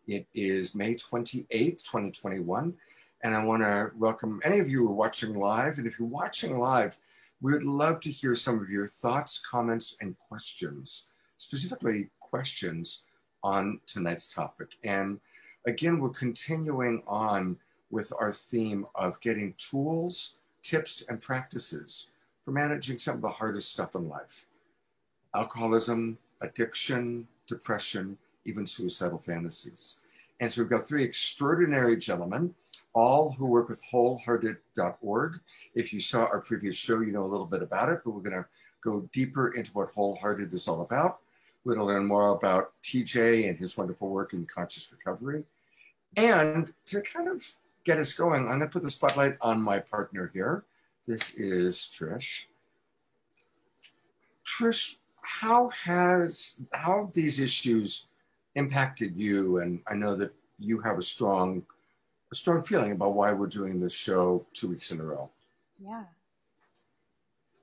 It is May 28th, 2021. And I want to welcome any of you who are watching live. And if you're watching live, we would love to hear some of your thoughts, comments, and questions, specifically questions on tonight's topic. And again, we're continuing on with our theme of getting tools, tips, and practices for managing some of the hardest stuff in life. Alcoholism, addiction, depression, even suicidal fantasies. And so we've got three extraordinary gentlemen, all who work with wholehearted.org. If you saw our previous show, you know a little bit about it, but we're going to go deeper into what Wholehearted is all about. We're going to learn more about TJ and his wonderful work in conscious recovery. And to kind of get us going, I'm going to put the spotlight on my partner here. This is Trish. Trish, how have these issues impacted you? And I know that you have a strong feeling about why we're doing this show 2 weeks in a row. Yeah.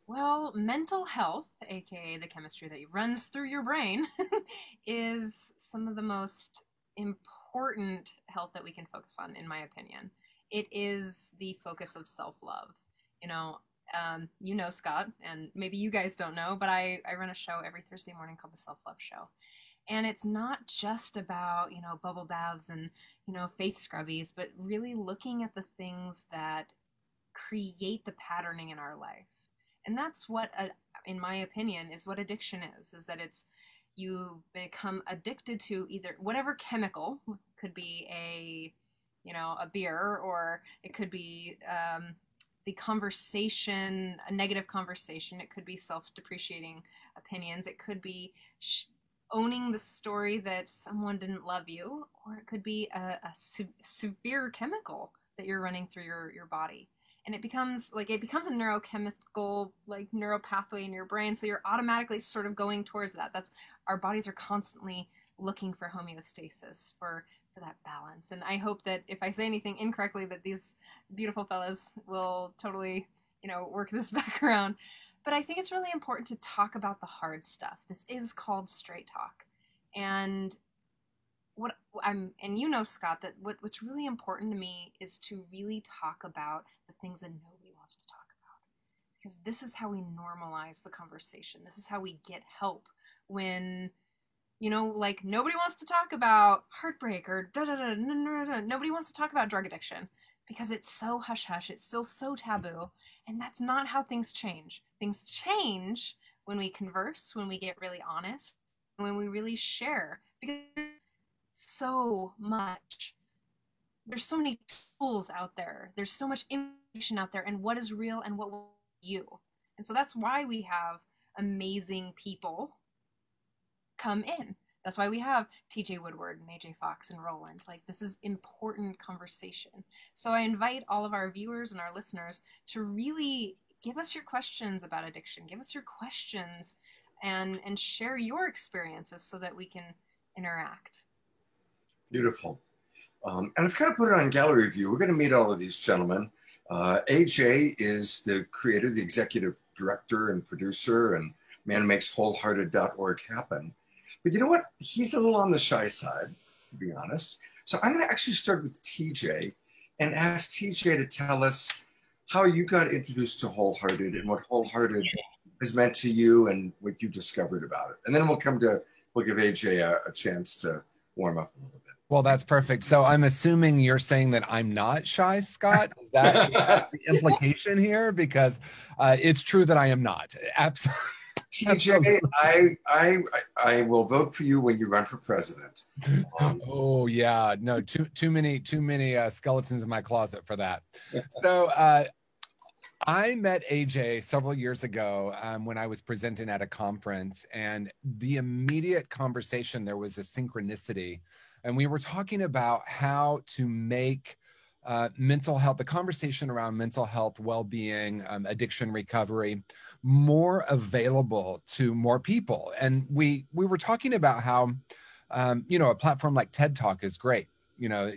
Well, mental health, aka the chemistry that runs through your brain, is some of the most important health that we can focus on, in my opinion. It is the focus of self-love. You know, Scott, and maybe you guys don't know, but I run a show every Thursday morning called the Self-Love Show. And it's not just about, bubble baths and, face scrubbies, but really looking at the things that create the patterning in our life. And that's what, in my opinion, is what addiction is that it's, you become addicted to either whatever chemical, could be a beer, or it could be the conversation, a negative conversation. It could be self-depreciating opinions. It could be owning the story that someone didn't love you, or it could be a severe chemical that you're running through your body. And it becomes a neurochemical, neuropathway in your brain. So you're automatically sort of going towards that. Our bodies are constantly looking for homeostasis, for that balance. And I hope that if I say anything incorrectly, that these beautiful fellas will totally, work this back around. But I think it's really important to talk about the hard stuff. This is called straight talk. And Scott, that what's really important to me is to really talk about the things that nobody wants to talk about. Because this is how we normalize the conversation. This is how we get help when, nobody wants to talk about heartbreak or nobody wants to talk about drug addiction because it's so hush-hush. It's still so taboo. And that's not how things change. Things change when we converse, when we get really honest, when we really share. Because so much. There's so many tools out there. There's so much information out there, and what is real and what will you. And so that's why we have amazing people come in. That's why we have TJ Woodward and AJ Fox and Roland. This is important conversation. So I invite all of our viewers and our listeners to really give us your questions about addiction. Give us your questions and share your experiences so that we can interact. Beautiful. And I've kind of put it on gallery view. We're going to meet all of these gentlemen. AJ is the creator, the executive director and producer, and man who makes wholehearted.org happen. But you know what? He's a little on the shy side, to be honest. So I'm going to actually start with TJ and ask TJ to tell us how you got introduced to Wholehearted and what Wholehearted has meant to you and what you discovered about it. And then we'll give AJ a chance to warm up a little bit. Well, that's perfect. So I'm assuming you're saying that I'm not shy, Scott. Is that the implication here? Because it's true that I am not. Absolutely. TJ, I will vote for you when you run for president. Oh yeah, no, too many skeletons in my closet for that. So I met AJ several years ago when I was presenting at a conference, and the immediate conversation, there was a synchronicity, and we were talking about how to make mental health, the conversation around mental health, well-being, addiction recovery, more available to more people. And we were talking about how, a platform like TED Talk is great. You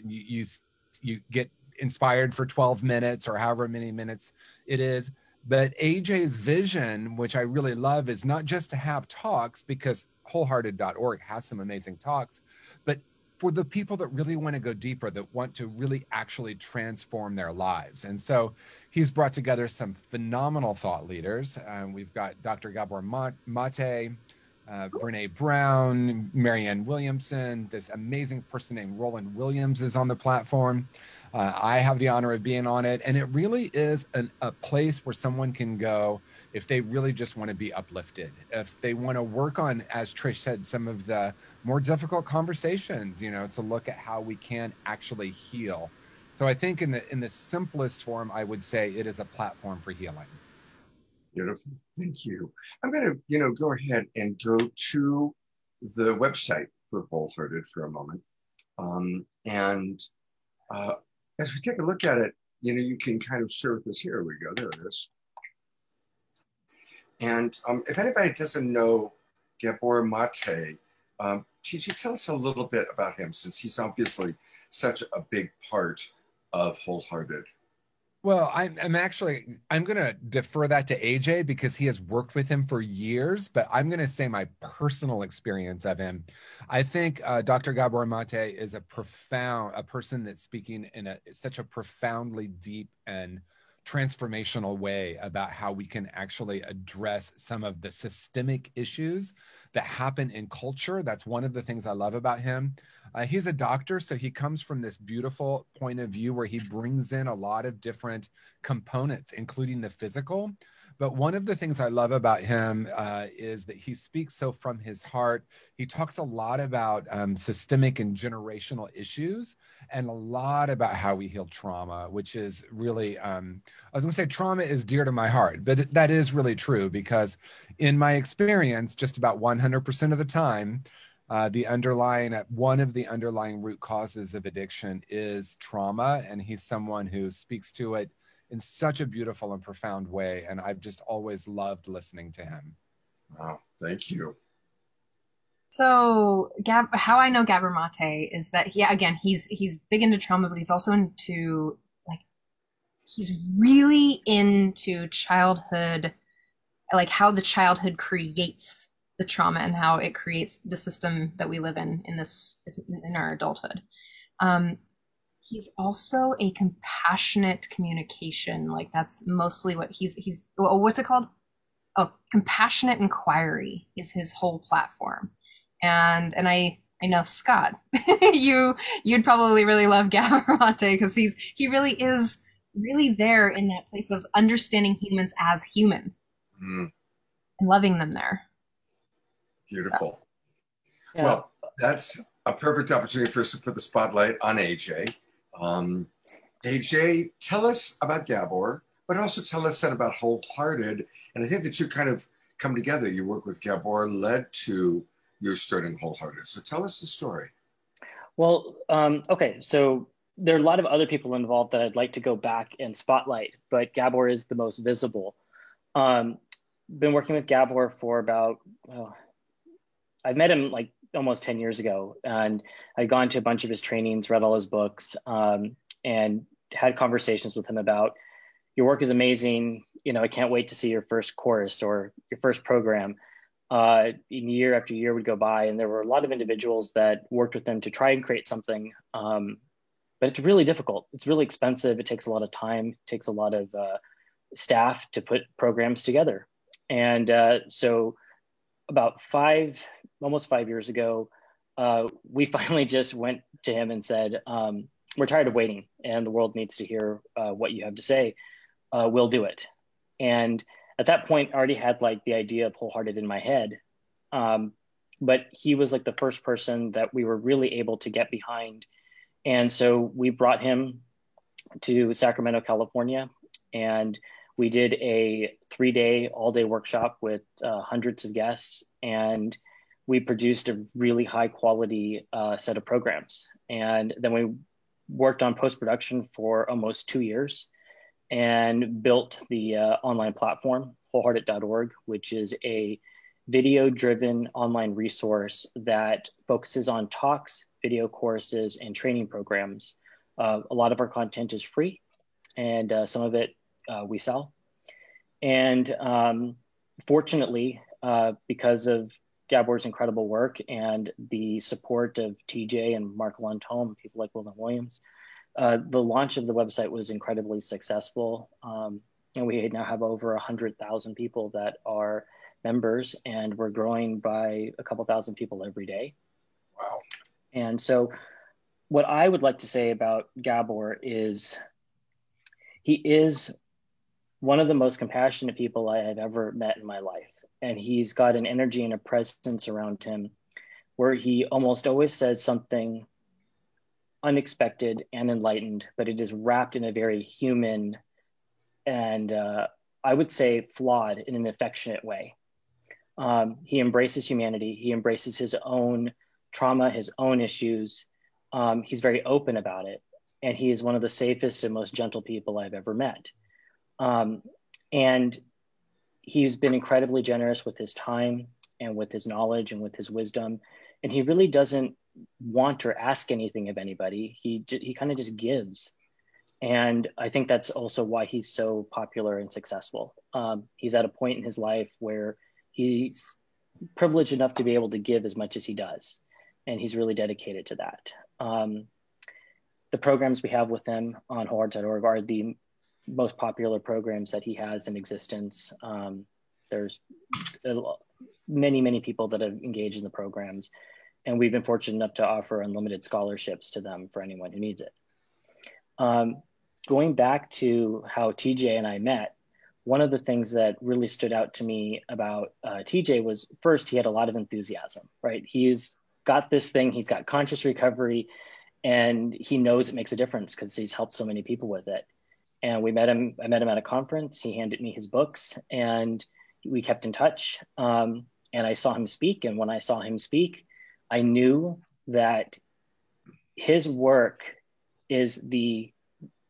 get inspired for 12 minutes or however many minutes it is. But AJ's vision, which I really love, is not just to have talks, because wholehearted.org has some amazing talks, but for the people that really want to go deeper, that want to really actually transform their lives. And so he's brought together some phenomenal thought leaders. We've got Dr. Gabor Mate, Brene Brown, Marianne Williamson, this amazing person named Roland Williams is on the platform. I have the honor of being on it, and it really is a place where someone can go if they really just want to be uplifted, if they want to work on, as Trish said, some of the more difficult conversations, to look at how we can actually heal. So I think in the simplest form, I would say it is a platform for healing. Beautiful. Thank you. I'm going to, go ahead and go to the website for Wholehearted for a moment. As we take a look at it, you can kind of share with us. Here we go. There it is. And if anybody doesn't know Gabor Mate, TJ, tell us a little bit about him, since he's obviously such a big part of Wholehearted. Well, I'm going to defer that to AJ because he has worked with him for years, but I'm going to say my personal experience of him. I think Dr. Gabor Mate is a person that's speaking in such a profoundly deep and transformational way about how we can actually address some of the systemic issues that happen in culture. That's one of the things I love about him. He's a doctor, so he comes from this beautiful point of view where he brings in a lot of different components, including the physical. But one of the things I love about him is that he speaks so from his heart. He talks a lot about systemic and generational issues, and a lot about how we heal trauma, which is really, I was gonna say trauma is dear to my heart, but that is really true, because in my experience, just about 100% of the time, one of the underlying root causes of addiction is trauma, and he's someone who speaks to it in such a beautiful and profound way. And I've just always loved listening to him. Wow, thank you. So how I know Gabor Mate is that he's big into trauma, but he's also into he's really into childhood, like how the childhood creates the trauma and how it creates the system that we live in our adulthood. He's also a compassionate communication. That's mostly what what's it called? Oh, compassionate inquiry is his whole platform. And I know, Scott, you'd probably really love Gabor Mate because he really is really there in that place of understanding humans as human and loving them there. Beautiful. Yeah. Well, that's a perfect opportunity for us to put the spotlight on AJ. AJ, tell us about Gabor, but also tell us about Wholehearted. And I think the two kind of come together. Your work with Gabor led to your starting Wholehearted. So tell us the story. Well, okay. So there are a lot of other people involved that I'd like to go back and spotlight, but Gabor is the most visible. Been working with Gabor for about, I met him almost 10 years ago, and I'd gone to a bunch of his trainings, read all his books, and had conversations with him about, your work is amazing. I can't wait to see your first course or your first program. Year after year would go by, and there were a lot of individuals that worked with him to try and create something. But it's really difficult. It's really expensive. It takes a lot of time. It takes a lot of staff to put programs together. And so about almost 5 years ago, we finally just went to him and said, we're tired of waiting, and the world needs to hear what you have to say. We'll do it. And at that point, I already had the idea of Wholehearted in my head. But he was the first person that we were really able to get behind. And so we brought him to Sacramento, California, and we did a 3-day, all-day workshop with hundreds of guests, and we produced a really high-quality set of programs. And then we worked on post-production for almost 2 years and built the online platform, wholehearted.org, which is a video-driven online resource that focuses on talks, video courses, and training programs. A lot of our content is free, and some of it we sell. And fortunately, because of Gabor's incredible work and the support of TJ and Mark Lundholm, people like William Williams. The launch of the website was incredibly successful. And we now have over 100,000 people that are members, and we're growing by a couple thousand people every day. Wow. And so what I would like to say about Gabor is he is one of the most compassionate people I have ever met in my life. And he's got an energy and a presence around him where he almost always says something unexpected and enlightened, but it is wrapped in a very human and I would say flawed in an affectionate way. He embraces humanity. He embraces his own trauma, his own issues. He's very open about it. And he is one of the safest and most gentle people I've ever met. And he's been incredibly generous with his time and with his knowledge and with his wisdom. And he really doesn't want or ask anything of anybody. He kind of just gives. And I think that's also why he's so popular and successful. He's at a point in his life where he's privileged enough to be able to give as much as he does. And he's really dedicated to that. The programs we have with him on wholehearted.org are the most popular programs that he has in existence. There's many, many people that have engaged in the programs, and we've been fortunate enough to offer unlimited scholarships to them for anyone who needs it. Going back to how TJ and I met, one of the things that really stood out to me about TJ was, first, he had a lot of enthusiasm, right? He's got this thing, he's got conscious recovery, and he knows it makes a difference because he's helped so many people with it. And I met him at a conference. He handed me his books and we kept in touch. And I saw him speak. And when I saw him speak, I knew that his work is the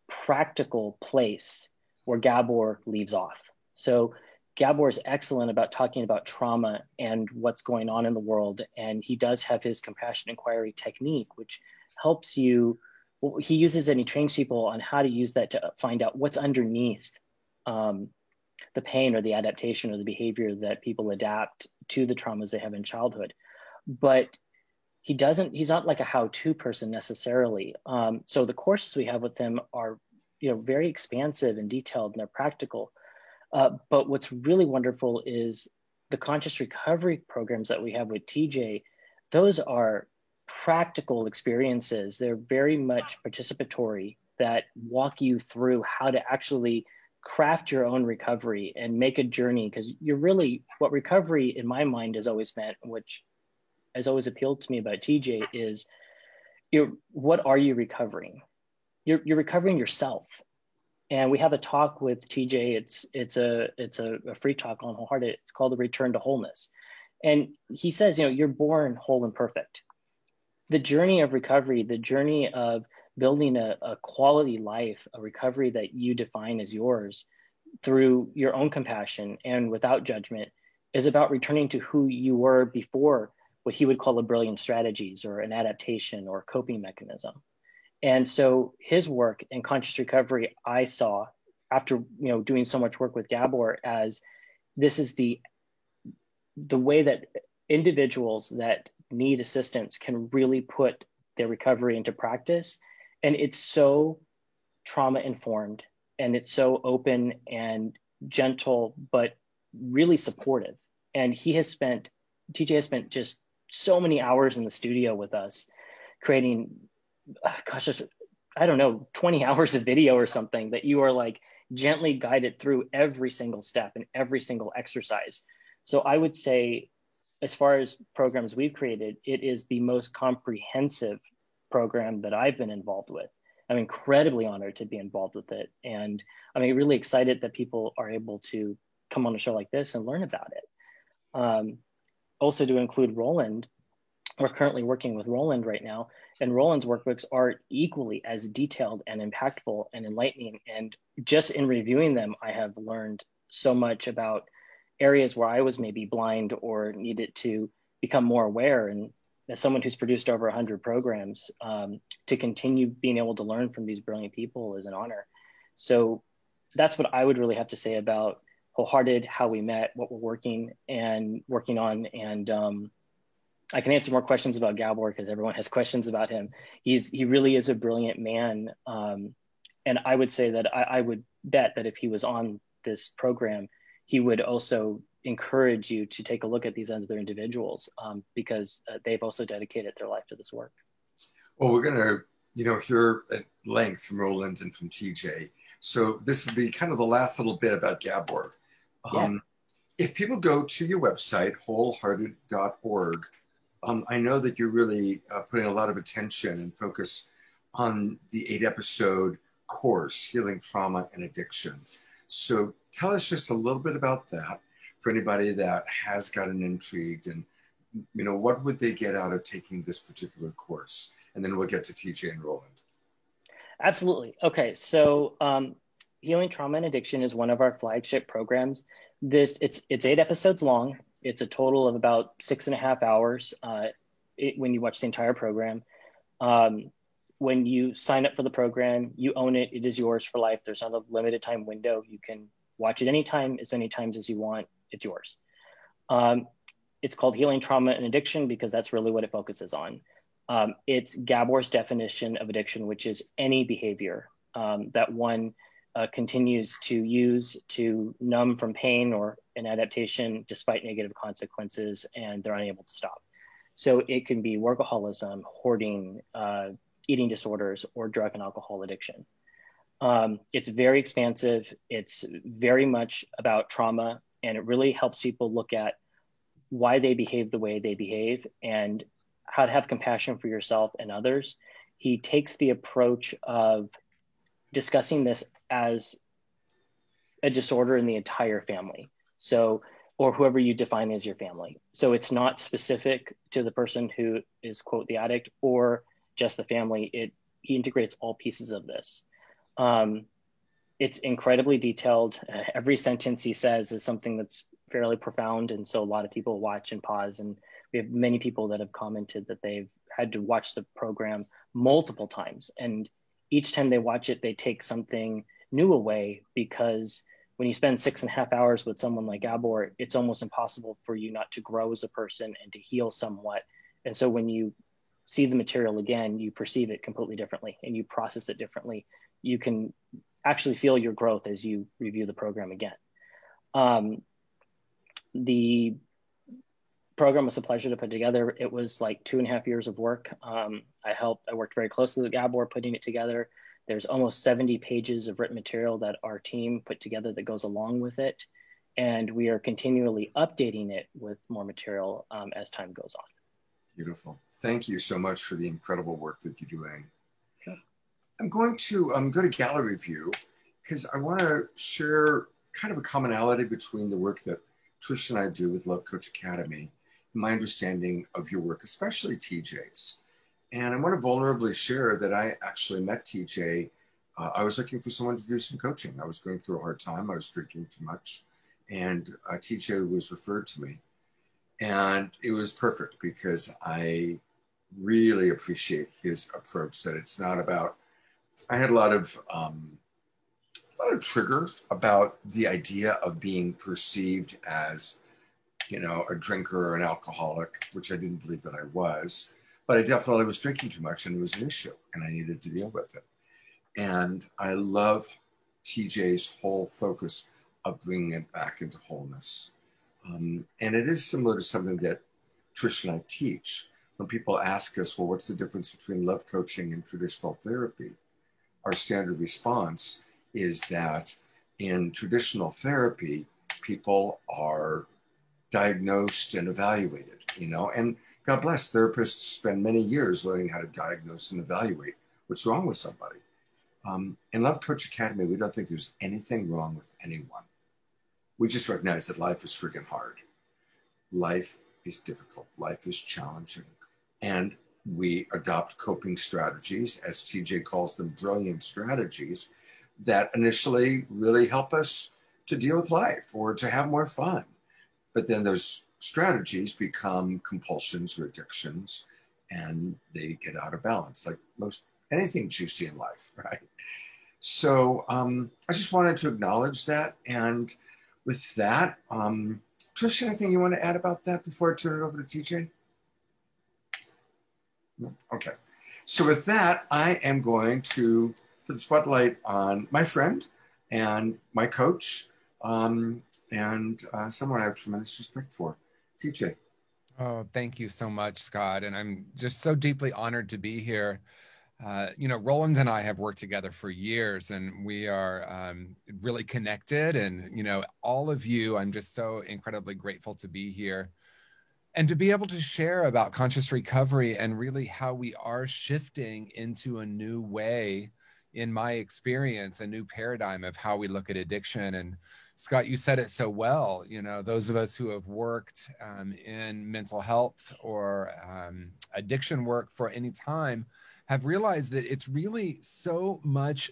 practical place where Gabor leaves off. So Gabor is excellent about talking about trauma and what's going on in the world. And he does have his compassion inquiry technique, which helps you. Well, he uses and he trains people on how to use that to find out what's underneath the pain or the adaptation or the behavior that people adapt to the traumas they have in childhood. But he's not like a how-to person necessarily. So the courses we have with him are, very expansive and detailed, and they're practical. But what's really wonderful is the conscious recovery programs that we have with TJ. Those are practical experiences. They're very much participatory that walk you through how to actually craft your own recovery and make a journey. Because what recovery in my mind has always meant, which has always appealed to me about TJ, is what are you recovering? You're recovering yourself. And we have a talk with TJ. It's a free talk on Wholehearted. It's called The Return to Wholeness. And he says, you're born whole and perfect. The journey of recovery, the journey of building a quality life, a recovery that you define as yours through your own compassion and without judgment, is about returning to who you were before what he would call a brilliant strategies or an adaptation or coping mechanism. And so his work in conscious recovery, I saw after doing so much work with Gabor, as this is the way that individuals that need assistance can really put their recovery into practice. And it's so trauma informed and it's so open and gentle, but really supportive. And TJ has spent just so many hours in the studio with us creating, 20 hours of video or something that you are like gently guided through every single step and every single exercise. So I would say, as far as programs we've created, it is the most comprehensive program that I've been involved with. I'm incredibly honored to be involved with it. And I'm really excited that people are able to come on a show like this and learn about it. Also to include Roland, we're currently working with Roland right now, and Roland's workbooks are equally as detailed and impactful and enlightening. And just in reviewing them, I have learned so much about areas where I was maybe blind or needed to become more aware. And as someone who's produced over 100 programs, to continue being able to learn from these brilliant people is an honor. So that's what I would really have to say about Wholehearted, how we met, what we're working on, and I can answer more questions about Gabor because everyone has questions about him. He really is a brilliant man, and I would say that I would bet that if he was on this program, he would also encourage you to take a look at these other individuals because they've also dedicated their life to this work. Well, we're going to, hear at length from Roland and from TJ. So this will be kind of the last little bit about Gabor. If people go to your website, wholehearted.org, I know that you're really putting a lot of attention and focus on the 8-episode course, Healing Trauma and Addiction. So tell us just a little bit about that for anybody that has gotten intrigued, and what would they get out of taking this particular course? And then we'll get to TJ and Roland. Absolutely. Okay, so Healing Trauma and Addiction is one of our flagship programs. It's 8 episodes long. It's a total of about 6.5 hours when you watch the entire program. When you sign up for the program, you own it. It is yours for life. There's not a limited time window. You can watch it anytime, as many times as you want. It's yours. It's called Healing Trauma and Addiction because that's really what it focuses on. It's Gabor's definition of addiction, which is any behavior that one continues to use to numb from pain or an adaptation despite negative consequences, and they're unable to stop. So it can be workaholism, hoarding, eating disorders, or drug and alcohol addiction. It's very expansive. It's very much about trauma, and it really helps people look at why they behave the way they behave and how to have compassion for yourself and others. He takes the approach of discussing this as a disorder in the entire family. So, or whoever you define as your family. So it's not specific to the person who is, quote, the addict or just the family. He integrates all pieces of this. It's incredibly detailed. Every sentence he says is something that's fairly profound. And so a lot of people watch and pause. And we have many people that have commented that they've had to watch the program multiple times. And each time they watch it, they take something new away, because when you spend 6.5 hours with someone like Gabor, it's almost impossible for you not to grow as a person and to heal somewhat. And so when you see the material again, you perceive it completely differently and you process it differently. You can actually feel your growth as you review the program again. The program was a pleasure to put together. It was like 2.5 years of work. I worked very closely with Gabor putting it together. There's almost 70 pages of written material that our team put together that goes along with it. And we are continually updating it with more material as time goes on. Beautiful. Thank you so much for the incredible work that you're doing. Sure. I'm going to go to Gallery View because I want to share kind of a commonality between the work that Trish and I do with Love Coach Academy, my understanding of your work, especially TJ's. And I want to vulnerably share that I actually met TJ. I was looking for someone to do some coaching. I was going through a hard time. I was drinking too much. And TJ was referred to me. And it was perfect because I really appreciate his approach, that it's not about, I had a lot of trigger about the idea of being perceived as, a drinker or an alcoholic, which I didn't believe that I was. But I definitely was drinking too much and it was an issue and I needed to deal with it. And I love TJ's whole focus of bringing it back into wholeness. And it is similar to something that Trish and I teach. When people ask us, well, what's the difference between love coaching and traditional therapy? Our standard response is that in traditional therapy, people are diagnosed and evaluated, and God bless, therapists spend many years learning how to diagnose and evaluate what's wrong with somebody. In Love Coach Academy, we don't think there's anything wrong with anyone. We just recognize that life is friggin' hard. Life is difficult. Life is challenging. And we adopt coping strategies, as TJ calls them, brilliant strategies, that initially really help us to deal with life or to have more fun. But then those strategies become compulsions or addictions, and they get out of balance, like most anything juicy in life, right? So I just wanted to acknowledge that. And with that, Trish, anything you want to add about that before I turn it over to TJ? No? Okay. So with that, I am going to put the spotlight on my friend and my coach, and someone I have tremendous respect for, TJ. Oh, thank you so much, Scott. And I'm just so deeply honored to be here. Roland and I have worked together for years, and we are really connected. And, all of you, I'm just so incredibly grateful to be here and to be able to share about conscious recovery and really how we are shifting into a new way, in my experience, a new paradigm of how we look at addiction. And Scott, you said it so well. Those of us who have worked in mental health or addiction work for any time have realized that it's really so much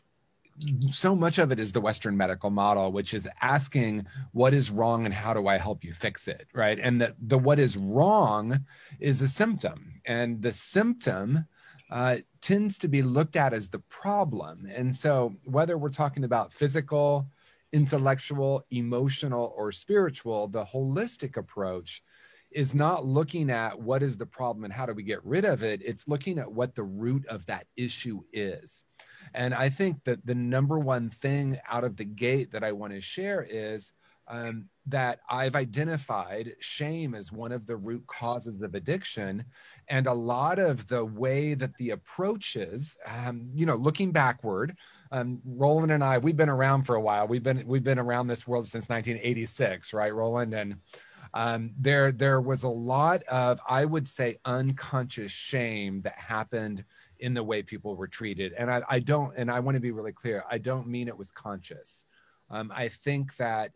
of it is the Western medical model, which is asking what is wrong and how do I help you fix it, right? And the what is wrong is a symptom, and the symptom tends to be looked at as the problem. And so whether we're talking about physical, intellectual, emotional, or spiritual, the holistic approach is not looking at what is the problem and how do we get rid of it. It's looking at what the root of that issue is. And I think that the number one thing out of the gate that I want to share is that I've identified shame as one of the root causes of addiction. And a lot of the way that the approach is, looking backward, Roland and I, we've been around for a while. We've been around this world since 1986, right, Roland? And there was a lot of, I would say, unconscious shame that happened in the way people were treated. And I want to be really clear, I don't mean it was conscious. I think that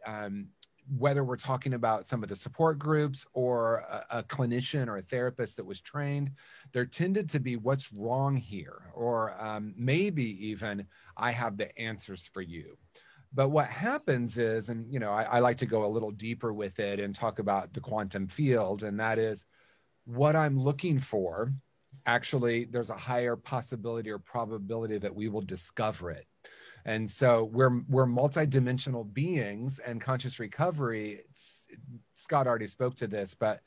whether we're talking about some of the support groups or a clinician or a therapist that was trained, there tended to be what's wrong here, or maybe even I have the answers for you. But what happens is, and I like to go a little deeper with it and talk about the quantum field, and that is what I'm looking for. Actually, there's a higher possibility or probability that we will discover it. And so we're multidimensional beings, and conscious recovery, Scott already spoke to this, but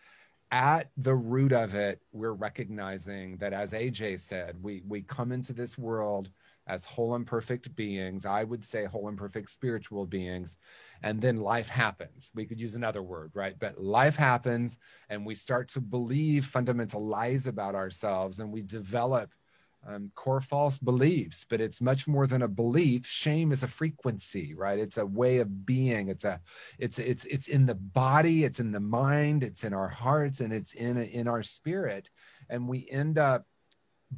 at the root of it, we're recognizing that, as AJ said, we come into this world as whole and perfect beings. I would say whole and perfect spiritual beings. And then life happens. We could use another word, right? But life happens, and we start to believe fundamental lies about ourselves, and we develop core false beliefs. But it's much more than a belief. Shame is a frequency, right? It's a way of being. It's in the body, it's in the mind, it's in our hearts, and it's in our spirit. And we end up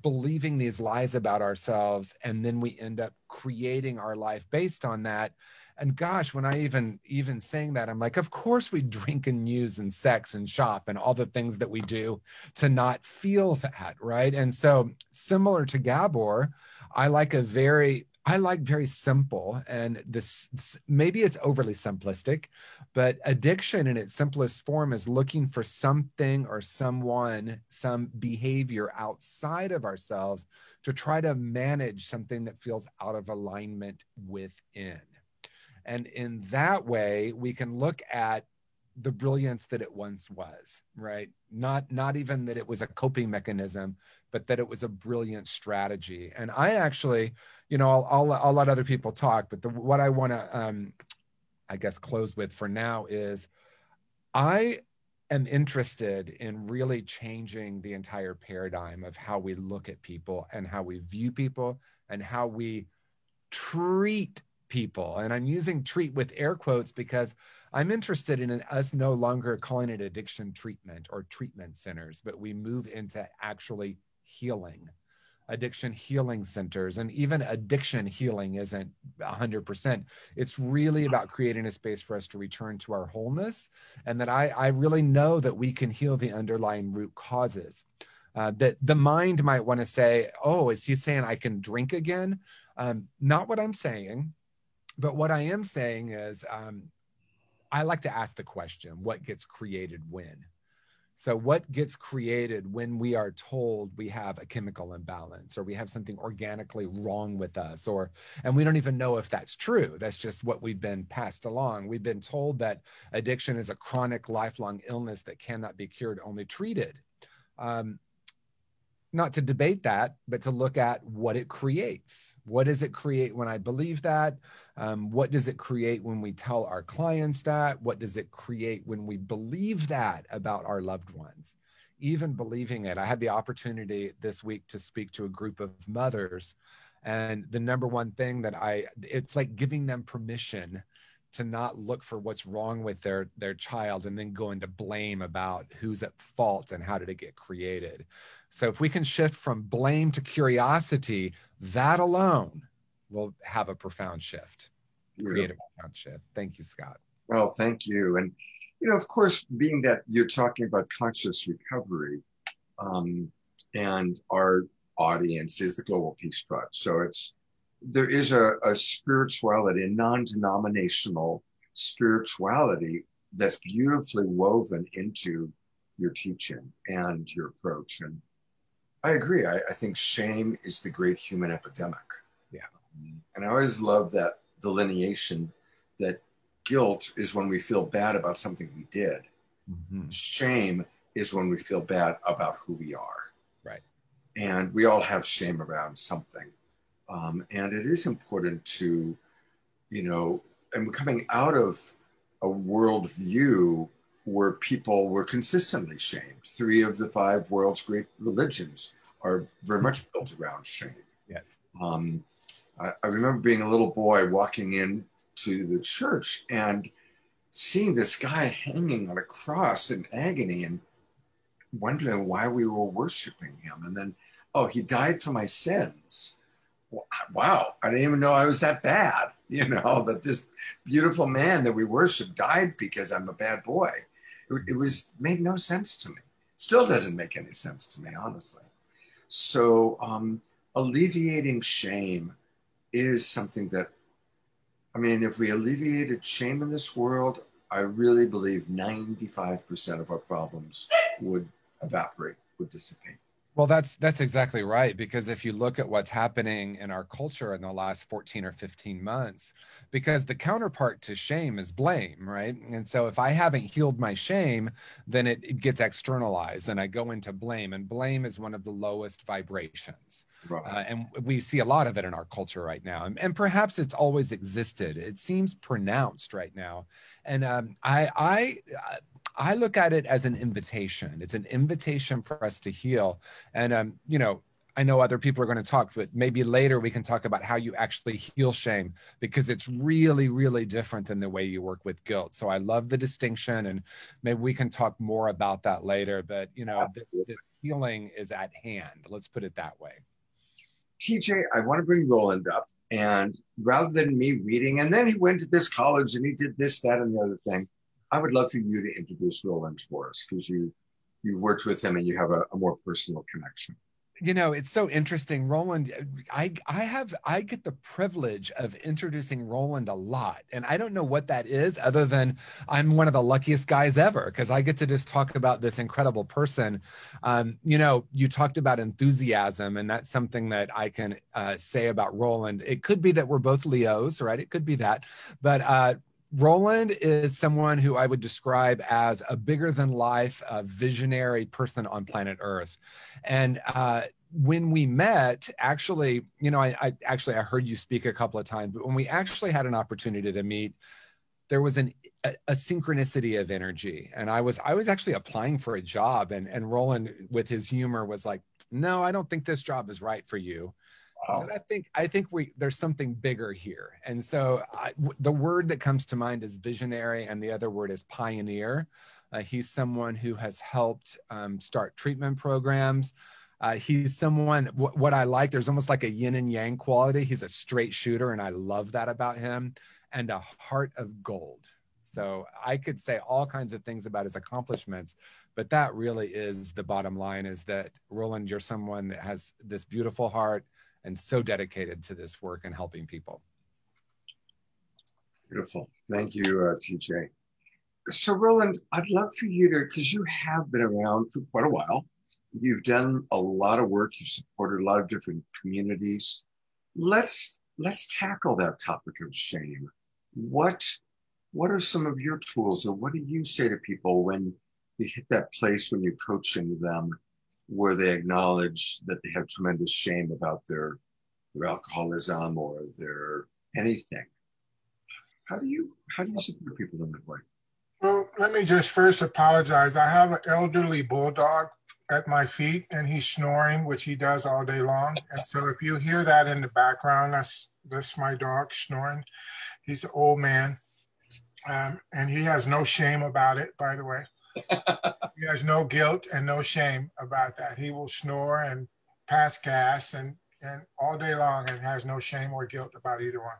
believing these lies about ourselves, and then we end up creating our life based on that. And gosh, when I even saying that, I'm like, of course we drink and use and sex and shop and all the things that we do to not feel that, right? And so, similar to Gabor, I like very simple, and this, maybe it's overly simplistic, but addiction in its simplest form is looking for something or someone, some behavior outside of ourselves to try to manage something that feels out of alignment within. And in that way, we can look at the brilliance that it once was, right? Not even that it was a coping mechanism, but that it was a brilliant strategy. And I actually, I'll let other people talk, but what I want to, I guess, close with for now is I am interested in really changing the entire paradigm of how we look at people and how we view people and how we treat people. And I'm using treat with air quotes because I'm interested in us no longer calling it addiction treatment or treatment centers, but we move into actually healing, addiction healing centers. And even addiction healing isn't 100%. It's really about creating a space for us to return to our wholeness. And that I really know that we can heal the underlying root causes. That the mind might want to say, oh, is he saying I can drink again? Not what I'm saying. But what I am saying is I like to ask the question, what gets created when? So what gets created when we are told we have a chemical imbalance or we have something organically wrong with us, and we don't even know if that's true. That's just what we've been passed along. We've been told that addiction is a chronic lifelong illness that cannot be cured, only treated. Not to debate that, but to look at what it creates. What does it create when I believe that? What does it create when we tell our clients that? What does it create when we believe that about our loved ones? Even believing it. I had the opportunity this week to speak to a group of mothers, and the number one thing that it's like giving them permission to not look for what's wrong with their child and then go into blame about who's at fault and how did it get created. So if we can shift from blame to curiosity, that alone will have a profound shift, create a profound shift. Thank you, Scott. Well, thank you. And, of course, being that you're talking about conscious recovery, and our audience is the Global Peace Trust. So there is a spirituality, a non-denominational spirituality that's beautifully woven into your teaching and your approach. And I agree. I think shame is the great human epidemic. Yeah. And I always love that delineation that guilt is when we feel bad about something we did. Mm-hmm. Shame is when we feel bad about who we are. Right. And we all have shame around something. And it is important to, and we're coming out of a worldview where people were consistently shamed. 3 of the 5 world's great religions are very much built around shame. Yes. I remember being a little boy walking into the church and seeing this guy hanging on a cross in agony and wondering why we were worshiping him. And then, he died for my sins. Wow, I didn't even know I was that bad, that this beautiful man that we worship died because I'm a bad boy. It made no sense to me. Still doesn't make any sense to me, honestly. So alleviating shame is something that, if we alleviated shame in this world, I really believe 95% of our problems would evaporate, would dissipate. Well, that's exactly right. Because if you look at what's happening in our culture in the last 14 or 15 months, because the counterpart to shame is blame, right? And so if I haven't healed my shame, then it gets externalized and I go into blame. And blame is one of the lowest vibrations. Right. And we see a lot of it in our culture right now. And perhaps it's always existed. It seems pronounced right now. And I look at it as an invitation. It's an invitation for us to heal. And, I know other people are going to talk, but maybe later we can talk about how you actually heal shame, because it's really, really different than the way you work with guilt. So I love the distinction, and maybe we can talk more about that later. But, the healing is at hand. Let's put it that way. TJ, I want to bring Roland up. And rather than me reading, and then he went to this college and he did this, that, and the other thing, I would love for you to introduce Roland for us, because you've worked with him and you have a more personal connection. It's so interesting, Roland. I get the privilege of introducing Roland a lot, and I don't know what that is, other than I'm one of the luckiest guys ever, because I get to just talk about this incredible person. You talked about enthusiasm, and that's something that I can say about Roland. It could be that we're both Leos, right? It could be that, but Roland is someone who I would describe as a bigger than life, visionary person on planet Earth. And when we met, actually, I heard you speak a couple of times, but when we actually had an opportunity to meet, there was a synchronicity of energy. And I was actually applying for a job, and Roland, with his humor, was like, "No, I don't think this job is right for you." Wow. So I think there's something bigger here. And so the word that comes to mind is visionary, and the other word is pioneer. He's someone who has helped start treatment programs. He's someone, what I like, there's almost like a yin and yang quality. He's a straight shooter, and I love that about him, and a heart of gold. So I could say all kinds of things about his accomplishments, but that really is the bottom line, is that, Roland, you're someone that has this beautiful heart and so dedicated to this work and helping people. Beautiful. Thank you, TJ. So, Roland, I'd love for you to, because you have been around for quite a while. You've done a lot of work. You've supported a lot of different communities. Let's tackle that topic of shame. What what are some of your tools, or what do you say to people when you hit that place when you're coaching them, where they acknowledge that they have tremendous shame about their alcoholism or their anything? How do you support people in that way? Well, let me just first apologize. I have an elderly bulldog at my feet, and he's snoring, which he does all day long. And so if you hear that in the background, that's my dog snoring. He's an old man, and he has no shame about it, by the way. He has no guilt and no shame about that. He will snore and pass gas and all day long, and has no shame or guilt about either one.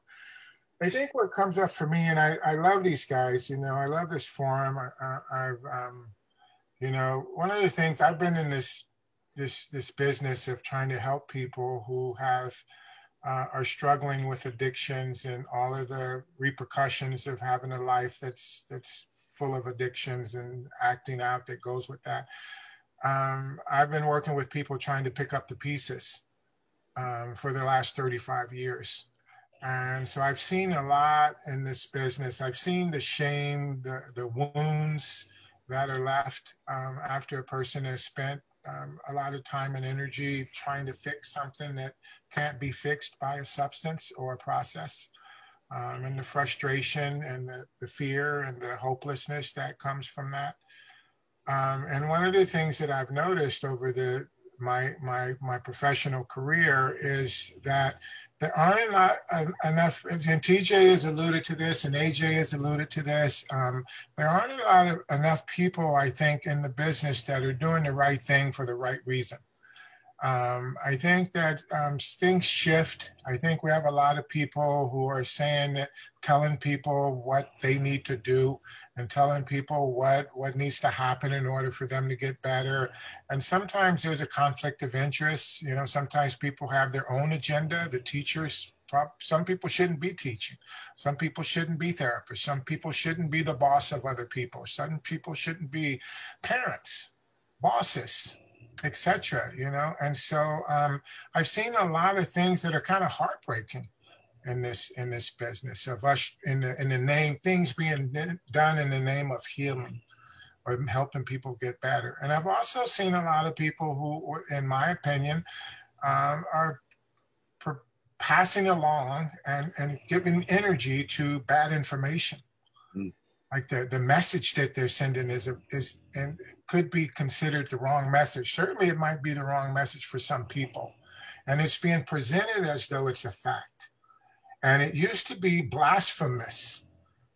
I think what comes up for me, and I love these guys, I love this forum. One of the things I've been in this business of trying to help people who are struggling with addictions and all of the repercussions of having a life that's full of addictions and acting out that goes with that. I've been working with people trying to pick up the pieces for the last 35 years. And so I've seen a lot in this business. I've seen the shame, the wounds that are left after a person has spent a lot of time and energy trying to fix something that can't be fixed by a substance or a process, and the frustration and the fear and the hopelessness that comes from that. And one of the things that I've noticed over my professional career is that there aren't enough, and TJ has alluded to this, and AJ has alluded to this. There aren't enough people, I think, in the business that are doing the right thing for the right reason. I think that things shift. I think we have a lot of people who are telling people what they need to do and telling people what needs to happen in order for them to get better. And sometimes there's a conflict of interest. Sometimes people have their own agenda. The teachers, some people shouldn't be teaching. Some people shouldn't be therapists. Some people shouldn't be the boss of other people. Some people shouldn't be parents, bosses, etc. And so I've seen a lot of things that are kind of heartbreaking in this business of us in the name, things being done in the name of healing or helping people get better. And I've also seen a lot of people who, in my opinion, are passing along and giving energy to bad information. Like the message that they're sending is and could be considered the wrong message. Certainly it might be the wrong message for some people. And it's being presented as though it's a fact. And it used to be blasphemous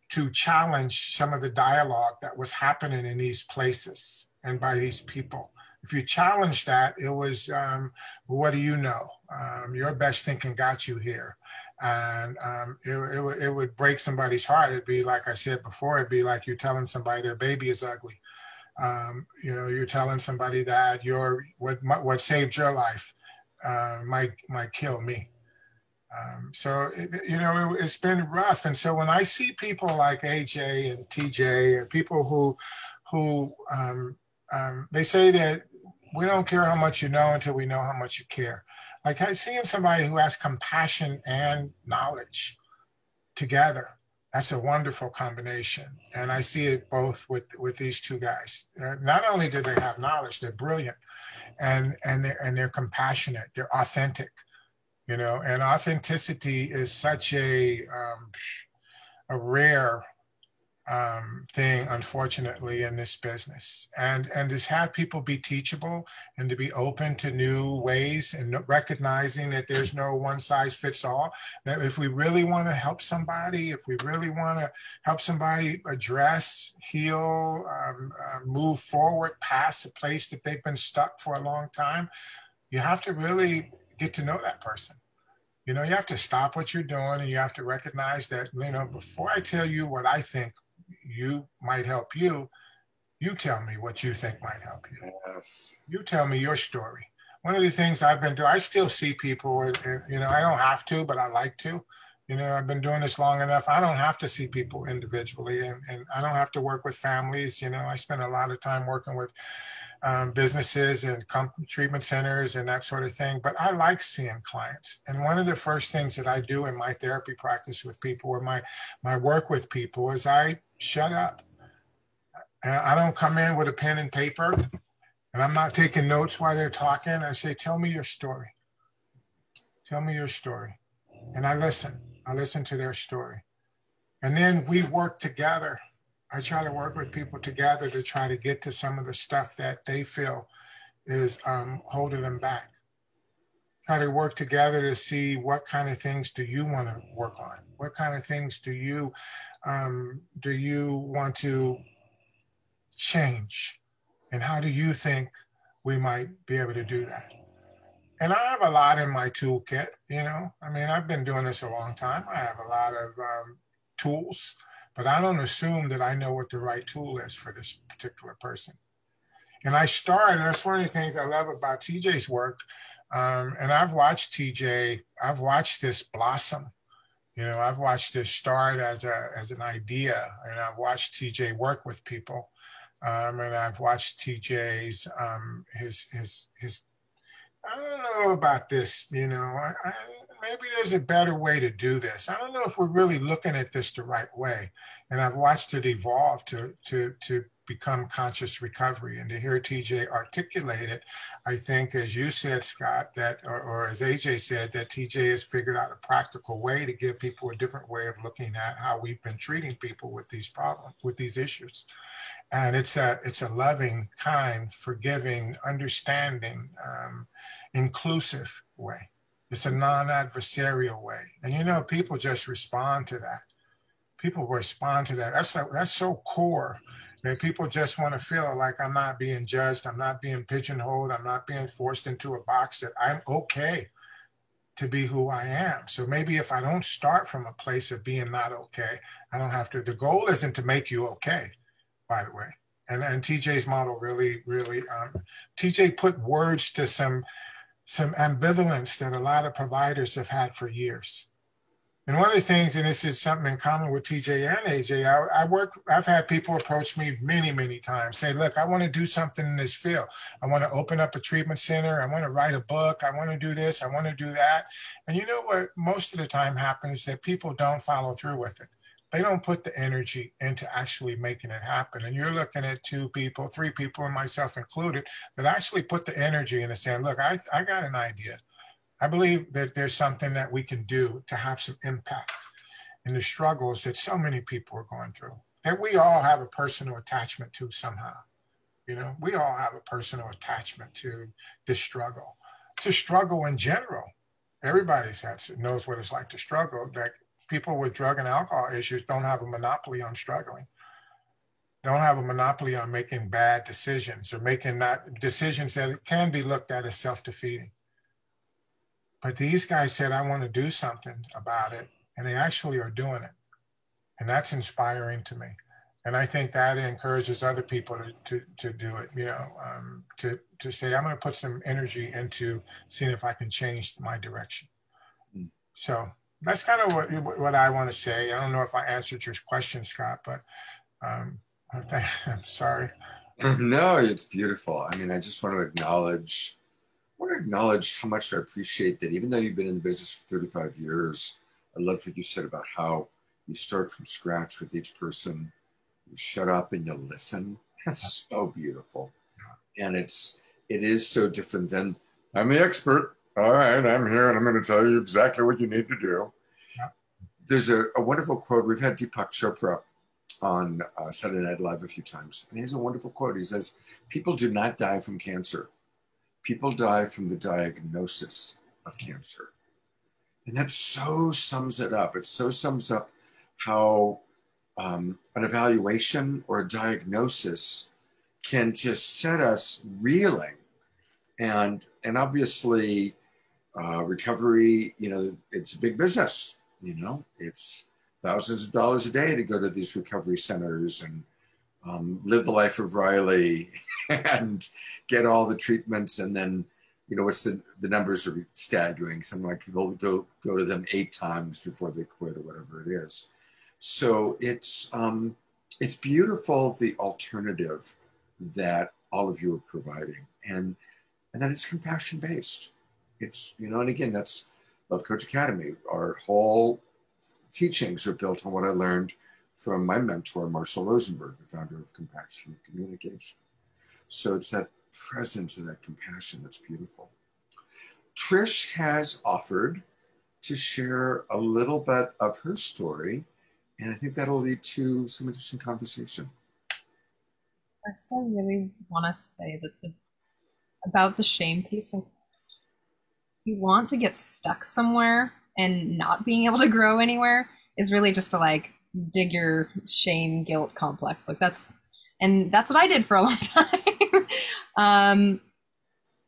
to challenge some of the dialogue that was happening in these places and by these people. If you challenge that, it was, what do you know? Your best thinking got you here. And it would break somebody's heart. It'd be like I said before, it'd be like you're telling somebody their baby is ugly. You're telling somebody that what saved your life might kill me. So it's been rough. And so when I see people like AJ and TJ and people who they say that we don't care how much you know until we know how much you care. Like seeing somebody who has compassion and knowledge together, that's a wonderful combination. And I see it both with these two guys. Not only do they have knowledge, they're brilliant and they're compassionate, they're authentic, and authenticity is such a rare thing, unfortunately, in this business. And to have people be teachable and to be open to new ways and recognizing that there's no one size fits all, that if we really want to help somebody, if we really want to help somebody address, heal, move forward past a place that they've been stuck for a long time, you have to really get to know that person. You have to stop what you're doing and you have to recognize that, before I tell you what I think you might help you tell me what you think might help you. Yes. You tell me your story. One of the things I've been doing, I still see people, and I don't have to, but I like to. You know, I've been doing this long enough. I don't have to see people individually, and I don't have to work with families. You know, I spend a lot of time working with businesses and treatment centers and that sort of thing. But I like seeing clients. And one of the first things that I do in my therapy practice with people, or my work with people, is I shut up. And I don't come in with a pen and paper, and I'm not taking notes while they're talking. I say, tell me your story. Tell me your story. And I listen. I listen to their story. And then we work together. I try to work with people together to try to get to some of the stuff that they feel is holding them back. Try to work together to see what kind of things do you want to work on? What kind of things do you want to change? And how do you think we might be able to do that? And I have a lot in my toolkit, you know. I mean, I've been doing this a long time. I have a lot of tools, but I don't assume that I know what the right tool is for this particular person. And that's one of the things I love about TJ's work. And I've watched TJ, I've watched this blossom. You know, I've watched this start as an idea, and I've watched TJ work with people. And I've watched TJ's, his I don't know about this, you know, maybe there's a better way to do this. I don't know if we're really looking at this the right way. And I've watched it evolve to become conscious recovery, and to hear TJ articulate it. I think, as you said, Scott, or as AJ said, that TJ has figured out a practical way to give people a different way of looking at how we've been treating people with these problems, with these issues. And it's a loving, kind, forgiving, understanding, inclusive way. It's a non-adversarial way. And, you know, people just respond to that. People respond to that. That's so core. And people just want to feel like I'm not being judged. I'm not being pigeonholed. I'm not being forced into a box, that I'm okay to be who I am. So maybe if I don't start from a place of being not okay, I don't have to. The goal isn't to make you okay, by the way. And TJ's model really, TJ put words to some ambivalence that a lot of providers have had for years. And one of the things, and this is something in common with TJ and AJ, I've had people approach me many, many times, say, look, I want to do something in this field. I want to open up a treatment center. I want to write a book. I want to do this. I want to do that. And you know what most of the time happens is that people don't follow through with it. They don't put the energy into actually making it happen. And you're looking at 2 people, 3 people, and myself included, that actually put the energy into saying, look, I got an idea. I believe that there's something that we can do to have some impact in the struggles that so many people are going through, that we all have a personal attachment to somehow. You know, we all have a personal attachment to this struggle, to struggle in general. Everybody knows what it's like to struggle. That people with drug and alcohol issues don't have a monopoly on struggling. Don't have a monopoly on making bad decisions, or making decisions that can be looked at as self-defeating. But these guys said, I want to do something about it. And they actually are doing it. And that's inspiring to me. And I think that encourages other people to do it, you know, to say, I'm going to put some energy into seeing if I can change my direction. So that's kind of what I want to say. I don't know if I answered your question, Scott, but I'm sorry. No, it's beautiful. I mean, I just want to acknowledge how much I appreciate that. Even though you've been in the business for 35 years, I loved what you said about how you start from scratch with each person. You shut up and you listen. That's so beautiful. And it is so different than, I'm the expert. All right, I'm here and I'm going to tell you exactly what you need to do. Yeah. There's a wonderful quote. We've had Deepak Chopra on Saturday Night Live a few times. And he has a wonderful quote. He says, people do not die from cancer. People die from the diagnosis of cancer. And that so sums it up. It so sums up how an evaluation or a diagnosis can just set us reeling. And obviously, recovery, you know, it's a big business. You know, it's thousands of dollars a day to go to these recovery centers and live the life of Riley and get all the treatments, and then, you know, what's the numbers are staggering. Something like people go to them 8 times before they quit or whatever it is. So it's beautiful, the alternative that all of you are providing, and that it's compassion based. It's, you know, and again, that's Love Coach Academy. Our whole teachings are built on what I learned from my mentor, Marshall Rosenberg, the founder of Compassionate Communication. So it's that presence and that compassion that's beautiful. Trish has offered to share a little bit of her story, and I think that'll lead to some interesting conversation. First, I really want to say that about the shame piece, if you want to get stuck somewhere and not being able to grow anywhere, is really just to like dig your shame guilt complex. Like that's what I did for a long time.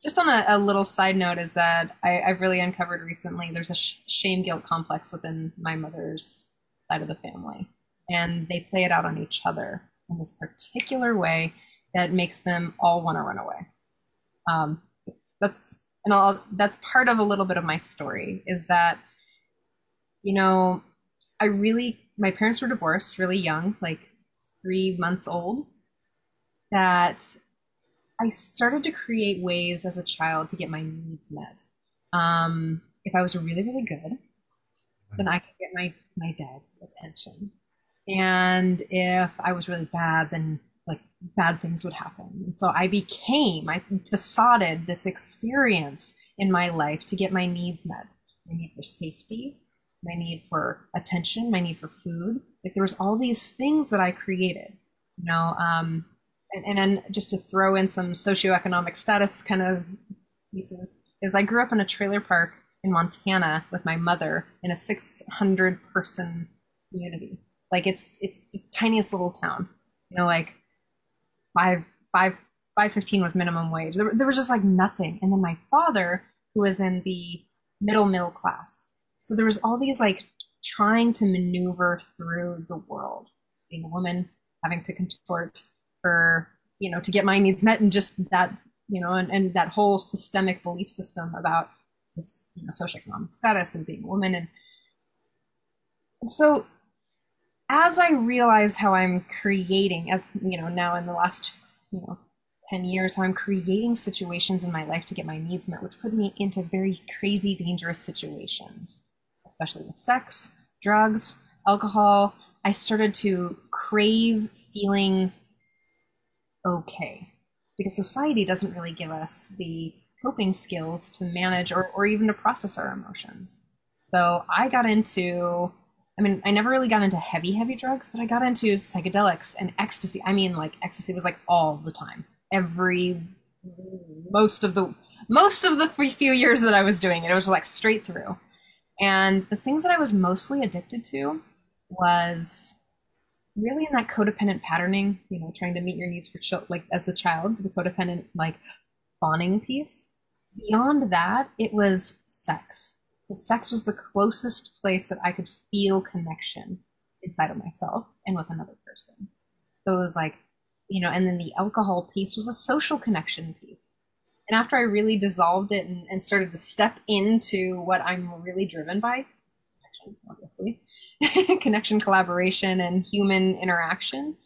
Just on a little side note is that I've really uncovered recently, there's a shame guilt complex within my mother's side of the family, and they play it out on each other in this particular way that makes them all want to run away. That's part of a little bit of my story, is that, you know, my parents were divorced really young, like 3 months old, that I started to create ways as a child to get my needs met. If I was really, really good, then I could get my dad's attention. And if I was really bad, then like bad things would happen. And so I facaded this experience in my life to get my needs met. My need for safety, my need for attention, my need for food. Like there was all these things that I created, you know, and then just to throw in some socioeconomic status kind of pieces, is I grew up in a trailer park in Montana with my mother in a 600-person community. Like it's the tiniest little town, you know, like $5.15 was minimum wage. There was just like nothing. And then my father, who was in the middle class. So there was all these like trying to maneuver through the world, being a woman, having to contort for, you know, to get my needs met, and just that, you know, and that whole systemic belief system about this, you know, socioeconomic status and being a woman. And so as I realize how I'm creating, as you know, now in the last, you know, 10 years, how I'm creating situations in my life to get my needs met, which put me into very crazy, dangerous situations, especially with sex, drugs, alcohol. I started to crave feeling okay, because society doesn't really give us the coping skills to manage or even to process our emotions. So I got into, I mean, I never really got into heavy drugs, but I got into psychedelics and ecstasy. I mean, like ecstasy was like all the time. Most of the few years that I was doing it, it was like straight through. And the things that I was mostly addicted to was really in that codependent patterning, you know, trying to meet your needs for like as a child, as a codependent, like bonding piece. Beyond that, it was sex. The sex was the closest place that I could feel connection inside of myself and with another person. So it was like, you know, and then the alcohol piece was a social connection piece. And after I really dissolved it and started to step into what I'm really driven by, connection, obviously, connection, collaboration, and human interaction,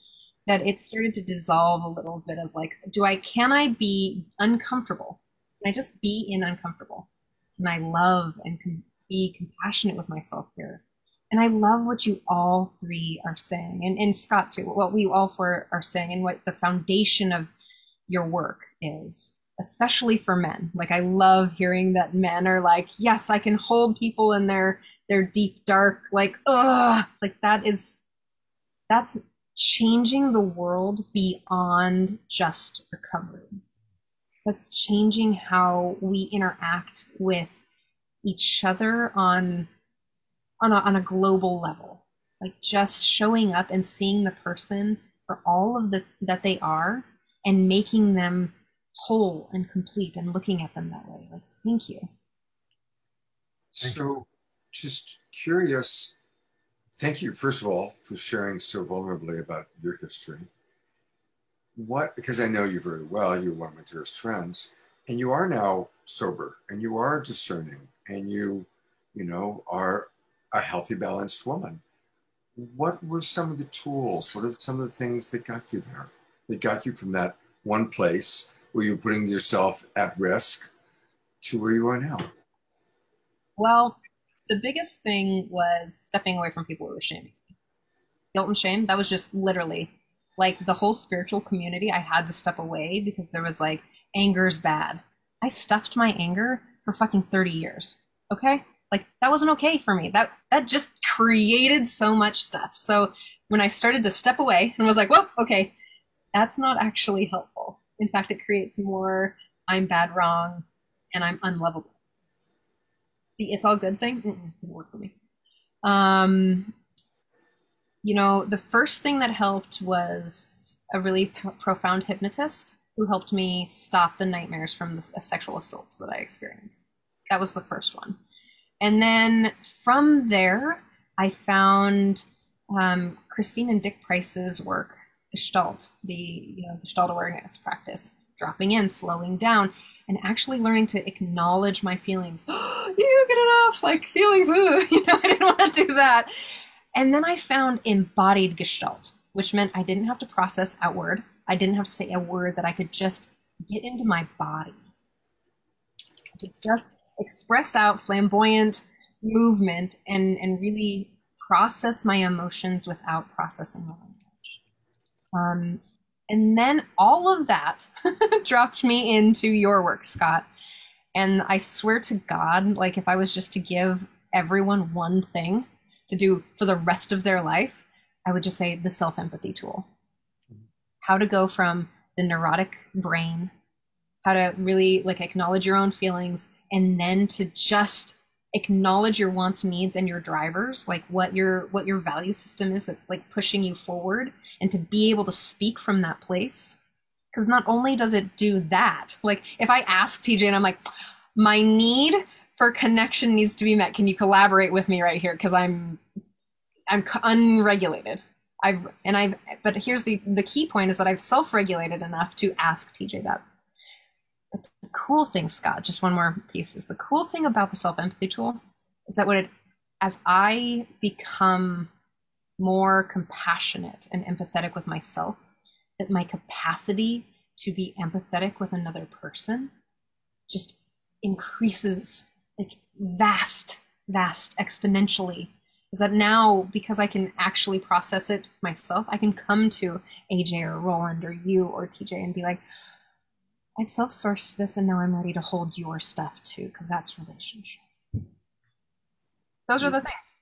that it started to dissolve a little bit of like, can I be uncomfortable? Can I just be in uncomfortable? And I love and can be compassionate with myself here. And I love what you all three are saying, and Scott too, what we all four are saying, and what the foundation of your work is, especially for men. Like I love hearing that men are like, yes, I can hold people in their deep, dark, like, like that's changing the world beyond just recovery. That's changing how we interact with each other on a global level, like just showing up and seeing the person for all of that they are, and making them whole and complete, and looking at them that way. Like, thank you. So just curious, thank you, first of all, for sharing so vulnerably about your history. Because I know you very well, you're one of my dearest friends, and you are now sober and you are discerning and you know, are a healthy, balanced woman. What were some of the tools? What are some of the things that got you there? That got you from that one place where you're putting yourself at risk to where you are now? Well, the biggest thing was stepping away from people who were shaming me. Guilt and shame, that was just literally like the whole spiritual community. I had to step away because there was like, anger's bad. I stuffed my anger for fucking 30 years. Okay? Like that wasn't okay for me. That just created so much stuff. So when I started to step away and was like, well, okay, that's not actually helpful. In fact, it creates more I'm bad, wrong, and I'm unlovable. The it's all good thing didn't work for me. You know, the first thing that helped was a really profound hypnotist who helped me stop the nightmares from the sexual assaults that I experienced. That was the first one. And then from there, I found Christine and Dick Price's work, Gestalt, the Gestalt awareness practice, dropping in, slowing down, and actually learning to acknowledge my feelings. You get it off, like feelings, I didn't want to do that. And then I found embodied Gestalt, which meant I didn't have to process outward. I didn't have to say a word, that I could just get into my body. I could just express out flamboyant movement and really process my emotions without processing my language. And then all of that dropped me into your work, Scott. And I swear to God, like if I was just to give everyone one thing to do for the rest of their life, I would just say the self-empathy tool. How to go from the neurotic brain, how to really like acknowledge your own feelings, and then to just acknowledge your wants, needs, and your drivers, like what your value system is that's like pushing you forward, and to be able to speak from that place. Because not only does it do that, like if I ask TJ and I'm like, my need for connection needs to be met, can you collaborate with me right here? Because I'm unregulated. But here's the key point is that I've self-regulated enough to ask TJ that. But the cool thing, Scott, just one more piece, is the cool thing about the self-empathy tool is that as I become more compassionate and empathetic with myself, that my capacity to be empathetic with another person just increases like vast exponentially. Is that now, because I can actually process it myself, I can come to AJ or Roland or you or TJ and be like, I've self-sourced this and now I'm ready to hold your stuff too, because that's relationship. Those are the things.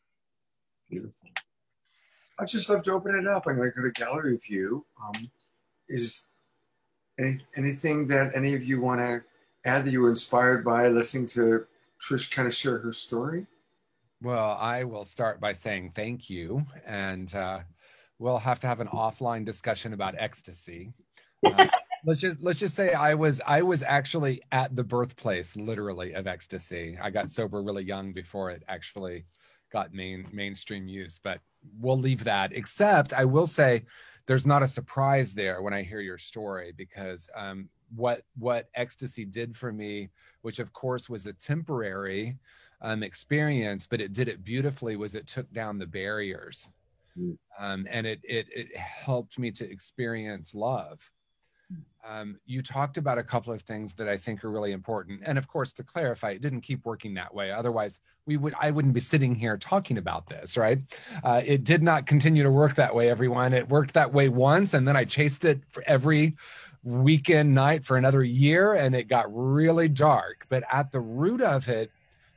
Beautiful. I'd just love to open it up. I'm going to go to gallery view. Is anything that any of you want to add that you were inspired by listening to Trish kind of share her story? Well, I will start by saying thank you, and we'll have to have an offline discussion about ecstasy. Let's just say I was actually at the birthplace, literally, of ecstasy. I got sober really young before it actually got mainstream use, but we'll leave that. Except I will say there's not a surprise there when I hear your story, because what ecstasy did for me, which of course was a temporary experience, but it did it beautifully, was it took down the barriers. And it helped me to experience love. You talked about a couple of things that I think are really important. And of course, to clarify, it didn't keep working that way. Otherwise, I wouldn't be sitting here talking about this, right? It did not continue to work that way, everyone. It worked that way once, and then I chased it for every weekend night for another year, and it got really dark. But at the root of it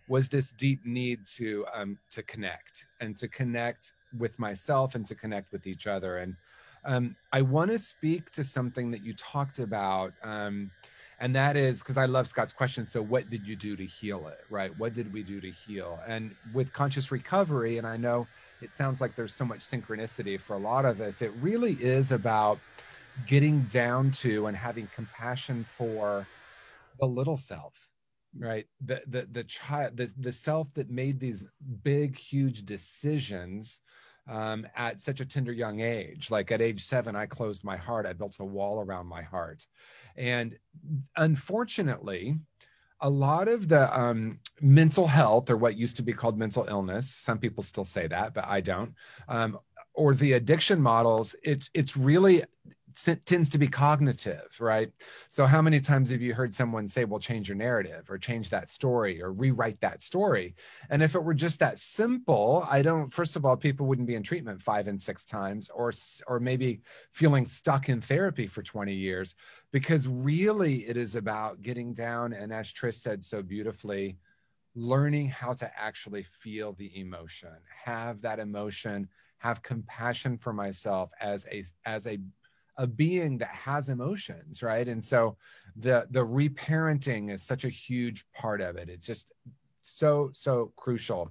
was this deep need to connect, and to connect with myself and to connect with each other. And I want to speak to something that you talked about, and that is, because I love Scott's question, so what did you do to heal it, right? What did we do to heal? And with conscious recovery, and I know it sounds like there's so much synchronicity for a lot of us, it really is about getting down to and having compassion for the little self, right? The child, the self that made these big, huge decisions at such a tender young age. Like at age 7, I closed my heart. I built a wall around my heart. And unfortunately, a lot of the mental health, or what used to be called mental illness, some people still say that, but I don't, or the addiction models, it's really tends to be cognitive, right? So how many times have you heard someone say, well, change your narrative or change that story or rewrite that story? And if it were just that simple, first of all, people wouldn't be in treatment 5 and 6 times, or maybe feeling stuck in therapy for 20 years, because really it is about getting down. And as Trish said so beautifully, learning how to actually feel the emotion, have that emotion, have compassion for myself as a being that has emotions, right? And so the reparenting is such a huge part of it. It's just so crucial.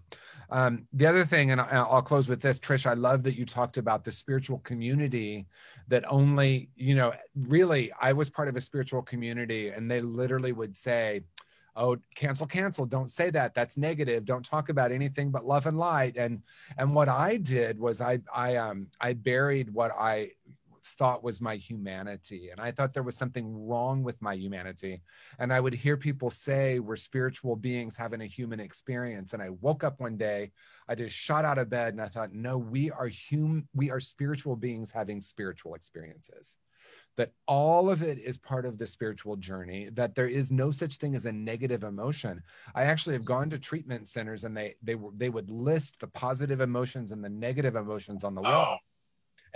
The other thing, and I'll close with this, Trish, I love that you talked about the spiritual community that only, really, I was part of a spiritual community, and they literally would say, oh, cancel, don't say that, that's negative, don't talk about anything but love and light. And what I did was I buried what I thought was my humanity. And I thought there was something wrong with my humanity. And I would hear people say we're spiritual beings having a human experience. And I woke up one day, I just shot out of bed and I thought, no, we are spiritual beings having spiritual experiences. That all of it is part of the spiritual journey, that there is no such thing as a negative emotion. I actually have gone to treatment centers, and they would list the positive emotions and the negative emotions on the wall.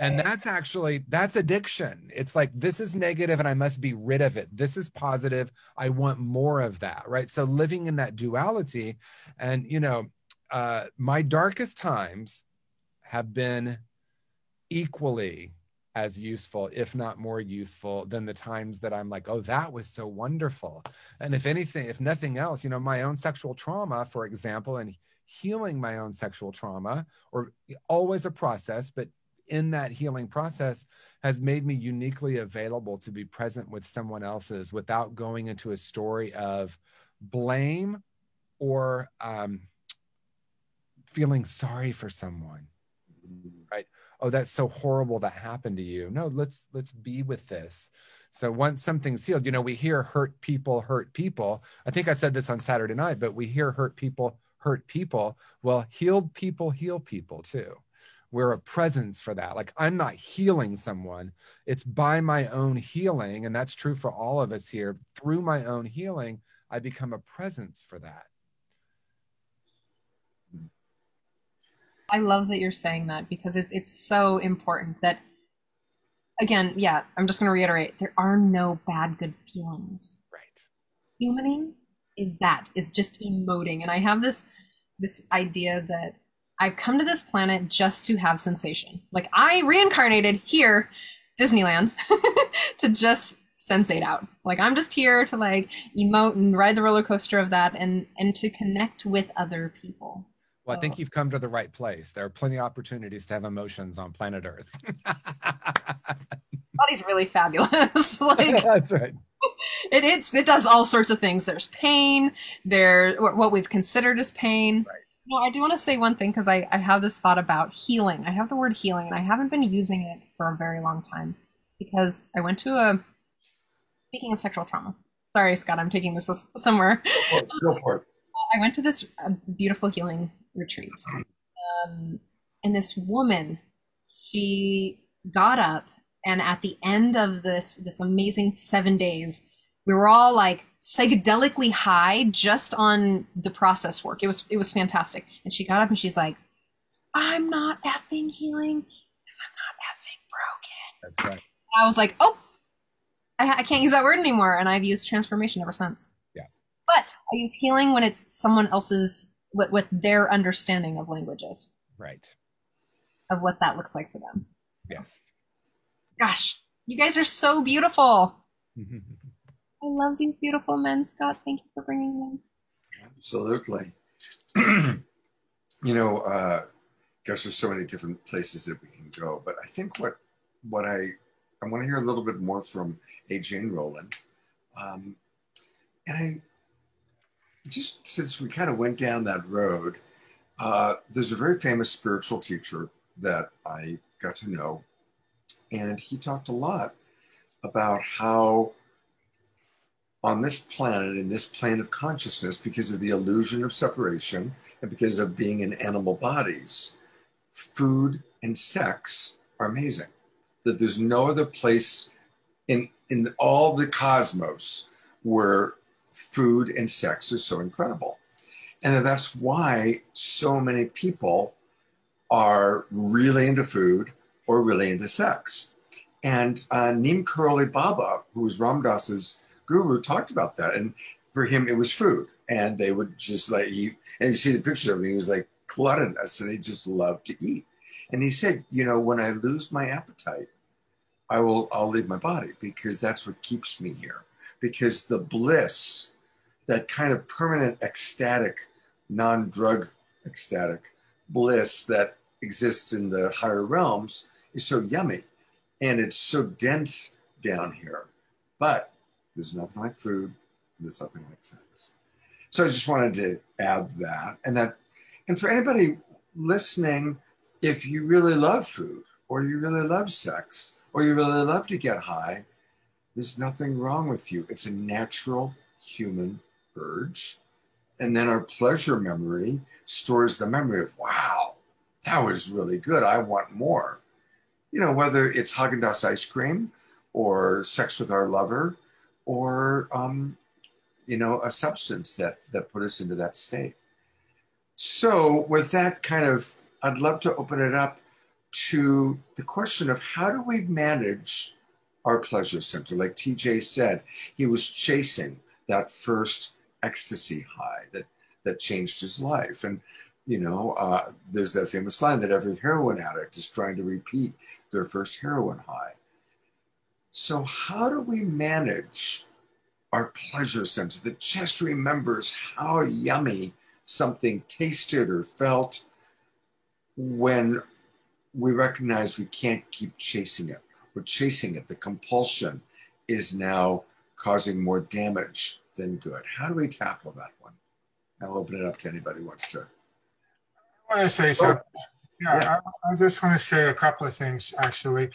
And that's addiction. It's like, this is negative and I must be rid of it. This is positive, I want more of that, right? So living in that duality. And, my darkest times have been equally as useful, if not more useful, than the times that I'm like, oh, that was so wonderful. And if nothing else, my own sexual trauma, for example, and healing my own sexual trauma, or always a process, but in that healing process has made me uniquely available to be present with someone else's without going into a story of blame or feeling sorry for someone, right? Oh, that's so horrible that happened to you. No, let's be with this. So once something's healed, we hear hurt people. I think I said this on Saturday night, but we hear hurt people hurt people. Well, healed people heal people too. We're a presence for that. Like, I'm not healing someone. It's by my own healing. And that's true for all of us here. Through my own healing, I become a presence for that. I love that you're saying that, because it's so important that, again, yeah, I'm just going to reiterate, there are no bad, good feelings. Right. Humaning is just emoting. And I have this idea that I've come to this planet just to have sensation. Like, I reincarnated here, Disneyland, to just sensate out. Like, I'm just here to emote and ride the roller coaster of that, and to connect with other people. Well, I think you've come to the right place. There are plenty of opportunities to have emotions on planet Earth. Body's really fabulous. That's right. It does all sorts of things. There's pain. What we've considered as pain. Right. I do want to say one thing, because I have this thought about healing. I have the word healing, and I haven't been using it for a very long time, because I went to speaking of sexual trauma. Sorry, Scott, I'm taking this somewhere. Go for it. I went to this beautiful healing retreat. And this woman, she got up, and at the end of this amazing 7 days, we were all psychedelically high just on the process work. It was fantastic. And she got up and she's like, I'm not effing healing because I'm not effing broken. That's right. And I was like, oh, I can't use that word anymore. And I've used transformation ever since. Yeah. But I use healing when it's someone else's, what their understanding of language is. Right. Of what that looks like for them. Yes. Gosh, you guys are so beautiful. I love these beautiful men, Scott. Thank you for bringing them. Absolutely. Gosh, there's so many different places that we can go. But I think what I want to hear a little bit more from AJ and Roland. And I just, since we kind of went down that road, there's a very famous spiritual teacher that I got to know. And he talked a lot about how on this planet, in this plane of consciousness, because of the illusion of separation and because of being in animal bodies, food and sex are amazing. That there's no other place in all the cosmos where food and sex is so incredible. And that's why so many people are really into food or really into sex. And Neem Karoli Baba, who was Ram Dass's guru, talked about that. And for him, it was food. And they would just like eat. And you see the picture of him, he was like gluttonous and he just loved to eat. And he said, you know, when I lose my appetite, I'll leave my body because that's what keeps me here. Because the bliss, that kind of permanent ecstatic, non-drug ecstatic bliss that exists in the higher realms is so yummy. And it's so dense down here. But there's nothing like food. There's nothing like sex. So I just wanted to add that. And for anybody listening, if you really love food, or you really love sex, or you really love to get high, there's nothing wrong with you. It's a natural human urge. And then our pleasure memory stores the memory of, wow, that was really good. I want more. You know, whether it's Haagen-Dazs ice cream or sex with our lover or, you know, a substance that put us into that state. So with that kind of, I'd love to open it up to the question of how do we manage our pleasure center? Like TJ said, he was chasing that first ecstasy high that changed his life. And, you know, there's that famous line that every heroin addict is trying to repeat their first heroin high. So how do we manage our pleasure center that just remembers how yummy something tasted or felt when we recognize we can't keep chasing it? We're chasing it. The compulsion is now causing more damage than good. How do we tackle that one? I'll open it up to anybody who wants to. I want to say something. Yeah. I just want to say a couple of things, actually.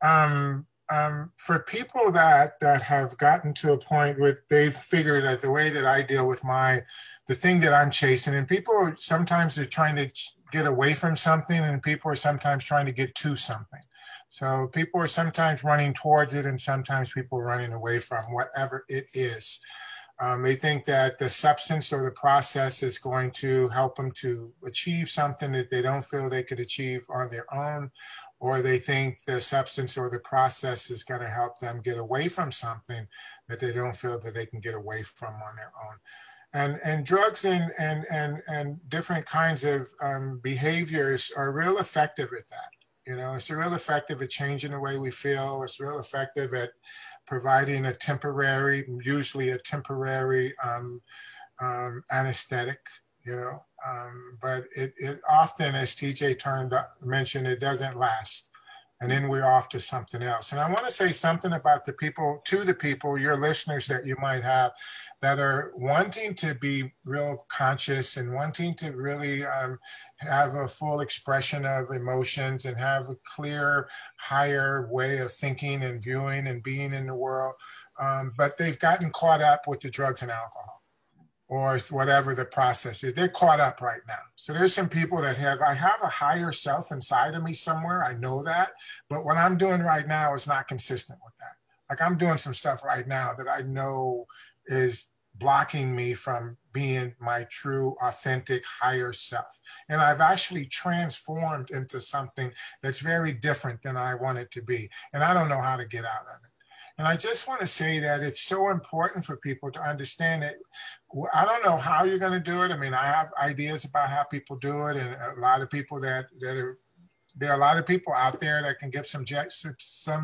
For people that have gotten to a point where they've figured out the way that I deal with the thing that I'm chasing, and people sometimes are trying to get away from something, and people are sometimes trying to get to something. So people are sometimes running towards it, and sometimes people are running away from whatever it is. They think that the substance or the process is going to help them to achieve something that they don't feel they could achieve on their own, or they think the substance or the process is going to help them get away from something that they don't feel that they can get away from on their own. And drugs and different kinds of behaviors are real effective at that. You know, it's real effective at changing the way we feel. It's real effective at providing a temporary, usually a temporary anesthetic, you know. But it often, as TJ mentioned, it doesn't last. And then we're off to something else. And I want to say something about the people, your listeners that you might have that are wanting to be real conscious and wanting to really have a full expression of emotions and have a clear, higher way of thinking and viewing and being in the world. But they've gotten caught up with the drugs and alcohol, or whatever the process is. They're caught up right now. So there's some people that I have a higher self inside of me somewhere. I know that. But what I'm doing right now is not consistent with that. Like I'm doing some stuff right now that I know is blocking me from being my true, authentic, higher self. And I've actually transformed into something that's very different than I want it to be. And I don't know how to get out of it. And I just want to say that it's so important for people to understand that I don't know how you're going to do it. I mean, I have ideas about how people do it, and a lot of people there are a lot of people out there that can give some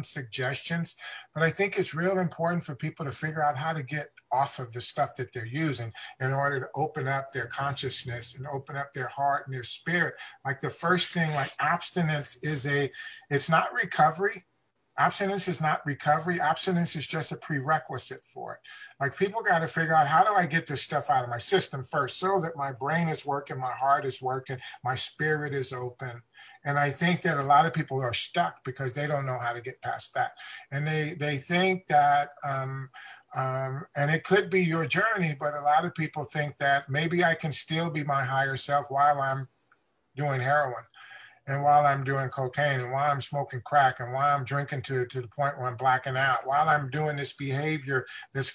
suggestions, but I think it's real important for people to figure out how to get off of the stuff that they're using in order to open up their consciousness and open up their heart and their spirit. Like the first thing, like abstinence it's not recovery. Abstinence is not recovery. Abstinence is just a prerequisite for it. Like people got to figure out, how do I get this stuff out of my system first so that my brain is working, my heart is working, my spirit is open. And I think that a lot of people are stuck because they don't know how to get past that. And they think that And it could be your journey, but a lot of people think that maybe I can still be my higher self while I'm doing heroin and while I'm doing cocaine and while I'm smoking crack and while I'm drinking to the point where I'm blacking out, while I'm doing this behavior that's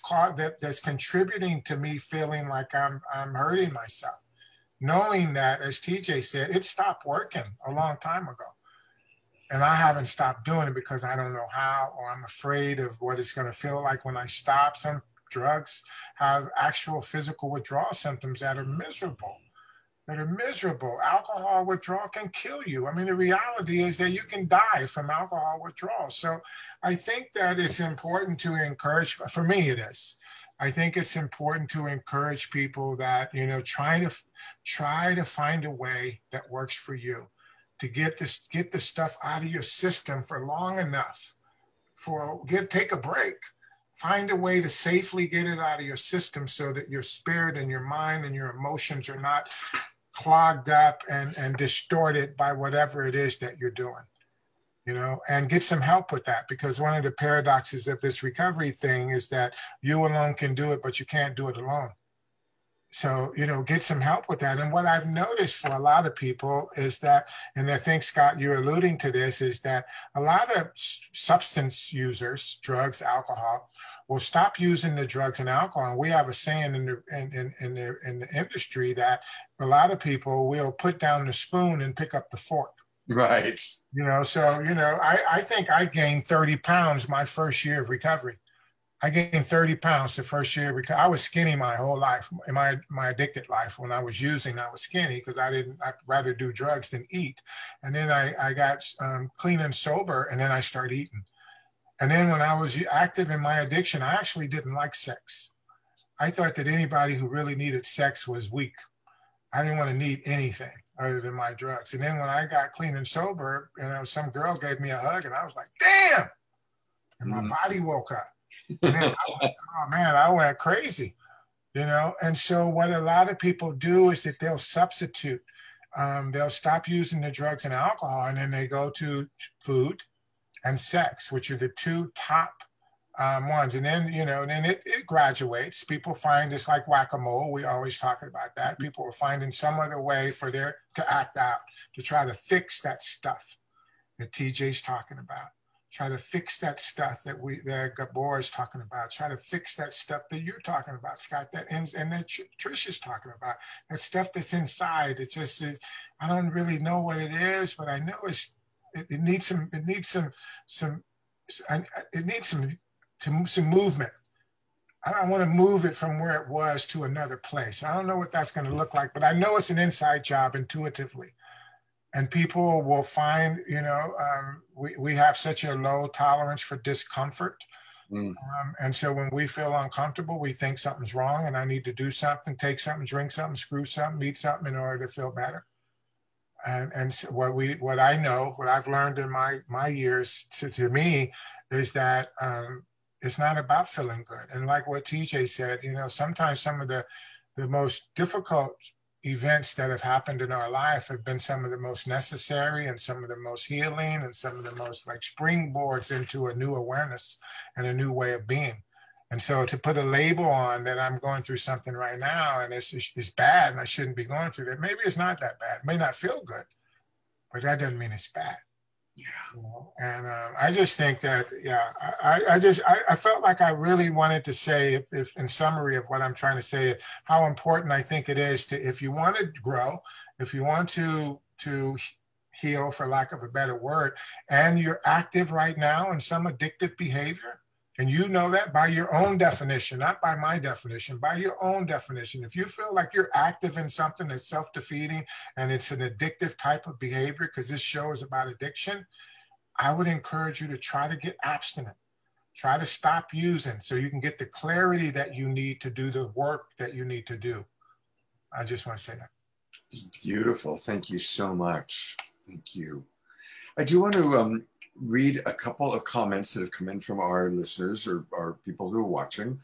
contributing to me feeling like I'm hurting myself. Knowing that, as TJ said, it stopped working a long time ago. And I haven't stopped doing it because I don't know how, or I'm afraid of what it's going to feel like when I stop. Some drugs have actual physical withdrawal symptoms that are miserable. Alcohol withdrawal can kill you. I mean, the reality is that you can die from alcohol withdrawal. So I think that it's important to encourage, for me it is. I think it's important to encourage people that, you know, try to find a way that works for you to get the stuff out of your system for long enough, take a break. Find a way to safely get it out of your system so that your spirit and your mind and your emotions are not clogged up and distorted by whatever it is that you're doing, you know, and get some help with that, because one of the paradoxes of this recovery thing is that you alone can do it, but you can't do it alone. So, you know, get some help with that. And what I've noticed for a lot of people is that, and I think, Scott, you're alluding to this, is that a lot of substance users, drugs, alcohol, will stop using the drugs and alcohol. And we have a saying in the industry that a lot of people will put down the spoon and pick up the fork. Right. You know, so, you know, I think I gained 30 pounds my first year of recovery. I gained 30 pounds the first year because I was skinny my whole life. In my addicted life, when I was using, I was skinny because I'd rather do drugs than eat. And then I got clean and sober, and then I started eating. And then when I was active in my addiction, I actually didn't like sex. I thought that anybody who really needed sex was weak. I didn't want to need anything other than my drugs. And then when I got clean and sober, you know, some girl gave me a hug, and I was like, damn! And my body woke up. And then I went crazy, you know? And so what a lot of people do is that they'll substitute. They'll stop using the drugs and alcohol, and then they go to food and sex, which are the two top ones. And then, you know, then it graduates. People find it's like whack-a-mole. We always talk about that. People are finding some other way to act out, to try to fix that stuff that TJ's talking about. Try to fix that stuff that Gabor is talking about. Try to fix that stuff that you're talking about, Scott, and that Trish is talking about. That stuff that's inside. It just is, I don't really know what it is, but I know it needs some movement. I want to move it from where it was to another place. I don't know what that's going to look like, but I know it's an inside job intuitively. And people will find, you know, we have such a low tolerance for discomfort. And so when we feel uncomfortable, we think something's wrong and I need to do something, take something, drink something, screw something, eat something in order to feel better. And so what I know, what I've learned in my years to me is that it's not about feeling good. And like what TJ said, you know, sometimes some of the most difficult events that have happened in our life have been some of the most necessary and some of the most healing and some of the most like springboards into a new awareness and a new way of being. And so to put a label on that I'm going through something right now and it's bad and I shouldn't be going through that, maybe it's not that bad. It may not feel good, but that doesn't mean it's bad. Yeah. You know? And I just think that, yeah, I felt like I really wanted to say, if in summary of what I'm trying to say, how important I think it is to, if you want to grow, if you want to heal, for lack of a better word, and you're active right now in some addictive behavior, and you know that by your own definition, not by my definition, by your own definition. If you feel like you're active in something that's self-defeating and it's an addictive type of behavior, because this show is about addiction, I would encourage you to try to get abstinent. Try to stop using so you can get the clarity that you need to do the work that you need to do. I just want to say that. It's beautiful. Thank you so much. Thank you. I do want to read a couple of comments that have come in from our listeners or people who are watching.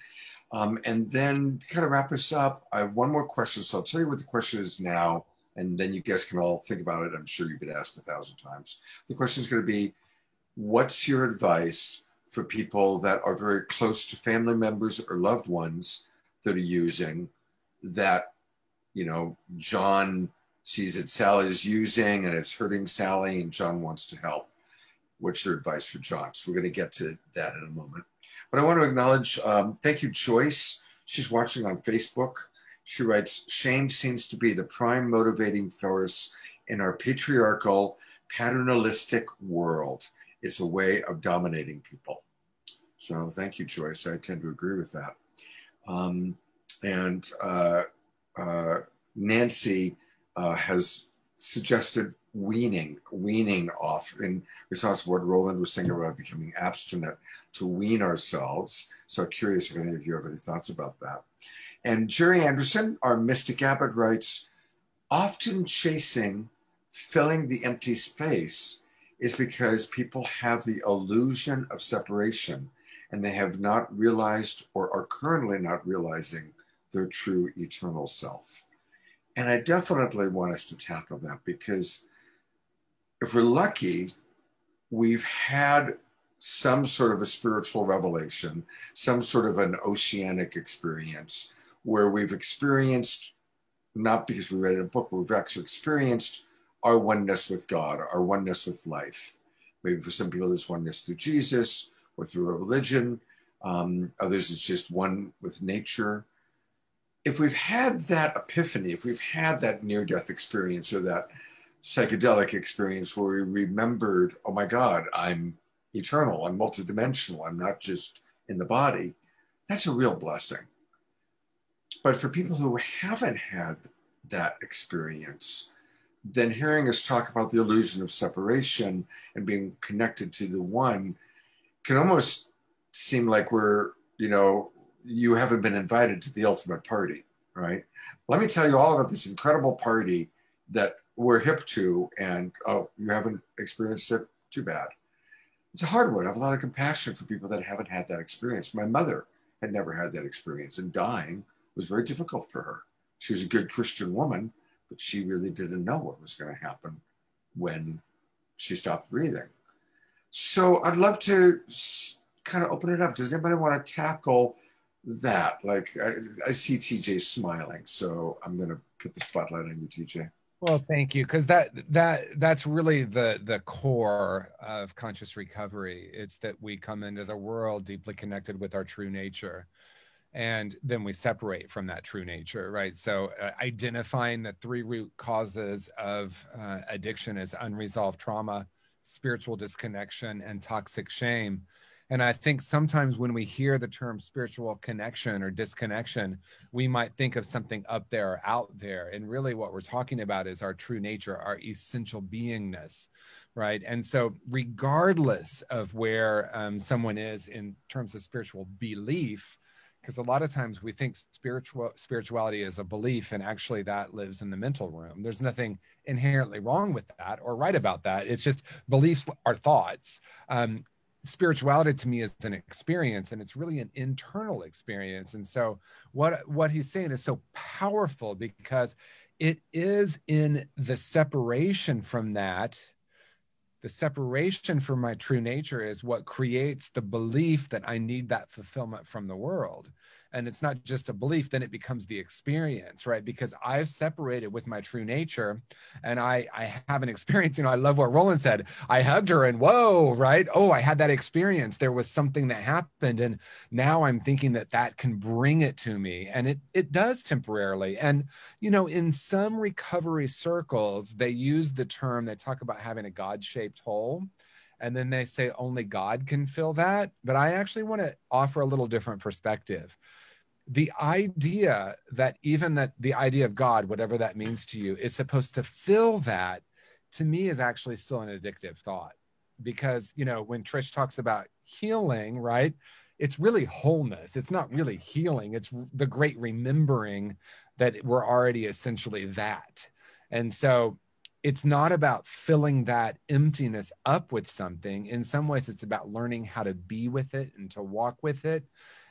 And then to kind of wrap us up, I have one more question. So I'll tell you what the question is now, and then you guys can all think about it. I'm sure you've been asked 1,000 times. The question is going to be, what's your advice for people that are very close to family members or loved ones that are using that, you know, John sees that Sally's using and it's hurting Sally and John wants to help. What's your advice for John? So we're going to get to that in a moment. But I want to acknowledge, thank you, Joyce. She's watching on Facebook. She writes, shame seems to be the prime motivating force in our patriarchal, paternalistic world. It's a way of dominating people. So thank you, Joyce. I tend to agree with that. Nancy has suggested weaning off in response to what Roland was saying about becoming abstinent, to wean ourselves. So curious if any of you have any thoughts about that. And Jerry Anderson, our mystic abbot, writes, often chasing filling the empty space is because people have the illusion of separation and they have not realized or are currently not realizing their true eternal self. And I definitely want us to tackle that, because if we're lucky, we've had some sort of a spiritual revelation, some sort of an oceanic experience where we've experienced, not because we read a book, but we've actually experienced our oneness with God, our oneness with life. Maybe for some people, it's oneness through Jesus or through a religion. Others, it's just one with nature. If we've had that epiphany, if we've had that near-death experience or that psychedelic experience where we remembered, oh my God, I'm eternal, I'm multidimensional, I'm not just in the body, that's a real blessing. But for people who haven't had that experience, then hearing us talk about the illusion of separation and being connected to the one can almost seem like we're, you know, you haven't been invited to the ultimate party, right? Let me tell you all about this incredible party that we're hip to, and oh, you haven't experienced it? Too bad. It's a hard one. I have a lot of compassion for people that haven't had that experience. My mother had never had that experience, and dying was very difficult for her. She was a good Christian woman, but she really didn't know what was going to happen when she stopped breathing. So I'd love to kind of open it up. Does anybody want to tackle that? Like, I see TJ smiling, so I'm going to put the spotlight on you, TJ. Well, thank you, because that's really the core of conscious recovery. It's that we come into the world deeply connected with our true nature, and then we separate from that true nature, right? So identifying the three root causes of addiction as unresolved trauma, spiritual disconnection, and toxic shame. And I think sometimes when we hear the term spiritual connection or disconnection, we might think of something up there or out there. And really what we're talking about is our true nature, our essential beingness, right? And so regardless of where someone is in terms of spiritual belief, because a lot of times we think spirituality is a belief, and actually that lives in the mental room. There's nothing inherently wrong with that or right about that. It's just beliefs are thoughts. Spirituality to me is an experience, and it's really an internal experience. And so what he's saying is so powerful, because it is in the separation from that. The separation from my true nature is what creates the belief that I need that fulfillment from the world. And it's not just a belief, then it becomes the experience, right? Because I've separated with my true nature, and I have an experience. You know, I love what Roland said. I hugged her and whoa, right? Oh, I had that experience. There was something that happened. And now I'm thinking that can bring it to me. And it does temporarily. And, you know, in some recovery circles, they use the term, they talk about having a God-shaped hole. And then they say only God can fill that. But I actually want to offer a little different perspective. The idea that the idea of God, whatever that means to you, is supposed to fill that, to me, is actually still an addictive thought. Because, you know, when Trish talks about healing, right, it's really wholeness. It's not really healing. It's the great remembering that we're already essentially that. And so it's not about filling that emptiness up with something. In some ways, it's about learning how to be with it and to walk with it.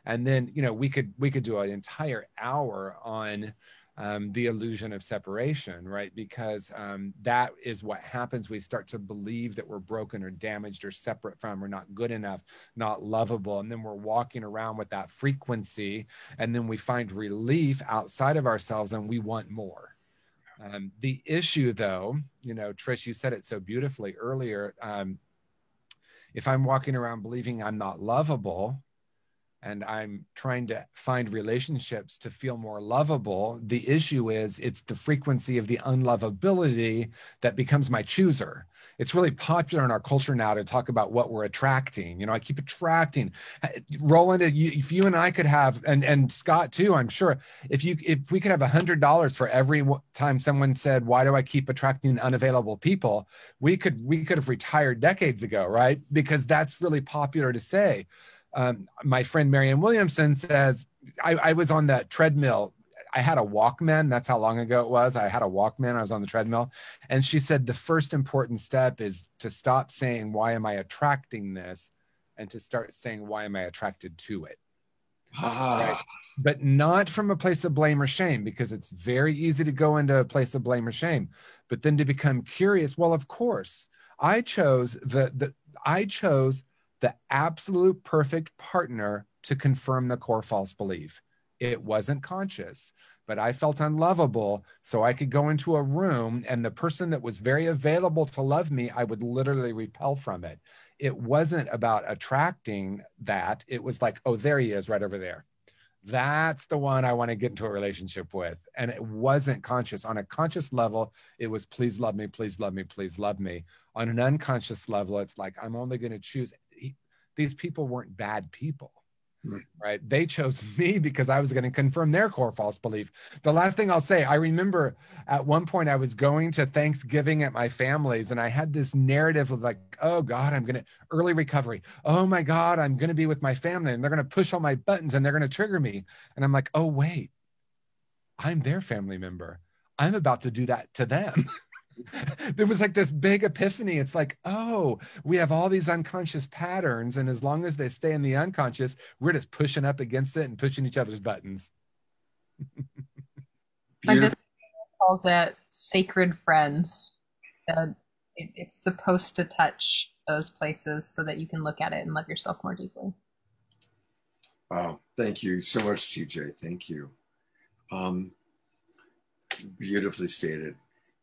And then, you know, we could do an entire hour on the illusion of separation, right? Because that is what happens. We start to believe that we're broken or damaged or separate from, or not good enough, not lovable. And then we're walking around with that frequency, and then we find relief outside of ourselves and we want more. The issue though, you know, Trish, you said it so beautifully earlier. If I'm walking around believing I'm not lovable, and I'm trying to find relationships to feel more lovable, the issue is it's the frequency of the unlovability that becomes my chooser. It's really popular in our culture now to talk about what we're attracting. You know, I keep attracting. Roland, if you and I could have, and Scott too, I'm sure, if we could have $100 for every time someone said, why do I keep attracting unavailable people? We could have retired decades ago, right? Because that's really popular to say. My friend Marianne Williamson says, I was on that treadmill. I had a Walkman. That's how long ago it was. I had a Walkman. I was on the treadmill. And she said, the first important step is to stop saying, why am I attracting this? And to start saying, why am I attracted to it? Right? But not from a place of blame or shame, because it's very easy to go into a place of blame or shame, but then to become curious. Well, of course, I chose the absolute perfect partner to confirm the core false belief. It wasn't conscious, but I felt unlovable. So I could go into a room and the person that was very available to love me, I would literally repel from it. It wasn't about attracting that. It was like, oh, there he is right over there. That's the one I want to get into a relationship with. And it wasn't conscious. On a conscious level, it was please love me, please love me, please love me. On an unconscious level, it's like, I'm only going to choose. These people weren't bad people, right? They chose me because I was going to confirm their core false belief. The last thing I'll say, I remember at one point I was going to Thanksgiving at my family's and I had this narrative of like, oh God, I'm going to early recovery. Oh my God, I'm going to be with my family and they're going to push all my buttons and they're going to trigger me. And I'm like, oh wait, I'm their family member. I'm about to do that to them. There was like this big epiphany. It's like, oh, we have all these unconscious patterns. And as long as they stay in the unconscious, we're just pushing up against it and pushing each other's buttons. My business calls it sacred friends. It's supposed to touch those places so that you can look at it and love yourself more deeply. Wow. Thank you so much, TJ. Thank you. Beautifully stated.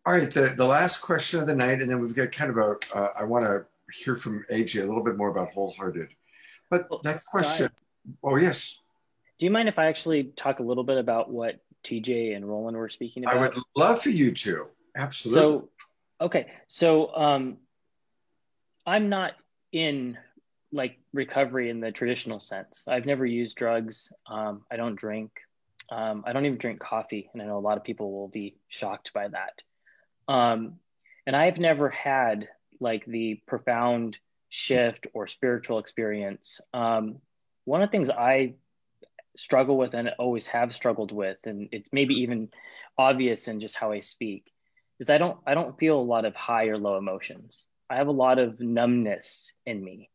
All right, the last question of the night, and then we've got kind of I want to hear from AJ a little bit more about Wholehearted. But that question, oh yes. Do you mind if I actually talk a little bit about what TJ and Roland were speaking about? I would love for you to, absolutely. So I'm not in like recovery in the traditional sense. I've never used drugs. I don't drink. I don't even drink coffee. And I know a lot of people will be shocked by that. And I've never had like the profound shift or spiritual experience. One of the things I struggle with and always have struggled with, and it's maybe even obvious in just how I speak, is I don't feel a lot of high or low emotions. I have a lot of numbness in me,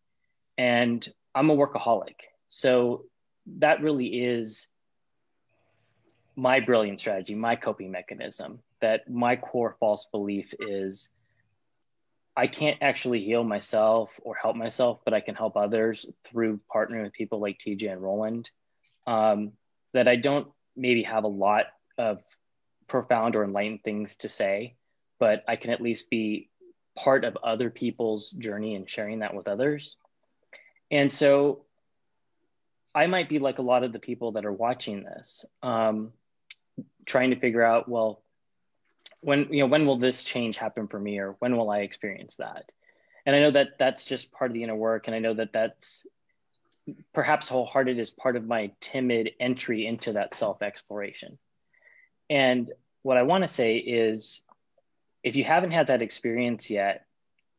and I'm a workaholic. So that really is my brilliant strategy, my coping mechanism, that my core false belief is I can't actually heal myself or help myself, but I can help others through partnering with people like TJ and Roland. That I don't maybe have a lot of profound or enlightened things to say, but I can at least be part of other people's journey and sharing that with others. And so I might be like a lot of the people that are watching this, trying to figure out, well, when will this change happen for me, or when will I experience that? And I know that that's just part of the inner work. And I know that that's perhaps Wholehearted is part of my timid entry into that self-exploration. And what I want to say is, if you haven't had that experience yet,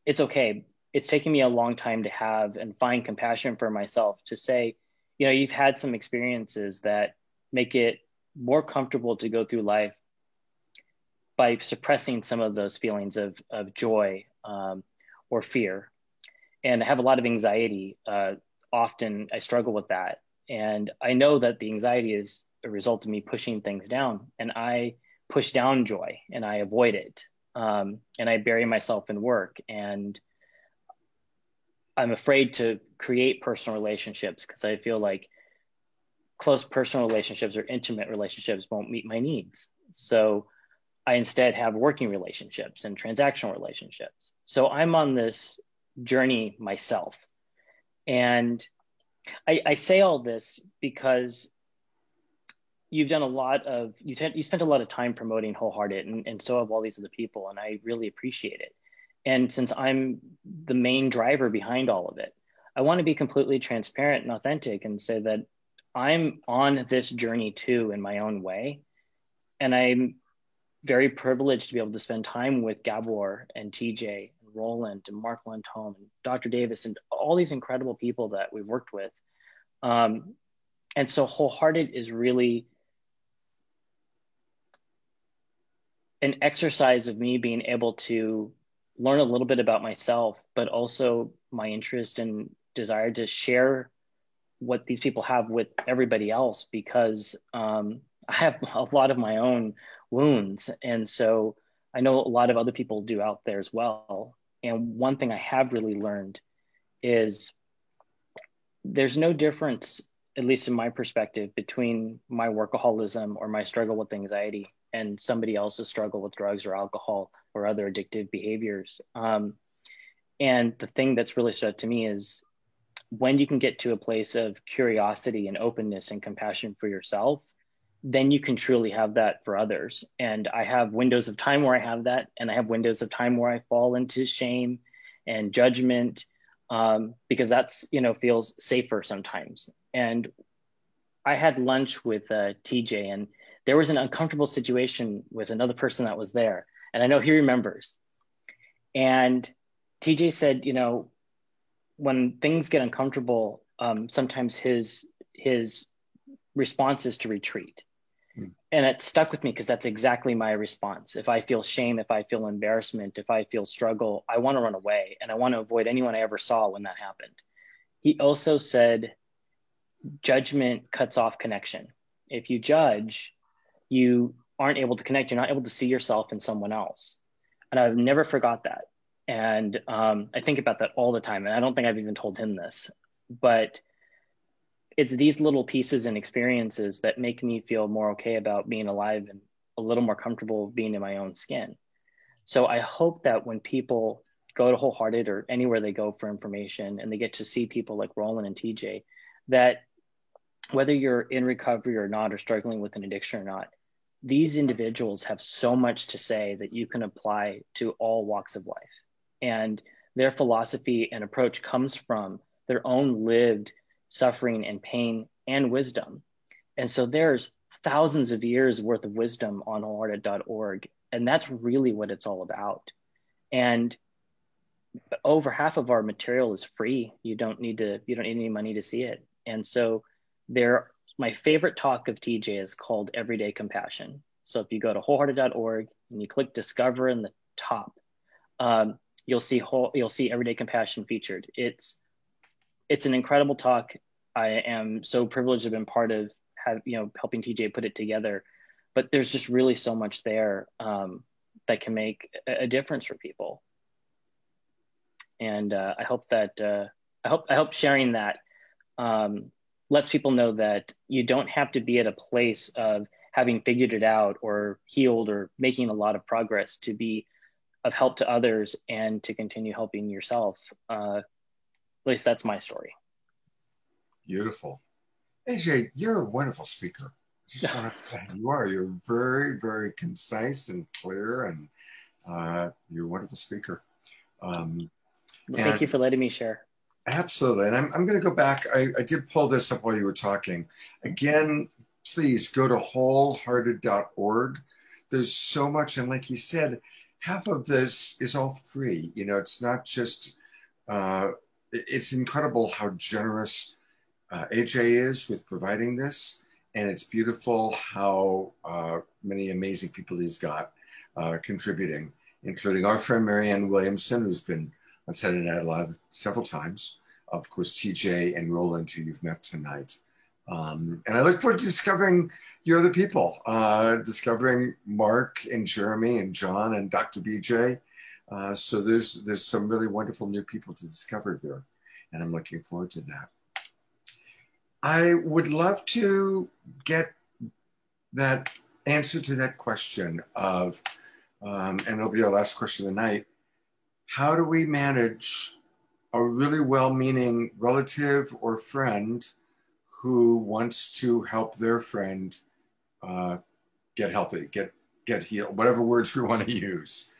it's okay. It's taken me a long time to have and find compassion for myself to say, you've had some experiences that make it more comfortable to go through life by suppressing some of those feelings of joy or fear. And I have a lot of anxiety. Often I struggle with that. And I know that the anxiety is a result of me pushing things down. And I push down joy and I avoid it. And I bury myself in work, and I'm afraid to create personal relationships because I feel like close personal relationships or intimate relationships won't meet my needs. So I instead have working relationships and transactional relationships. So I'm on this journey myself. And I say all this because you've done you spent a lot of time promoting Wholehearted, and so have all these other people, and I really appreciate it. And since I'm the main driver behind all of it, I want to be completely transparent and authentic and say that I'm on this journey too in my own way. And I'm very privileged to be able to spend time with Gabor and TJ and Roland and Mark Lantome and Dr. Davis and all these incredible people that we've worked with. And so Wholehearted is really an exercise of me being able to learn a little bit about myself, but also my interest and desire to share what these people have with everybody else, because I have a lot of my own wounds. And so I know a lot of other people do out there as well. And one thing I have really learned is there's no difference, at least in my perspective, between my workaholism or my struggle with anxiety and somebody else's struggle with drugs or alcohol or other addictive behaviors. And the thing that's really stood out to me is when you can get to a place of curiosity and openness and compassion for yourself, then you can truly have that for others. And I have windows of time where I have that, and I have windows of time where I fall into shame and judgment, because that's, feels safer sometimes. And I had lunch with TJ, and there was an uncomfortable situation with another person that was there. And I know he remembers. And TJ said, when things get uncomfortable, sometimes his response is to retreat. And it stuck with me because that's exactly my response. If I feel shame, if I feel embarrassment, if I feel struggle, I want to run away, and I want to avoid anyone I ever saw when that happened. He also said, judgment cuts off connection. If you judge, you aren't able to connect. You're not able to see yourself in someone else. And I've never forgot that. And I think about that all the time. And I don't think I've even told him this, but it's these little pieces and experiences that make me feel more okay about being alive and a little more comfortable being in my own skin. So I hope that when people go to Wholehearted or anywhere they go for information and they get to see people like Roland and TJ, that whether you're in recovery or not, or struggling with an addiction or not, these individuals have so much to say that you can apply to all walks of life. And their philosophy and approach comes from their own lived suffering and pain and wisdom. And so there's thousands of years worth of wisdom on wholehearted.org. And that's really what it's all about. And over half of our material is free. You don't need any money to see it. And so my favorite talk of TJ is called Everyday Compassion. So if you go to wholehearted.org and you click Discover in the top, you'll see Everyday Compassion featured. It's an incredible talk. I am so privileged to have been part of helping TJ put it together. But there's just really so much there that can make a difference for people. And I hope sharing that lets people know that you don't have to be at a place of having figured it out or healed or making a lot of progress to be of help to others and to continue helping yourself. At least that's my story. Beautiful. AJ, you're a wonderful speaker. You're very, very concise and clear, and you're a wonderful speaker. Thank you for letting me share. Absolutely. And I'm going to go back. I did pull this up while you were talking. Again, please go to wholehearted.org. There's so much. And like he said, half of this is all free. It's not just, it's incredible how generous AJ is with providing this. And it's beautiful how many amazing people he's got contributing, including our friend Marianne Williamson, who's been on Saturday Night Live several times. Of course, TJ and Roland, who you've met tonight. And I look forward to discovering your other people, discovering Mark and Jeremy and John and Dr. BJ. So there's some really wonderful new people to discover here, and I'm looking forward to that. I would love to get that answer to that question of, and it'll be our last question of the night, how do we manage a really well-meaning relative or friend who wants to help their friend get healthy, get healed, whatever words we want to use.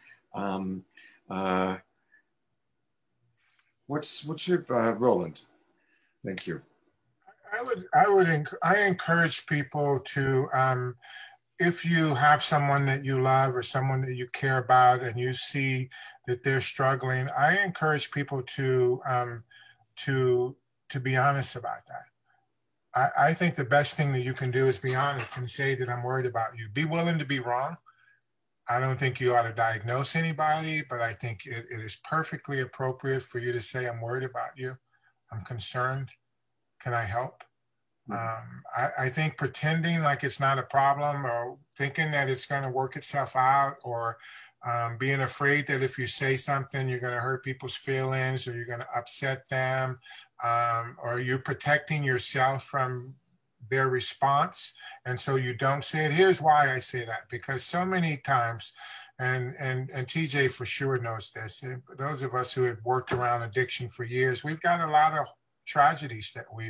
What's your Roland? Thank you. I encourage people to, if you have someone that you love or someone that you care about and you see that they're struggling, I encourage people to be honest about that. I think the best thing that you can do is be honest and say that I'm worried about you. Be willing to be wrong. I don't think you ought to diagnose anybody, but I think it is perfectly appropriate for you to say, I'm worried about you. I'm concerned. Can I help? I think pretending like it's not a problem or thinking that it's going to work itself out or being afraid that if you say something, you're going to hurt people's feelings or you're going to upset them or you're protecting yourself from their response. And so you don't say it. Here's why I say that, because so many times, and TJ for sure knows this, those of us who have worked around addiction for years, we've got a lot of tragedies that we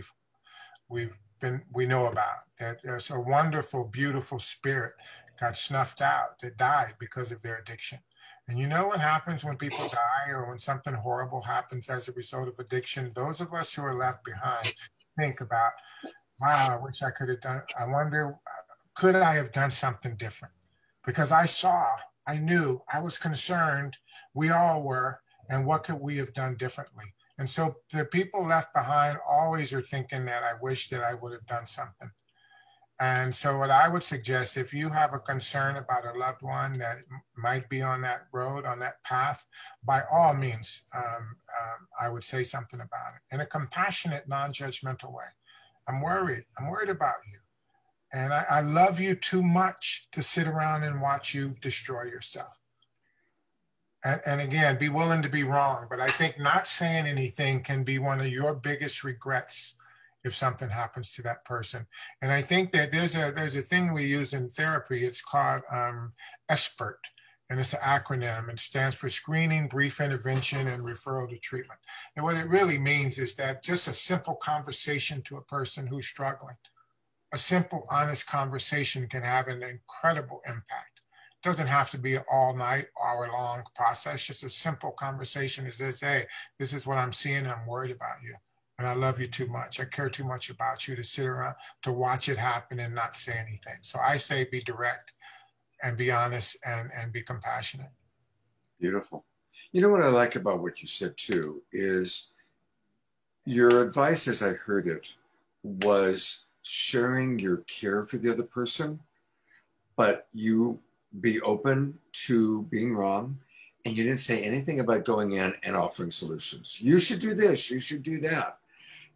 know about, that there's a wonderful, beautiful spirit got snuffed out, that died because of their addiction. And you know what happens when people die or when something horrible happens as a result of addiction? Those of us who are left behind think about, wow, I wish I could have done, I wonder, could I have done something different? Because I knew, I was concerned, we all were, and what could we have done differently? And so the people left behind always are thinking that I wish that I would have done something. And so what I would suggest, if you have a concern about a loved one that might be on that road, on that path, by all means, I would say something about it in a compassionate, non-judgmental way. I'm worried about you. And I love you too much to sit around and watch you destroy yourself. And again, be willing to be wrong. But I think not saying anything can be one of your biggest regrets if something happens to that person. And I think that there's a thing we use in therapy. It's called SBIRT, and it's an acronym. It stands for Screening, Brief Intervention, and Referral to Treatment. And what it really means is that just a simple conversation to a person who's struggling, a simple, honest conversation can have an incredible impact. Doesn't have to be an all night, hour long process. Just a simple conversation is this, hey, this is what I'm seeing. I'm worried about you. And I love you too much. I care too much about you to sit around to watch it happen and not say anything. So I say be direct and be honest and be compassionate. Beautiful. You know what I like about what you said too is your advice, as I heard it, was sharing your care for the other person, but you be open to being wrong, and you didn't say anything about going in and offering solutions. You should do this, you should do that,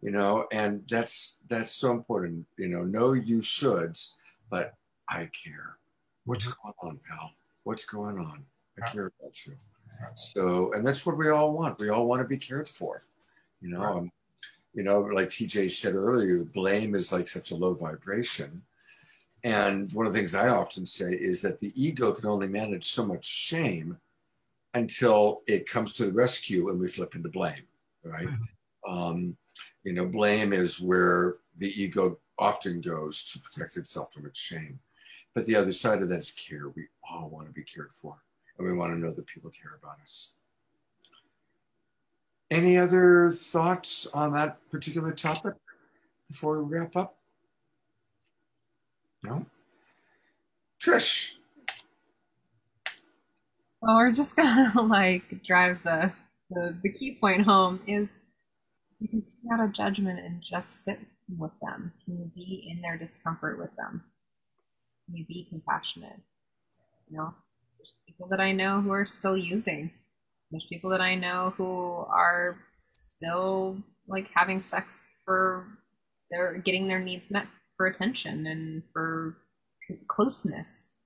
you know, and that's so important, you know you shoulds, but I care. What's going on, pal? What's going on? I care about you. So, and that's what we all want. We all want to be cared for, you know. Like TJ said earlier, blame is like such a low vibration. And one of the things I often say is that the ego can only manage so much shame until it comes to the rescue and we flip into blame, right? Blame is where the ego often goes to protect itself from its shame. But the other side of that is care. We all want to be cared for, and we want to know that people care about us. Any other thoughts on that particular topic before we wrap up? No? Trish. Well, we're just gonna drive the key point home is you can stay out of judgment and just sit with them. Can you be in their discomfort with them? Can you be compassionate? There's people that I know who are still using. There's people that I know who are still having sex for they're getting their needs met for attention and for closeness.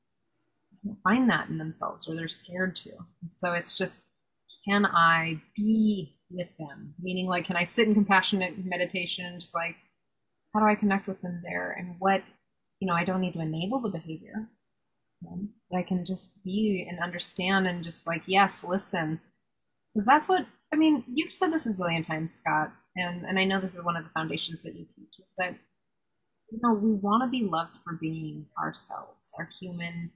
They can't find that in themselves, or they're scared to. And so it's just, can I be with them? Meaning, like, can I sit in compassionate meditation and just like, how do I connect with them there? And what, I don't need to enable the behavior, but I can just be and understand and just like, yes, listen. Because that's what, you've said this a zillion times, Scott, and I know this is one of the foundations that you teach, is that, we want to be loved for being ourselves, our human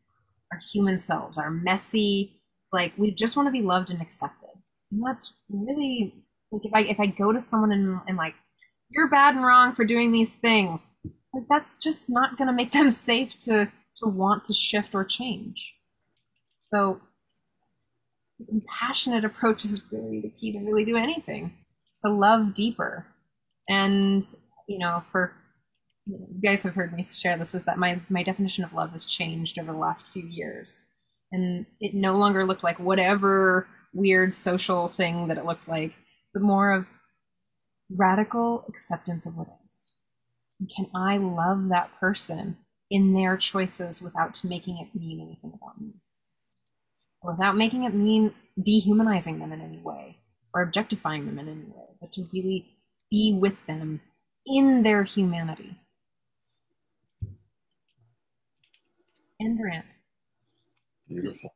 selves, our messy, like, we just want to be loved and accepted. And that's really, like, if I go to someone and like, you're bad and wrong for doing these things, like, that's just not going to make them safe to want to shift or change. So the compassionate approach is really the key to really do anything, to love deeper. And, for you guys have heard me share this, is that my definition of love has changed over the last few years. And it no longer looked like whatever weird social thing that it looked like, but more of radical acceptance of what is. And can I love that person in their choices without making it mean anything about me? Without making it mean dehumanizing them in any way or objectifying them in any way, but to really be with them in their humanity. And rant. Beautiful.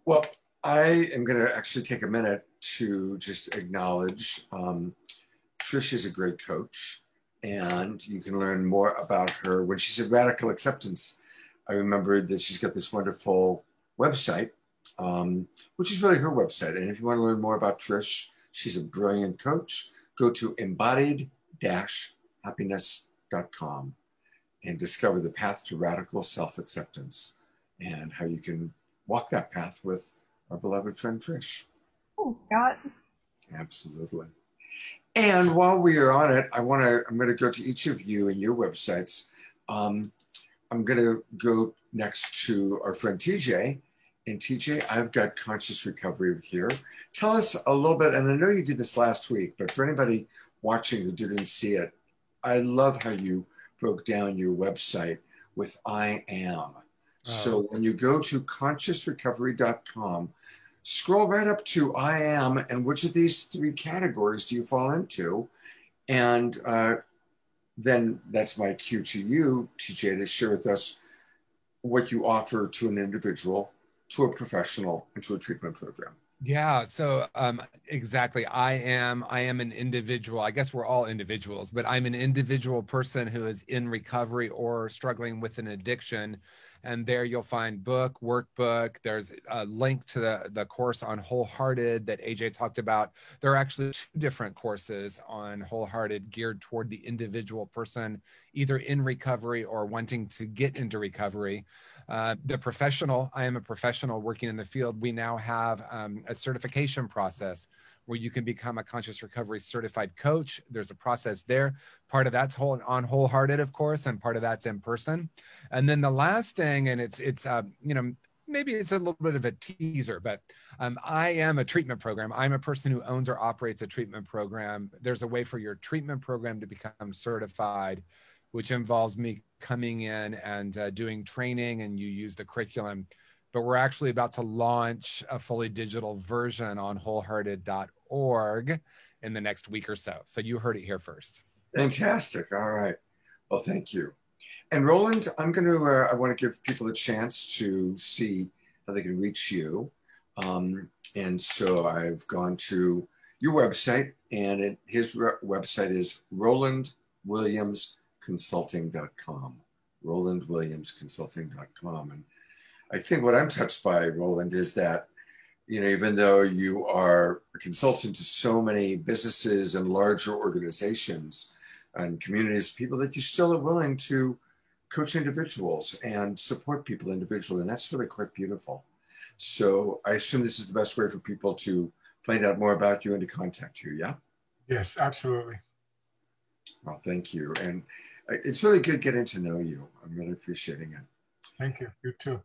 Well, I am going to actually take a minute to just acknowledge Trish is a great coach, and you can learn more about her when she's at Radical Acceptance. I remembered that she's got this wonderful website, which is really her website. And if you want to learn more about Trish, she's a brilliant coach. Go to embodied-happiness.com and discover the path to radical self-acceptance and how you can walk that path with our beloved friend Trish. Thanks, Scott. Absolutely. And while we are on it, I'm going to go to each of you and your websites. I'm going to go next to our friend TJ. And TJ, I've got Conscious Recovery here. Tell us a little bit, and I know you did this last week, but for anybody watching who didn't see it, I love how you broke down your website with I am. Oh. So when you go to consciousrecovery.com, scroll right up to I am, and which of these three categories do you fall into? And then that's my cue to you, TJ, to share with us what you offer to an individual, to a professional, and to a treatment program. Yeah, so exactly. I am an individual. I guess we're all individuals, but I'm an individual person who is in recovery or struggling with an addiction. And there you'll find book, workbook. There's a link to the course on Wholehearted that AJ talked about. There are actually 2 different courses on Wholehearted geared toward the individual person, either in recovery or wanting to get into recovery. The professional, I am a professional working in the field. We now have a certification process where you can become a Conscious Recovery certified coach. There's a process there. Part of that's on Wholehearted, of course, and part of that's in person. And then the last thing, and it's maybe it's a little bit of a teaser, but I am a treatment program. I'm a person who owns or operates a treatment program. There's a way for your treatment program to become certified, which involves me coming in and doing training, and you use the curriculum. But we're actually about to launch a fully digital version on wholehearted.org in the next week or so. So you heard it here first. Fantastic. All right. Well, thank you. And Roland, I want to give people a chance to see how they can reach you. And so I've gone to your website, and his website is RolandWilliamsConsulting.com. RolandWilliamsConsulting.com. And I think what I'm touched by, Roland, is that, even though you are a consultant to so many businesses and larger organizations and communities, people, that you still are willing to coach individuals and support people individually. And that's really quite beautiful. So I assume this is the best way for people to find out more about you and to contact you, yeah? Yes, absolutely. Well, thank you. And it's really good getting to know you. I'm really appreciating it. Thank you. You too.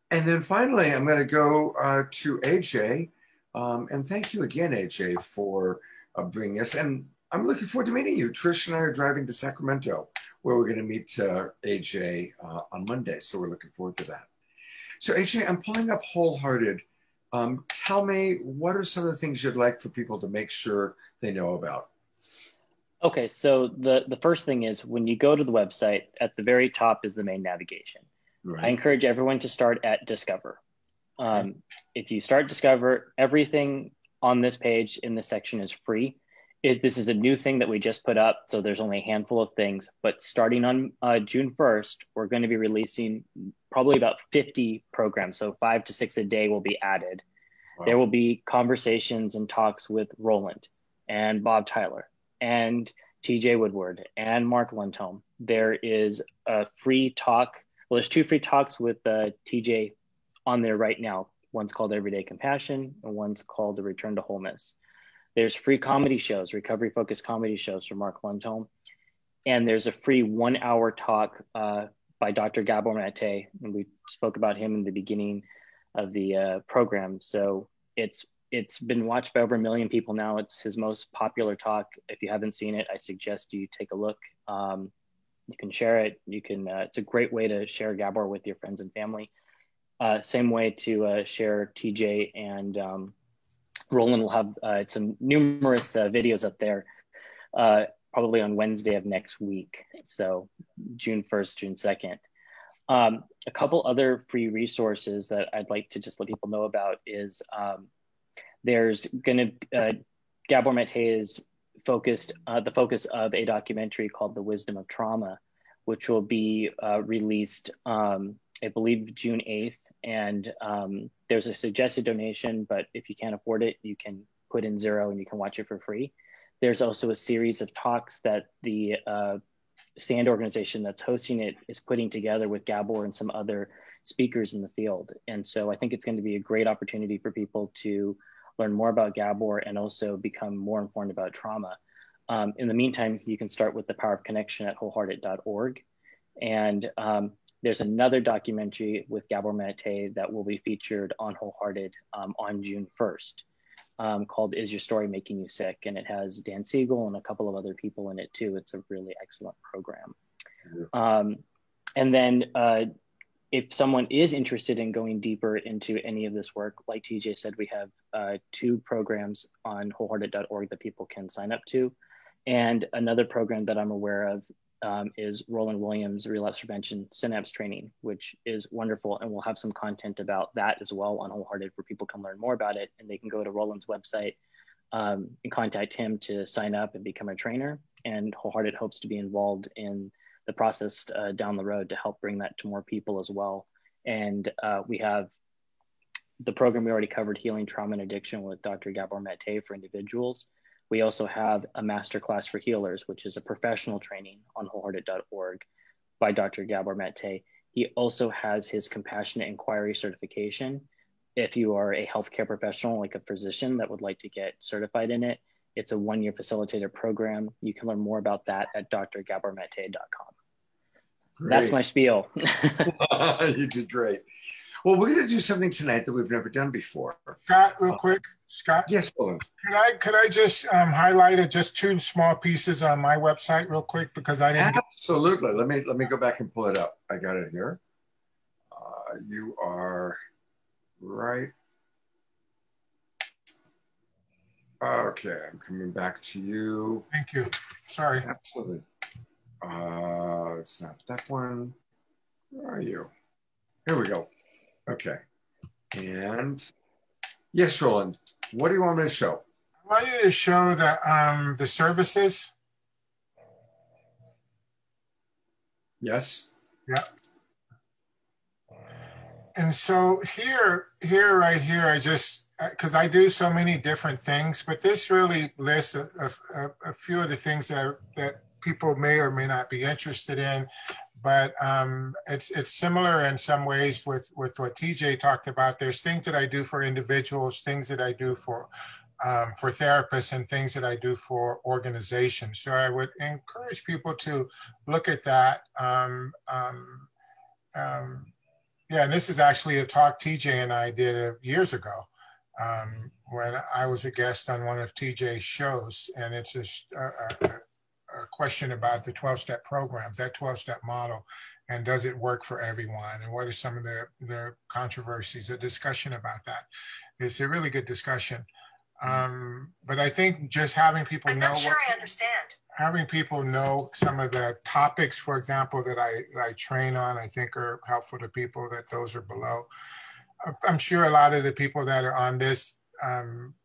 And then finally, I'm going to go to AJ. And thank you again, AJ, for bringing us. And I'm looking forward to meeting you. Trish and I are driving to Sacramento, where we're going to meet AJ on Monday. So we're looking forward to that. So AJ, I'm pulling up Wholehearted. Tell me, what are some of the things you'd like for people to make sure they know about? Okay, so the first thing is when you go to the website, at the very top is the main navigation. Right. I encourage everyone to start at Discover. If you start Discover, everything on this page in this section is free. This is a new thing that we just put up, so there's only a handful of things. But starting on June 1st, we're going to be releasing probably about 50 programs. So 5 to 6 a day will be added. Wow. There will be conversations and talks with Roland and Bob Tyler and TJ Woodward and Mark Lundholm. There is a free talk. Well, there's 2 free talks with TJ on there right now. One's called Everyday Compassion and one's called The Return to Wholeness. There's free comedy shows, recovery-focused comedy shows from Mark Lundholm. And there's a free 1-hour talk by Dr. Gabor Mate. And we spoke about him in the beginning of the program. So it's been watched by over 1 million people now. It's his most popular talk. If you haven't seen it, I suggest you take a look. You can share it. You can. It's a great way to share Gabor with your friends and family. Same way to share TJ and Roland will have some numerous videos up there, probably on Wednesday of next week. So June 1st, June 2nd. A couple other free resources that I'd like to just let people know about is there's going to, Gabor Mate is focused, the focus of a documentary called The Wisdom of Trauma, which will be released, I believe, June 8th. And there's a suggested donation, but if you can't afford it, you can put in $0 and you can watch it for free. There's also a series of talks that the STAND organization that's hosting it is putting together with Gabor and some other speakers in the field. And so I think it's going to be a great opportunity for people to learn more about Gabor and also become more informed about trauma. In the meantime, you can start with the Power of Connection at wholehearted.org. And there's another documentary with Gabor Mate that will be featured on Wholehearted on June 1st called Is Your Story Making You Sick? And it has Dan Siegel and a couple of other people in it too. It's a really excellent program. And then if someone is interested in going deeper into any of this work, like TJ said, we have 2 programs on wholehearted.org that people can sign up to. And another program that I'm aware of is Roland Williams Relapse Prevention Synapse Training, which is wonderful. And we'll have some content about that as well on Wholehearted where people can learn more about it. And they can go to Roland's website and contact him to sign up and become a trainer. And Wholehearted hopes to be involved in the process down the road to help bring that to more people as well. And we have the program we already covered, Healing Trauma and Addiction with Dr. Gabor Mate for individuals. We also have a masterclass for healers, which is a professional training on wholehearted.org by Dr. Gabor Mate. He also has his compassionate inquiry certification. If you are a healthcare professional, like a physician that would like to get certified in it, it's a 1-year facilitator program. You can learn more about that at drgabormate.com. That's my spiel. You did great. Well, we're going to do something tonight that we've never done before. Scott, real quick. Scott? Yes, Roland. Could I just highlight just 2 small pieces on my website real quick because I didn't. Absolutely. Let me go back and pull it up. I got it here. You are right. Okay, I'm coming back to you. Thank you. Sorry. Absolutely. It's not that one. Where are you? Here we go. Okay. And yes, Roland, what do you want me to show? I want you to show the services. Yes. Yeah. And so right here, I just, because I do so many different things, but this really lists a few of the things that people may or may not be interested in. But it's similar in some ways with what TJ talked about. There's things that I do for individuals, things that I do for therapists, and things that I do for organizations. So I would encourage people to look at that. Yeah, and this is actually a talk TJ and I did years ago when I was a guest on one of TJ's shows, and it's a question about the 12-step programs, that 12-step model, and does it work for everyone? And what are some of the controversies, a discussion about that. It's a really good discussion. But I think just having people know having people know some of the topics, for example, that I train on, I think are helpful to people that those are below. I'm sure a lot of the people that are on this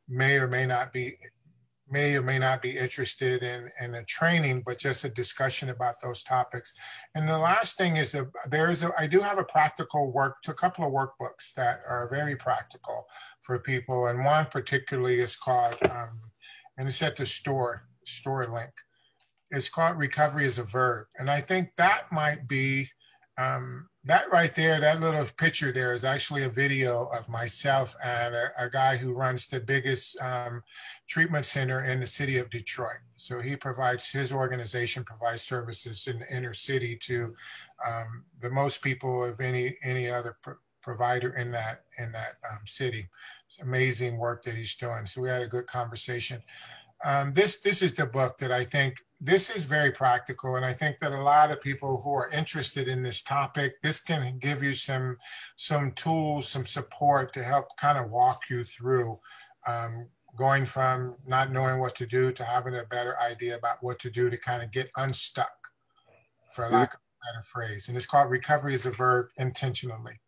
may or may not be interested in a training, but just a discussion about those topics. And the last thing is I do have a couple of workbooks that are very practical for people. And one particularly is called, and it's at the store link. It's called Recovery as a Verb. And I think that might be, that right there, that little picture there is actually a video of myself and a guy who runs the biggest treatment center in the city of Detroit. So his organization provides services in the inner city to the most people of any other provider in that city. It's amazing work that he's doing. So we had a good conversation. This is the book that I think, this is very practical. And I think that a lot of people who are interested in this topic, this can give you some tools, some support to help kind of walk you through going from not knowing what to do to having a better idea about what to do to kind of get unstuck, for lack of a better phrase. And it's called Recovery as a Verb Intentionally.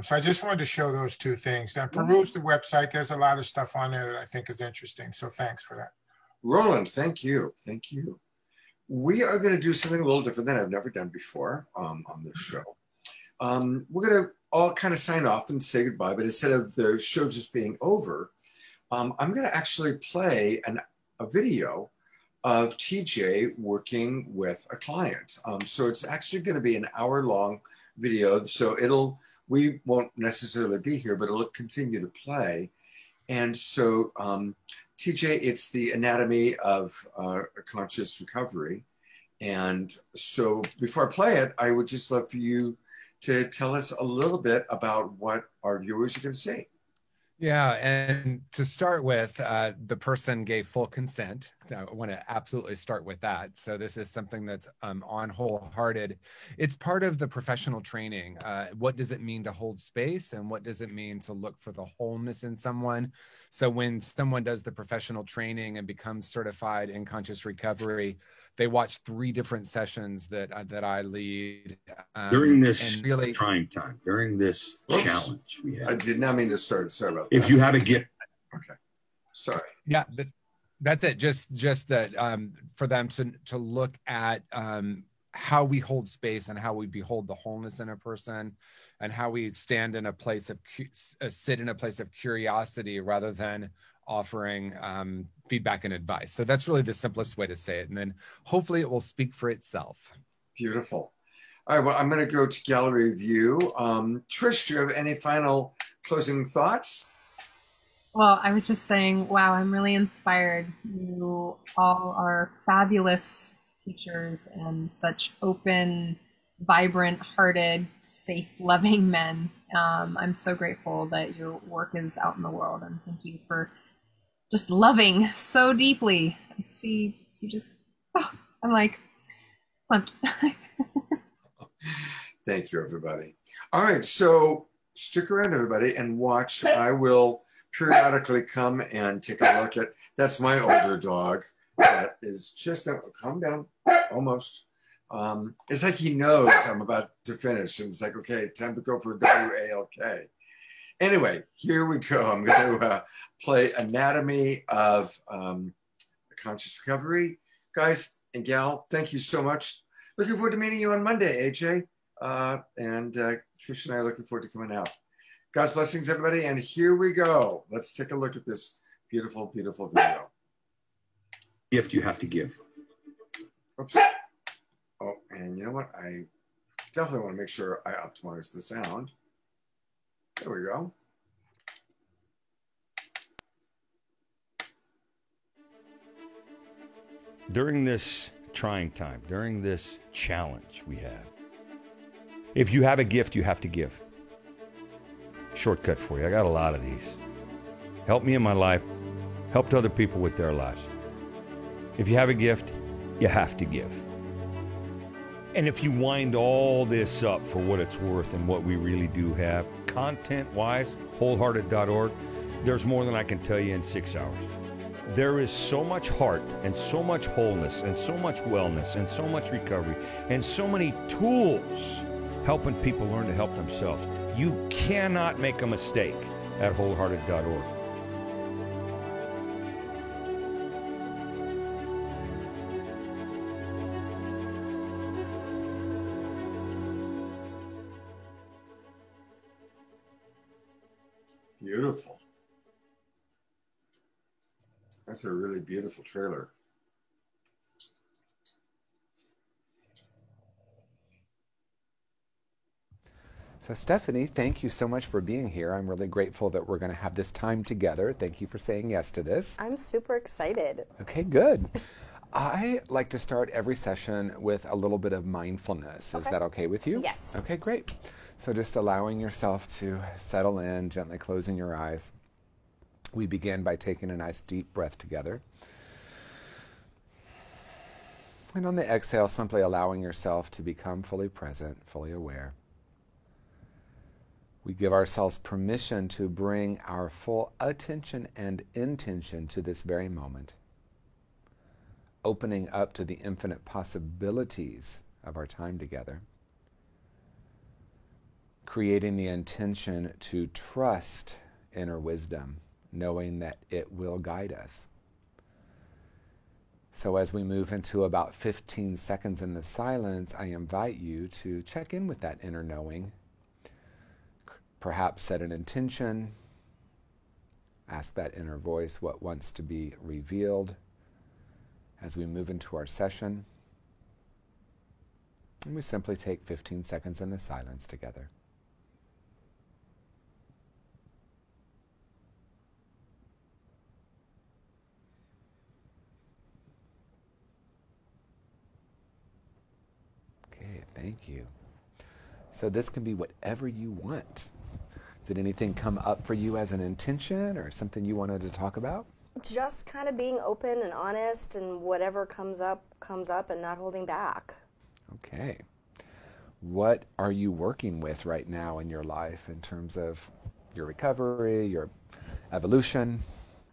So I just wanted to show those two things. And peruse the website. There's a lot of stuff on there that I think is interesting. So thanks for that. Roland, thank you. Thank you. We are going to do something a little different than I've never done before on this show. We're going to all kind of sign off and say goodbye, but instead of the show just being over, I'm going to actually play a video of TJ working with a client. So it's actually going to be an hour-long video. So we won't necessarily be here, but it'll continue to play. And so TJ, it's the anatomy of conscious recovery. And so before I play it, I would just love for you to tell us a little bit about what our viewers are going to see. Yeah, and to start with, the person gave full consent. I want to absolutely start with that. So this is something that's on Wholehearted. It's part of the professional training. What does it mean to hold space, and what does it mean to look for the wholeness in someone? So when someone does the professional training and becomes certified in conscious recovery, they watch 3 different sessions that I lead. During this trying time, during this challenge we have. I did not mean to start. Sorry about that. If you have a gift. Okay. Sorry. Yeah, that's it. Just that for them to look at how we hold space and how we behold the wholeness in a person, and how we stand in a place of sit in a place of curiosity rather than offering feedback and advice. So that's really the simplest way to say it. And then hopefully it will speak for itself. Beautiful. All right, well, I'm going to go to gallery view. Trish, do you have any final closing thoughts? Well, I was just saying, wow, I'm really inspired. You all are fabulous teachers and such open, vibrant hearted, safe, loving men. I'm so grateful that your work is out in the world, and thank you for just loving so deeply. I see you just, I'm like, slumped. Thank you, everybody. All right, so stick around, everybody, and watch. I will periodically come and take a look at, that's my older dog that is just, calm down, almost. It's like he knows I'm about to finish, and it's like, okay, time to go for WALK. Anyway, here we go. I'm going to play Anatomy of Conscious Recovery. Guys and gal, thank you so much. Looking forward to meeting you on Monday, AJ. And Trish and I are looking forward to coming out. God's blessings, everybody. And here we go. Let's take a look at this beautiful, beautiful video. Gift you have to give. Oops. Oh, and you know what? I definitely want to make sure I optimize the sound. There we go. During this trying time, during this challenge we have, if you have a gift, you have to give. Shortcut for you. I got a lot of these. helped me in my life, helped other people with their lives. If you have a gift, you have to give. And if you wind all this up for what it's worth and what we really do have, content-wise, wholehearted.org, there's more than I can tell you in 6 hours. There is so much heart and so much wholeness and so much wellness and so much recovery and so many tools helping people learn to help themselves. You cannot make a mistake at wholehearted.org. Beautiful. That's a really beautiful trailer. So Stephanie, thank you so much for being here. I'm really grateful that we're going to have this time together. Thank you for saying yes to this. I'm super excited. Okay, good. I like to start every session with a little bit of mindfulness. Is that okay with you? Yes. Okay, great. So just allowing yourself to settle in, gently closing your eyes. We begin by taking a nice deep breath together. And on the exhale, simply allowing yourself to become fully present, fully aware. We give ourselves permission to bring our full attention and intention to this very moment, opening up to the infinite possibilities of our time together, creating the intention to trust inner wisdom, knowing that it will guide us. So as we move into about 15 seconds in the silence, I invite you to check in with that inner knowing. Perhaps set an intention, ask that inner voice what wants to be revealed as we move into our session. And we simply take 15 seconds in the silence together. Okay, thank you. So this can be whatever you want. Did anything come up for you as an intention or something you wanted to talk about? Just kind of being open and honest, and whatever comes up and not holding back. Okay. What are you working with right now in your life in terms of your recovery, your evolution?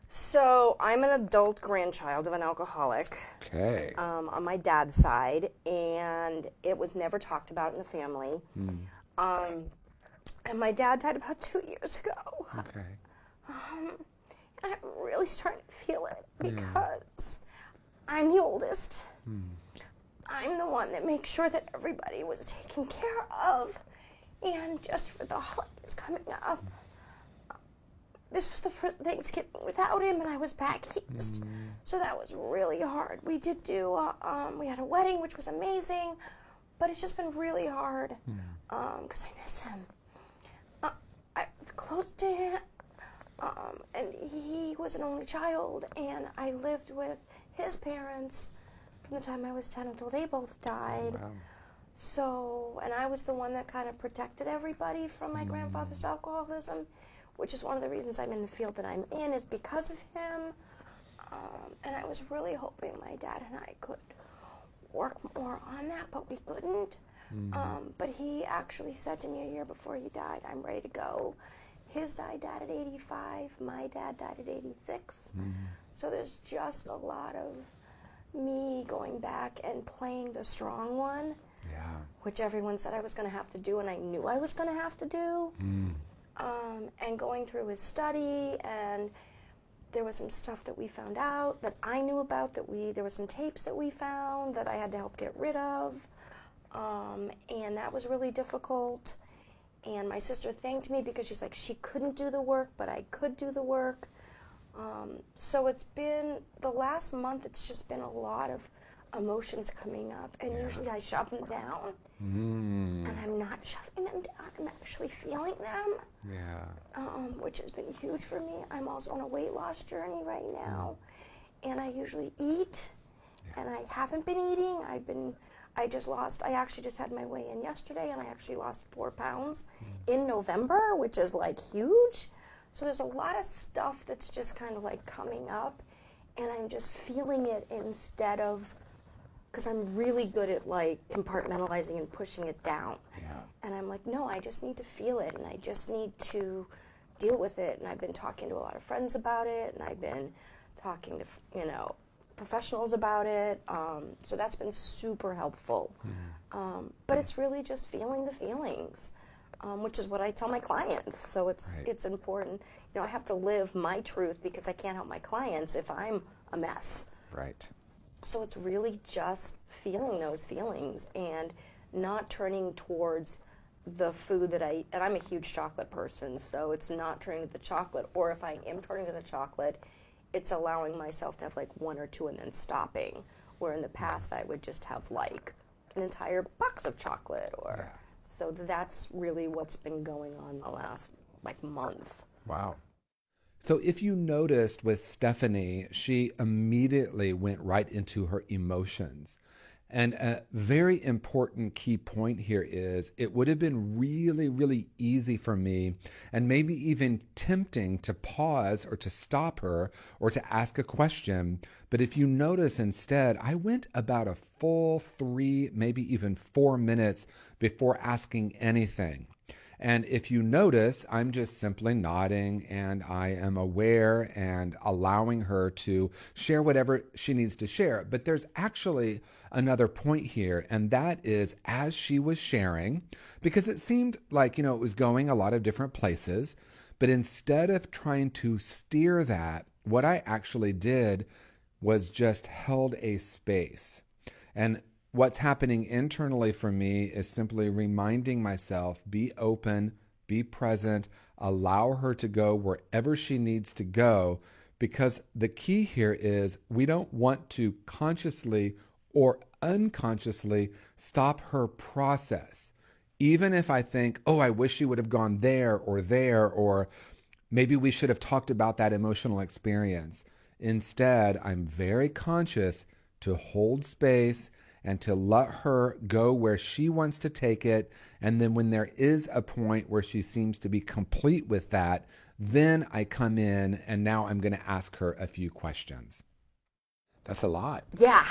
So I'm an adult grandchild of an alcoholic. Okay. On my dad's side, and it was never talked about in the family. And my dad died about 2 years ago. Okay. And I'm really starting to feel it because I'm the oldest. I'm the one that makes sure that everybody was taken care of. And just for the holidays coming up, this was the first Thanksgiving without him, and I was back east. So that was really hard. We did do, we had a wedding, which was amazing, but it's just been really hard because I miss him. I was close to him, and he was an only child, and I lived with his parents from the time I was 10 until they both died. Wow. So, and I was the one that kind of protected everybody from my grandfather's alcoholism, which is one of the reasons I'm in the field that I'm in, is because of him. And I was really hoping my dad and I could work more on that, but we couldn't. But he actually said to me a year before he died, I'm ready to go. His dad died at 85, my dad died at 86. So there's just a lot of me going back and playing the strong one, which everyone said I was going to have to do, and I knew I was going to have to do. And going through his study, and there was some stuff that we found out that I knew about, there were some tapes that we found that I had to help get rid of. And that was really difficult. And my sister thanked me because she's like, she couldn't do the work, but I could do the work. So it's been, the last month, it's just been a lot of emotions coming up. And usually I shove them down. And I'm not shoving them down. I'm actually feeling them. Which has been huge for me. I'm also on a weight loss journey right now. And I usually eat. And I haven't been eating. I actually just had my weigh-in yesterday, and I actually lost 4 pounds in November, which is like huge. So there's a lot of stuff that's just kind of like coming up, and I'm just feeling it instead of, because I'm really good at like compartmentalizing and pushing it down. Yeah. And I'm like, no, I just need to feel it, and I just need to deal with it. And I've been talking to a lot of friends about it, and I've been talking to, you know, professionals about it. So that's been super helpful. But it's really just feeling the feelings, which is what I tell my clients. So it's important. You know, I have to live my truth because I can't help my clients if I'm a mess. Right. So it's really just feeling those feelings and not turning towards the food that I eat. And I'm a huge chocolate person, so it's not turning to the chocolate. Or if I am turning to the chocolate, it's allowing myself to have like one or two and then stopping. Where in the past I would just have like an entire box of chocolate. Or so that's really what's been going on the last like month. Wow. So if you noticed with Stephanie, she immediately went right into her emotions. And a very important key point here is it would have been really, really easy for me and maybe even tempting to pause or to stop her or to ask a question. But if you notice instead, I went about a full 3, maybe even 4 minutes before asking anything. And if you notice, I'm just simply nodding and I am aware and allowing her to share whatever she needs to share. But there's actually another point here, and that is as she was sharing, because it seemed like, it was going a lot of different places, but instead of trying to steer that, what I actually did was just held a space. And what's happening internally for me is simply reminding myself, be open, be present, allow her to go wherever she needs to go, because the key here is we don't want to consciously or unconsciously stop her process. Even if I think, oh, I wish she would have gone there, or maybe we should have talked about that emotional experience. Instead, I'm very conscious to hold space and to let her go where she wants to take it. And then when there is a point where she seems to be complete with that, then I come in and now I'm going to ask her a few questions. That's a lot. Yeah.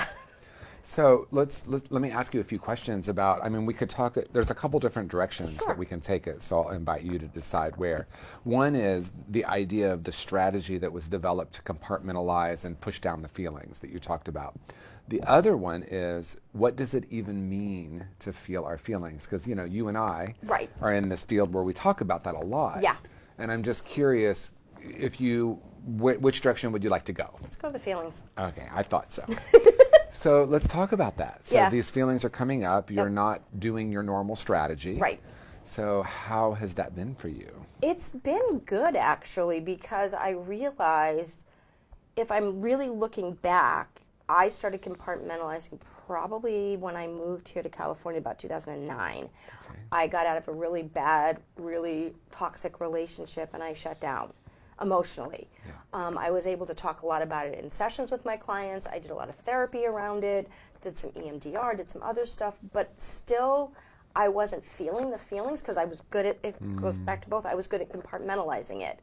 So let me ask you a few questions about, we could talk, there's a couple different directions that we can take it, so I'll invite you to decide where. One is the idea of the strategy that was developed to compartmentalize and push down the feelings that you talked about. The other one is, what does it even mean to feel our feelings? Because, you and I are in this field where we talk about that a lot. Yeah. And I'm just curious, which direction would you like to go? Let's go to the feelings. Okay, I thought so. So let's talk about that. So these feelings are coming up. You're not doing your normal strategy. Right. So how has that been for you? It's been good, actually, because I realized if I'm really looking back, I started compartmentalizing probably when I moved here to California about 2009. Okay. I got out of a really bad, really toxic relationship, and I shut down emotionally. Yeah. I was able to talk a lot about it in sessions with my clients. I did a lot of therapy around it, did some EMDR, did some other stuff, but still I wasn't feeling the feelings because I was good at, it goes back to both, I was good at compartmentalizing it.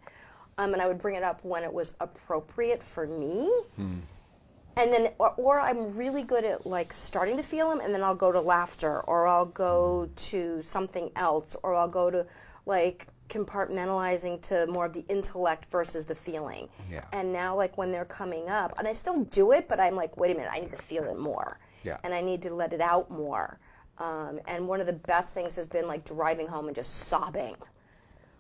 And I would bring it up when it was appropriate for me. And then, or I'm really good at like starting to feel them, and then I'll go to laughter, or I'll go to something else, or I'll go to like compartmentalizing to more of the intellect versus the feeling. Yeah. And now like when they're coming up, and I still do it, but I'm like, wait a minute, I need to feel it more. Yeah. And I need to let it out more. And one of the best things has been like driving home and just sobbing,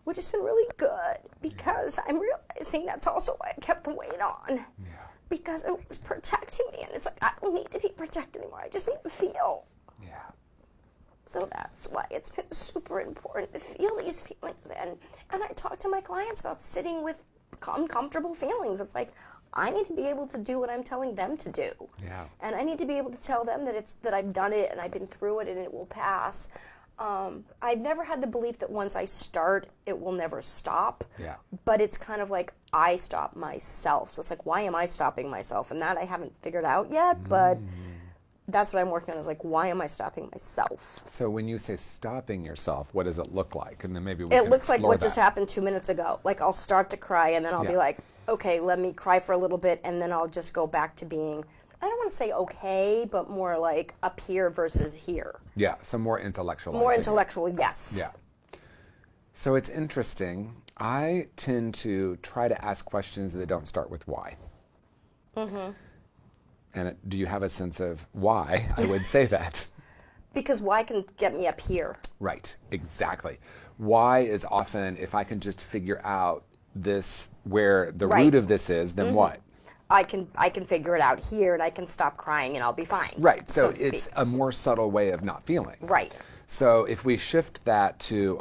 which has been really good because I'm realizing that's also why I kept the weight on. Yeah. Because it was protecting me, and it's like, I don't need to be protected anymore. I just need to feel. Yeah. So that's why it's been super important to feel these feelings. And I talk to my clients about sitting with uncomfortable feelings. It's like, I need to be able to do what I'm telling them to do. Yeah. And I need to be able to tell them that I've done it and I've been through it and it will pass. I've never had the belief that once I start, it will never stop. Yeah. But it's kind of like I stop myself. So it's like, why am I stopping myself? And that I haven't figured out yet, but that's what I'm working on, is like, why am I stopping myself? So when you say stopping yourself, what does it look like? And then maybe it looks like what just happened 2 minutes ago. Like, I'll start to cry, and then I'll be like, okay, let me cry for a little bit, and then I'll just go back to being, I don't want to say okay, but more like up here versus here. Yeah, so more intellectual. More intellectual, yes. Yeah. So it's interesting. I tend to try to ask questions that don't start with why. Mm-hmm. And do you have a sense of why I would say that? Because why can get me up here. Right, exactly. Why is often, if I can just figure out this, where the root of this is, then what? I can figure it out here, and I can stop crying, and I'll be fine. Right, so it's a more subtle way of not feeling. Right. So if we shift that to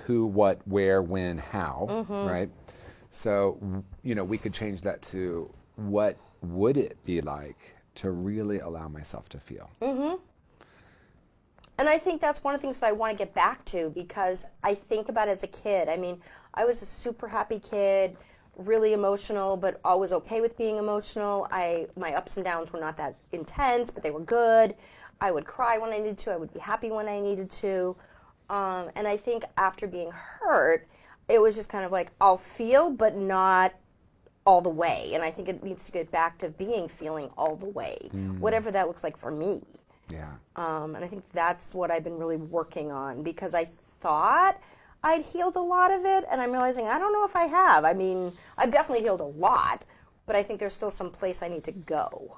who, what, where, when, how, right? So, you know, we could change that to what would it be like to really allow myself to feel? And I think that's one of the things that I want to get back to, because I think about it as a kid. I mean, I was a super happy kid, really emotional, but always okay with being emotional. My ups and downs were not that intense, but they were good. I would cry when I needed to. I would be happy when I needed to. And I think after being hurt, it was just kind of like, I'll feel, but not all the way. And I think it needs to get back to feeling all the way, whatever that looks like for me. Yeah. And I think that's what I've been really working on, because I thought I'd healed a lot of it, and I'm realizing I don't know if I have. I mean, I've definitely healed a lot, but I think there's still some place I need to go.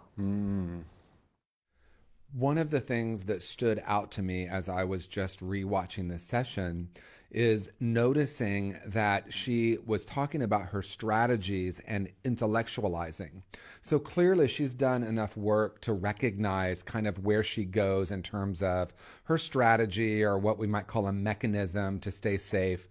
One of the things that stood out to me as I was just rewatching this session is noticing that she was talking about her strategies and intellectualizing. So clearly she's done enough work to recognize kind of where she goes in terms of her strategy, or what we might call a mechanism to stay safe.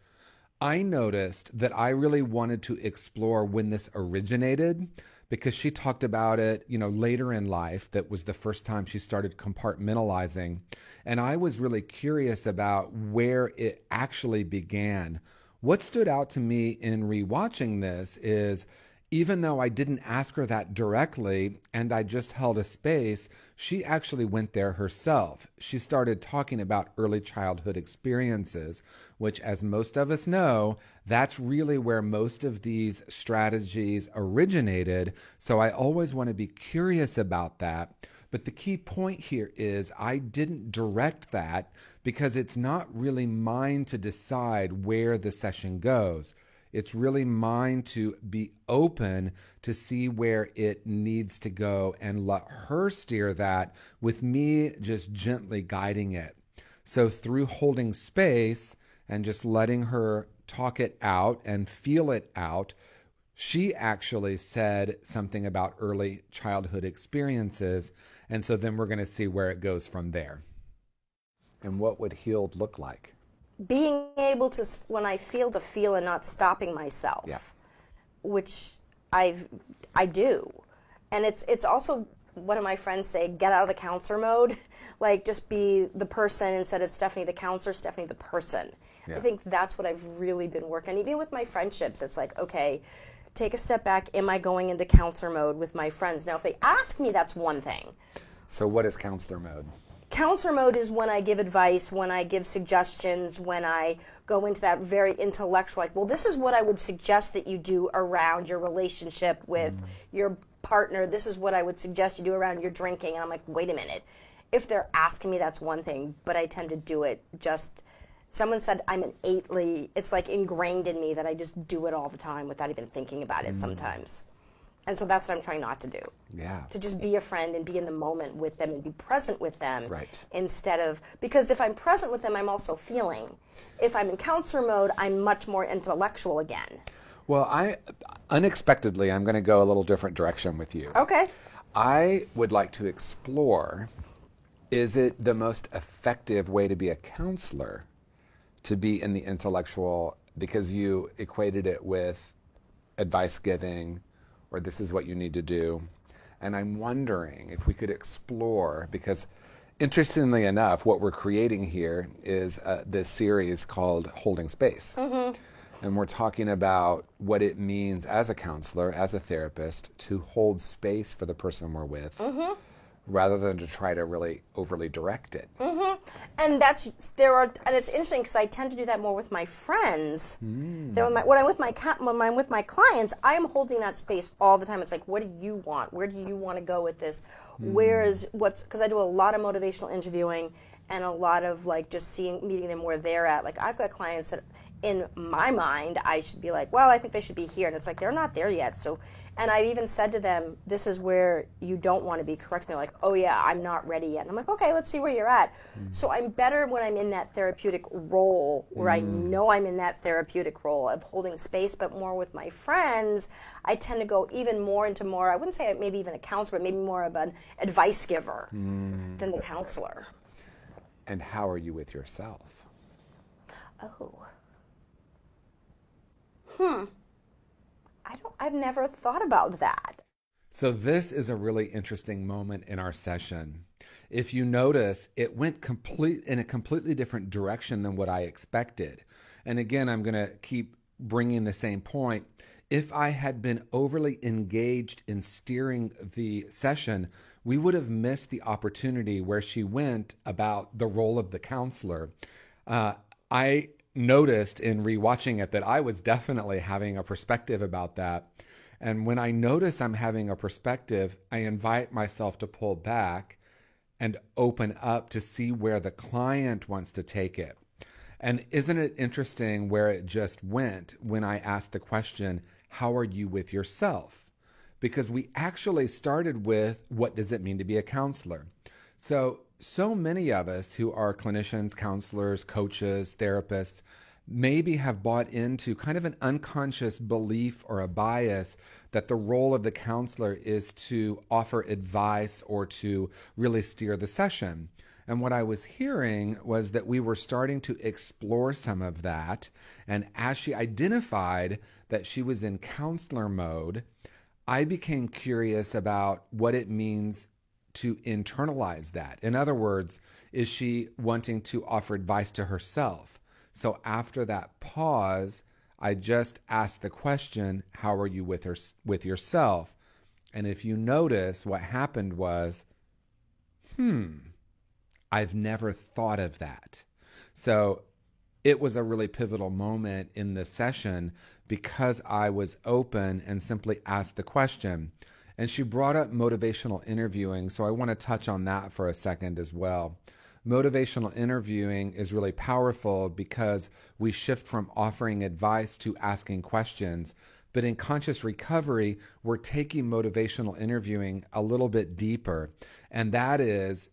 I noticed that I really wanted to explore when this originated, because she talked about it, you know, later in life. That was the first time she started compartmentalizing. And I was really curious about where it actually began. What stood out to me in rewatching this is, even though I didn't ask her that directly and I just held a space, she actually went there herself. She started talking about early childhood experiences, which, as most of us know, that's really where most of these strategies originated. So I always want to be curious about that. But the key point here is I didn't direct that, because it's not really mine to decide where the session goes. It's really mine to be open to see where it needs to go and let her steer that, with me just gently guiding it. So through holding space and just letting her talk it out and feel it out, she actually said something about early childhood experiences. And so then we're going to see where it goes from there. And what would healed look like? Being able to, when I feel, to feel and not stopping myself, which I do. And it's also, one of my friends say, get out of the counselor mode. Like, just be the person instead of Stephanie the counselor, Stephanie the person. Yeah. I think that's what I've really been working on. Even with my friendships, it's like, okay, take a step back. Am I going into counselor mode with my friends? Now, if they ask me, that's one thing. So what is counselor mode? Counselor mode is when I give advice, when I give suggestions, when I go into that very intellectual, like, well, this is what I would suggest that you do around your relationship with your partner. This is what I would suggest you do around your drinking. And I'm like, wait a minute. If they're asking me, that's one thing, but I tend to do it just, someone said I'm an eightly, it's like ingrained in me that I just do it all the time without even thinking about it sometimes. And so that's what I'm trying not to do. Yeah. To just be a friend and be in the moment with them and be present with them. Right. Instead of, because if I'm present with them, I'm also feeling. If I'm in counselor mode, I'm much more intellectual again. Well, unexpectedly, I'm going to go a little different direction with you. Okay. I would like to explore, is it the most effective way to be a counselor to be in the intellectual, because you equated it with advice giving, or this is what you need to do. And I'm wondering if we could explore, because interestingly enough, what we're creating here is this series called Holding Space. And we're talking about what it means as a counselor, as a therapist, to hold space for the person we're with, rather than to try to really overly direct it. And it's interesting because I tend to do that more with my friends. When I'm with my clients, I'm holding that space all the time. It's like, what do you want? Where do you want to go with this? Because I do a lot of motivational interviewing and a lot of like just meeting them where they're at. Like I've got clients that in my mind, I should be like, well, I think they should be here. And it's like, they're not there yet. So, and I've even said to them, this is where you don't want to be correct. And they're like, oh yeah, I'm not ready yet. And I'm like, okay, let's see where you're at. So I'm better when I'm in that therapeutic role where I know I'm in that therapeutic role of holding space, but more with my friends, I tend to go even more into I wouldn't say maybe even a counselor, but maybe more of an advice giver than the counselor. And how are you with yourself? I've never thought about that. So this is a really interesting moment in our session. If you notice, it went in a completely different direction than what I expected. And again, I'm going to keep bringing the same point. If I had been overly engaged in steering the session, we would have missed the opportunity where she went about the role of the counselor. I noticed in rewatching it that I was definitely having a perspective about that. And when I notice I'm having a perspective, I invite myself to pull back and open up to see where the client wants to take it. And isn't it interesting where it just went when I asked the question, how are you with yourself? Because we actually started with, what does it mean to be a counselor? So many of us who are clinicians, counselors, coaches, therapists, maybe have bought into kind of an unconscious belief or a bias that the role of the counselor is to offer advice or to really steer the session. And what I was hearing was that we were starting to explore some of that. And as she identified that she was in counselor mode, I became curious about what it means to internalize that. In other words, is she wanting to offer advice to herself? So after that pause, I just asked the question, how are you with yourself? And if you notice, what happened was, I've never thought of that. So it was a really pivotal moment in the session because I was open and simply asked the question. And she brought up motivational interviewing, so I want to touch on that for a second as well. Motivational interviewing is really powerful because we shift from offering advice to asking questions. But in conscious recovery, we're taking motivational interviewing a little bit deeper. And that is,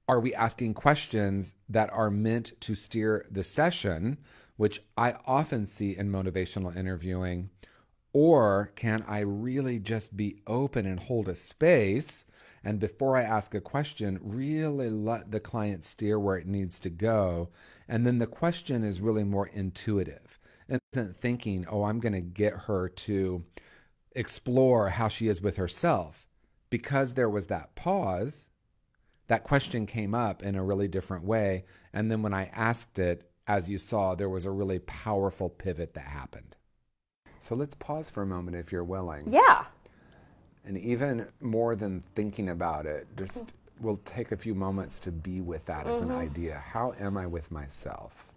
are we asking questions that are meant to steer the session, which I often see in motivational interviewing? Or can I really just be open and hold a space? And before I ask a question, really let the client steer where it needs to go. And then the question is really more intuitive and isn't thinking, oh, I'm going to get her to explore how she is with herself. Because there was that pause, that question came up in a really different way. And then when I asked it, as you saw, there was a really powerful pivot that happened. So let's pause for a moment if you're willing. Yeah. And even more than thinking about it, just we'll take a few moments to be with that as an idea. How am I with myself?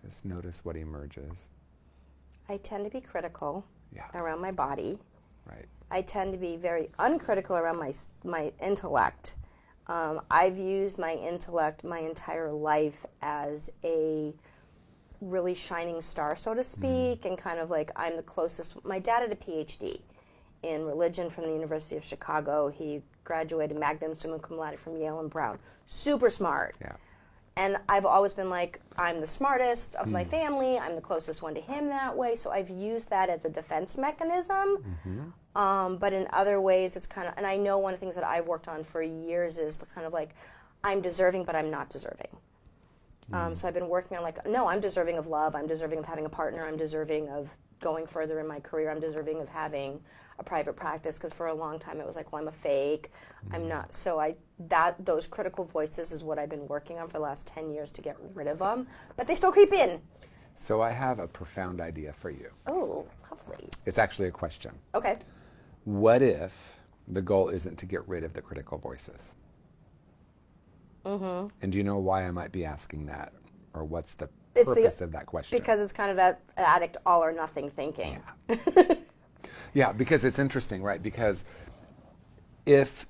Just notice what emerges. I tend to be critical around my body. Right. I tend to be very uncritical around my intellect. I've used my intellect my entire life as a really shining star, so to speak, and kind of like I'm the closest. My dad had a PhD in religion from the University of Chicago. He graduated magna summa cum laude from Yale and Brown. Super smart. Yeah. And I've always been like, I'm the smartest of my family. I'm the closest one to him that way. So I've used that as a defense mechanism. But in other ways, it's kind of, and I know one of the things that I've worked on for years is the kind of like, I'm deserving, but I'm not deserving. So I've been working on like, no, I'm deserving of love. I'm deserving of having a partner. I'm deserving of going further in my career. I'm deserving of having a private practice, because for a long time it was like, well, I'm a fake. I'm not. So those critical voices is what I've been working on for the last 10 years to get rid of them. But they still creep in. So I have a profound idea for you. Oh, lovely. It's actually a question. Okay. What if The goal isn't to get rid of the critical voices. Mm-hmm. And do you know why I might be asking that? Or what's the purpose of that question? Because it's kind of that addict all or nothing thinking. Yeah. Yeah, because it's interesting, right? Because if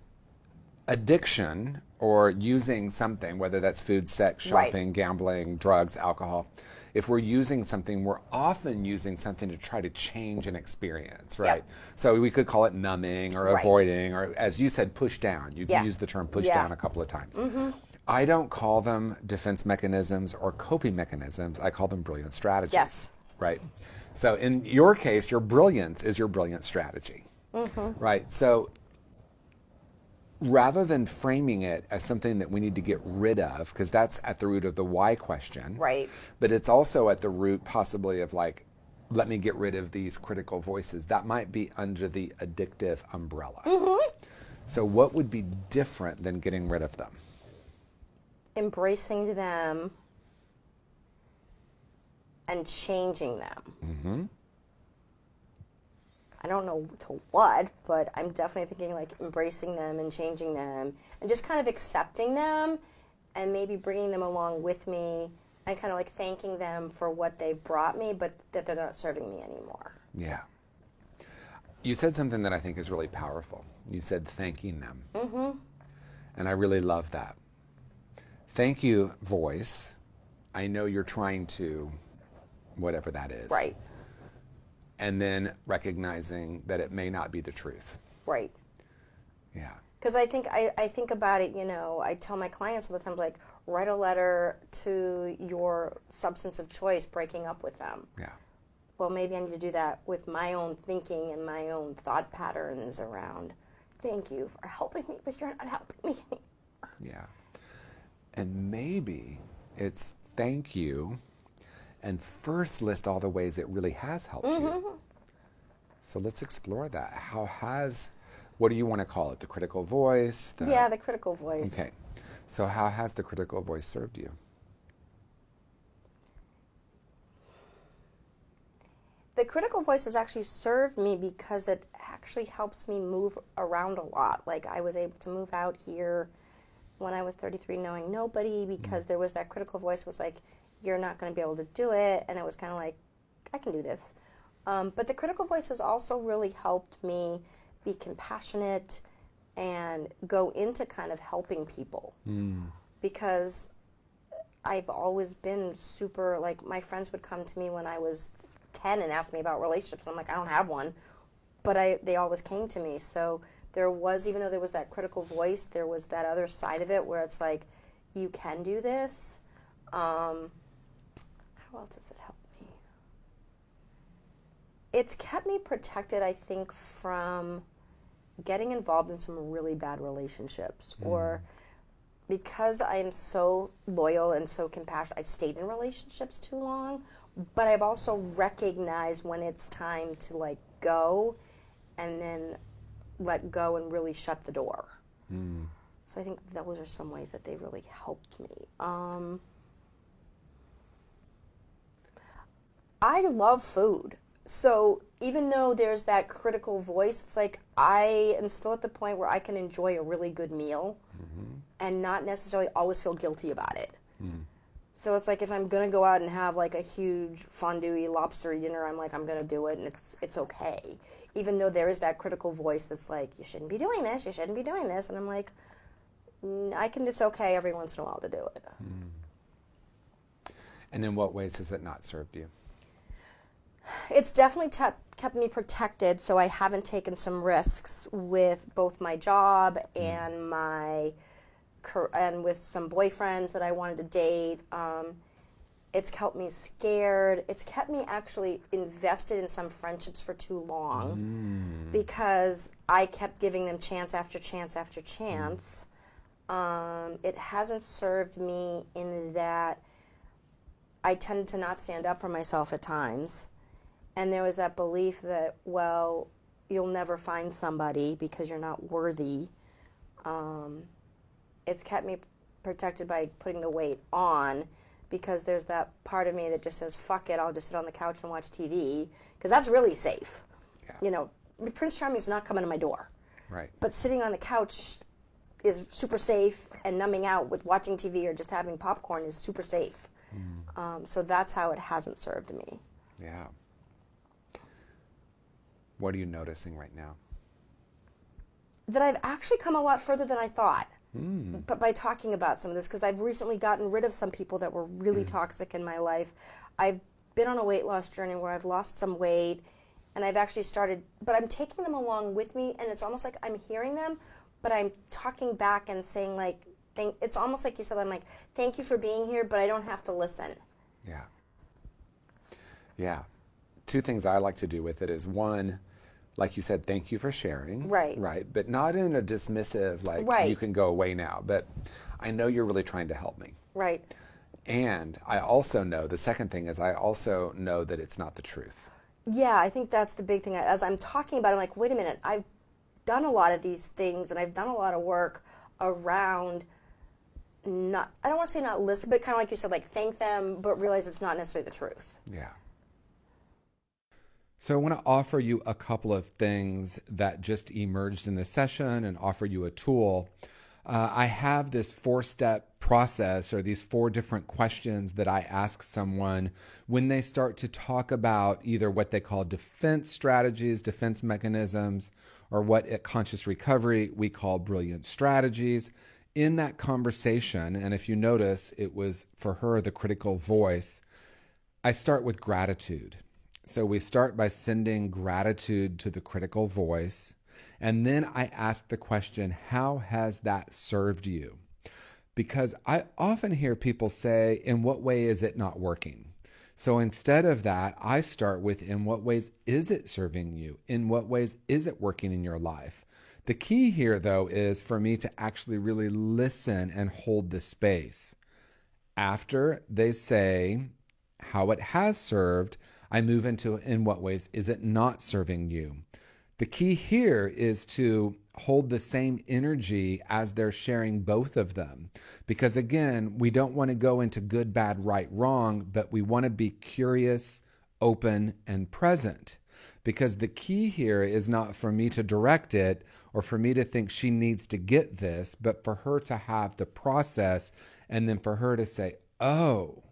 addiction or using something, whether that's food, sex, shopping, gambling, drugs, alcohol, if we're using something, we're often using something to try to change an experience, right? Yep. So we could call it numbing or avoiding, or as you said, push down. You've used the term push down a couple of times. Mm-hmm. I don't call them defense mechanisms or coping mechanisms. I call them brilliant strategies. Yes. Right? So in your case, your brilliance is your brilliant strategy. Mm-hmm. Right? So rather than framing it as something that we need to get rid of, because that's at the root of the why question. Right. But it's also at the root possibly of like, let me get rid of these critical voices. That might be under the addictive umbrella. Mm-hmm. So what would be different than getting rid of them? Embracing them and changing them. Mm-hmm. I don't know to what, but I'm definitely thinking like embracing them and changing them and just kind of accepting them and maybe bringing them along with me and kind of like thanking them for what they brought me, but that they're not serving me anymore. Yeah. You said something that I think is really powerful. You said thanking them. Mm-hmm. And I really love that. Thank you, voice. I know you're trying to, whatever that is. Right. And then recognizing that it may not be the truth. Right. Yeah. Because I think about it, you know, I tell my clients all the time, like, write a letter to your substance of choice, breaking up with them. Yeah. Well, maybe I need to do that with my own thinking and my own thought patterns around, thank you for helping me, but you're not helping me anymore. Yeah. And maybe it's thank you, and first list all the ways it really has helped you. So let's explore that. What do you want to call it? The critical voice? Yeah, the critical voice. Okay. So how has the critical voice served you? The critical voice has actually served me because it actually helps me move around a lot. Like I was able to move out here when I was 33 knowing nobody because there was that critical voice was like, you're not going to be able to do it. And it was kind of like, I can do this. But the critical voice has also really helped me be compassionate and go into kind of helping people. Because I've always been super, like my friends would come to me when I was 10 and ask me about relationships. I'm like, I don't have one. But they always came to me. So there was, even though there was that critical voice, there was that other side of it where it's like, you can do this. How else does it help me? It's kept me protected, I think, from getting involved in some really bad relationships. Or because I am so loyal and so compassionate, I've stayed in relationships too long, but I've also recognized when it's time to like go and then let go and really shut the door. So I think those are some ways that they've really helped me. I love food. So even though there's that critical voice, it's like I am still at the point where I can enjoy a really good meal and not necessarily always feel guilty about it. So it's like if I'm going to go out and have like a huge fondue lobster dinner, I'm like, I'm going to do it and it's okay. Even though there is that critical voice that's like, you shouldn't be doing this, you shouldn't be doing this. And I'm like, it's okay every once in a while to do it. And in what ways has it not served you? It's definitely kept me protected, so I haven't taken some risks with both my job and with some boyfriends that I wanted to date. It's kept me scared. It's kept me actually invested in some friendships for too long because I kept giving them chance after chance after chance. It hasn't served me in that I tended to not stand up for myself at times. And there was that belief that, well, you'll never find somebody because you're not worthy. It's kept me protected by putting the weight on because there's that part of me that just says, fuck it, I'll just sit on the couch and watch TV because that's really safe. Yeah. You know, Prince Charming's not coming to my door. Right. But sitting on the couch is super safe, and numbing out with watching TV or just having popcorn is super safe. So that's how it hasn't served me. Yeah. What are you noticing right now? That I've actually come a lot further than I thought. But by talking about some of this, because I've recently gotten rid of some people that were really toxic in my life. I've been on a weight loss journey where I've lost some weight, and I've actually started, but I'm taking them along with me, and it's almost like I'm hearing them, but I'm talking back and saying, like, it's almost like you said, I'm like, thank you for being here, but I don't have to listen. Yeah. Yeah. Two things I like to do with it is, one, like you said, thank you for sharing. Right. Right. But not in a dismissive, like, you can go away now. But I know you're really trying to help me. Right. And I also know, the second thing is, I also know that it's not the truth. Yeah, I think that's the big thing. As I'm talking about it, I'm like, wait a minute, I've done a lot of these things, and I've done a lot of work around not, I don't want to say not listen, but kind of like you said, like, thank them, but realize it's not necessarily the truth. Yeah. So I want to offer you a couple of things that just emerged in this session and offer you a tool. I have this 4-step process, or these 4 different questions that I ask someone when they start to talk about either what they call defense strategies, defense mechanisms, or what at Conscious Recovery we call brilliant strategies. In that conversation, and if you notice, it was for her the critical voice, I start with gratitude. So we start by sending gratitude to the critical voice. And then I ask the question, how has that served you? Because I often hear people say, in what way is it not working? So instead of that, I start with, in what ways is it serving you? In what ways is it working in your life? The key here, though, is for me to actually really listen and hold the space. After they say how it has served, I move into, in what ways is it not serving you? The key here is to hold the same energy as they're sharing both of them. Because again, we don't want to go into good, bad, right, wrong, but we want to be curious, open, and present. Because the key here is not for me to direct it or for me to think she needs to get this, but for her to have the process and then for her to say, oh,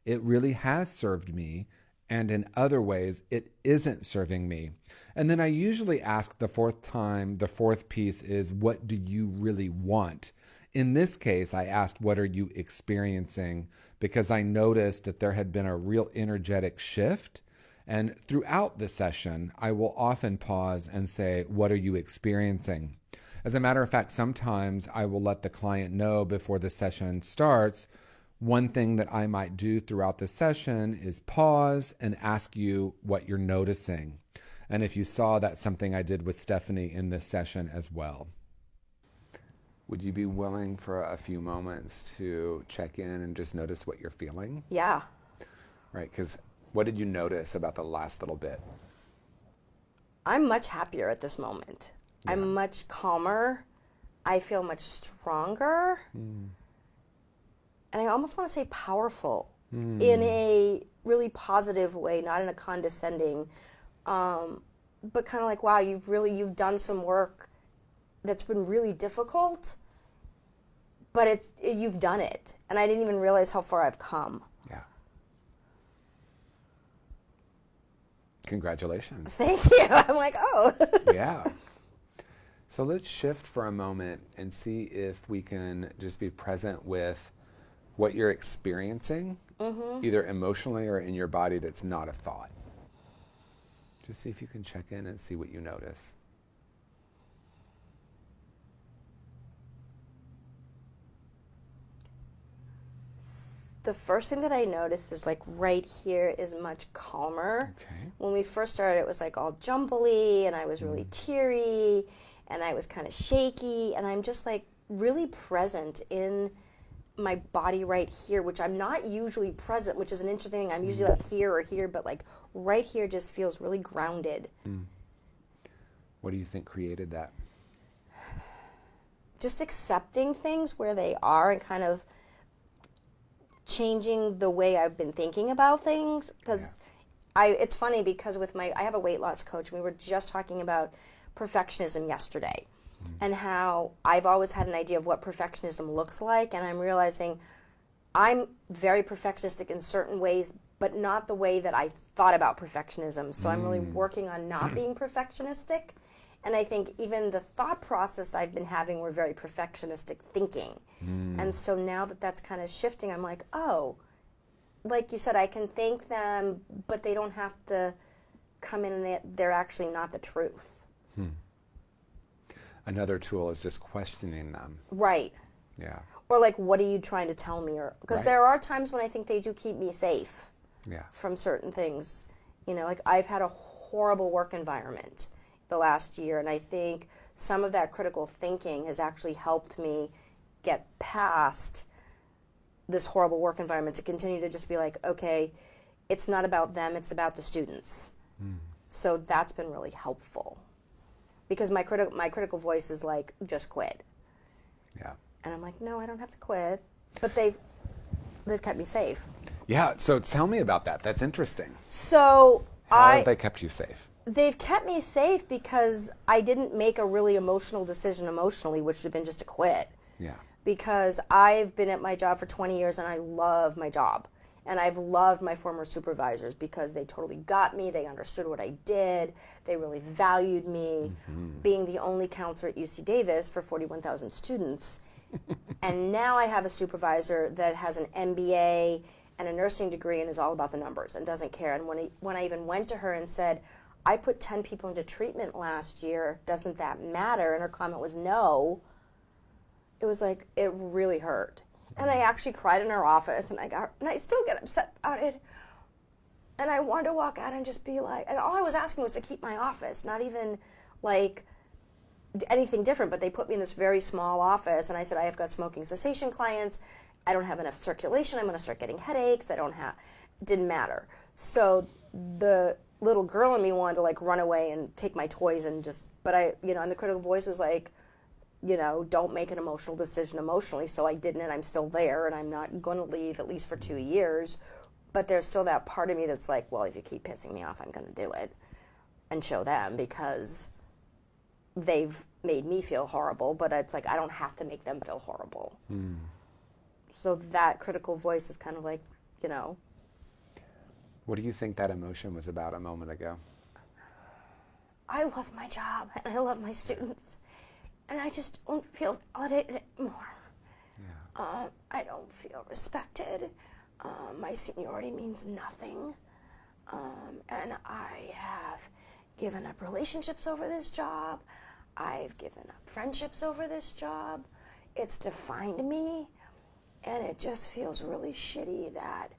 it really has served me. And in other ways, it isn't serving me. And then I usually ask the 4th time, the 4th piece is, what do you really want? In this case, I asked, what are you experiencing? Because I noticed that there had been a real energetic shift. And throughout the session, I will often pause and say, what are you experiencing? As a matter of fact, sometimes I will let the client know before the session starts. One thing that I might do throughout the session is pause and ask you what you're noticing. And if you saw, that's something I did with Stephanie in this session as well. Would you be willing for a few moments to check in and just notice what you're feeling? Yeah. Right, because what did you notice about the last little bit? I'm much happier at this moment. Yeah. I'm much calmer. I feel much stronger. And I almost want to say powerful in a really positive way, not in a condescending, but kind of like, wow, you've done some work that's been really difficult, but you've done it. And I didn't even realize how far I've come. Yeah. Congratulations. Thank you. I'm like, oh. Yeah. So let's shift for a moment and see if we can just be present with what you're experiencing, either emotionally or in your body that's not a thought. Just see if you can check in and see what you notice. The first thing that I noticed is like right here is much calmer. Okay. When we first started, it was like all jumbly and I was really teary and I was kind of shaky, and I'm just like really present in my body right here, which I'm not usually present, which is an interesting thing. I'm usually like here or here, but like right here just feels really grounded. What do you think created that? Just accepting things where they are and kind of changing the way I've been thinking about things. Because it's funny because with I have a weight loss coach, and we were just talking about perfectionism yesterday. and how I've always had an idea of what perfectionism looks like, and I'm realizing I'm very perfectionistic in certain ways, but not the way that I thought about perfectionism. So I'm really working on not being perfectionistic. And I think even the thought process I've been having were very perfectionistic thinking. And so now that that's kind of shifting, I'm like, oh, like you said, I can thank them, but they don't have to come in and they're actually not the truth. Another tool is just questioning them. Right. Yeah. Or like, what are you trying to tell me? Or because there are times when I think they do keep me safe from certain things. You know, like I've had a horrible work environment the last year, and I think some of that critical thinking has actually helped me get past this horrible work environment to continue to just be like, okay, it's not about them, it's about the students. So that's been really helpful. Because my critical voice is like, just quit. Yeah. And I'm like, no, I don't have to quit. But they've kept me safe. Yeah, so tell me about that. That's interesting. So How have they kept you safe? They've kept me safe because I didn't make a really emotional decision emotionally, which would have been just to quit. Yeah. Because I've been at my job for 20 years and I love my job. And I've loved my former supervisors because they totally got me. They understood what I did. They really valued me. Being the only counselor at UC Davis for 41,000 students. And now I have a supervisor that has an MBA and a nursing degree and is all about the numbers and doesn't care. And when I even went to her and said, I put 10 people into treatment last year, doesn't that matter? And her comment was no. It was like, it really hurt. And I actually cried in her office, and I still get upset about it. And I wanted to walk out and just be like, and all I was asking was to keep my office, not even like anything different, but they put me in this very small office, and I said, I have got smoking cessation clients, I don't have enough circulation, I'm gonna start getting headaches, it didn't matter. So the little girl in me wanted to like run away and take my toys and just, but and the critical voice was like, don't make an emotional decision emotionally. So I didn't, and I'm still there, and I'm not going to leave at least for 2 years. But there's still that part of me that's like, well, if you keep pissing me off, I'm going to do it and show them because they've made me feel horrible. But it's like, I don't have to make them feel horrible. So that critical voice is kind of like, What do you think that emotion was about a moment ago? I love my job, and I love my students. And I just don't feel validated anymore. Yeah. I don't feel respected. My seniority means nothing. And I have given up relationships over this job. I've given up friendships over this job. It's defined me. And it just feels really shitty that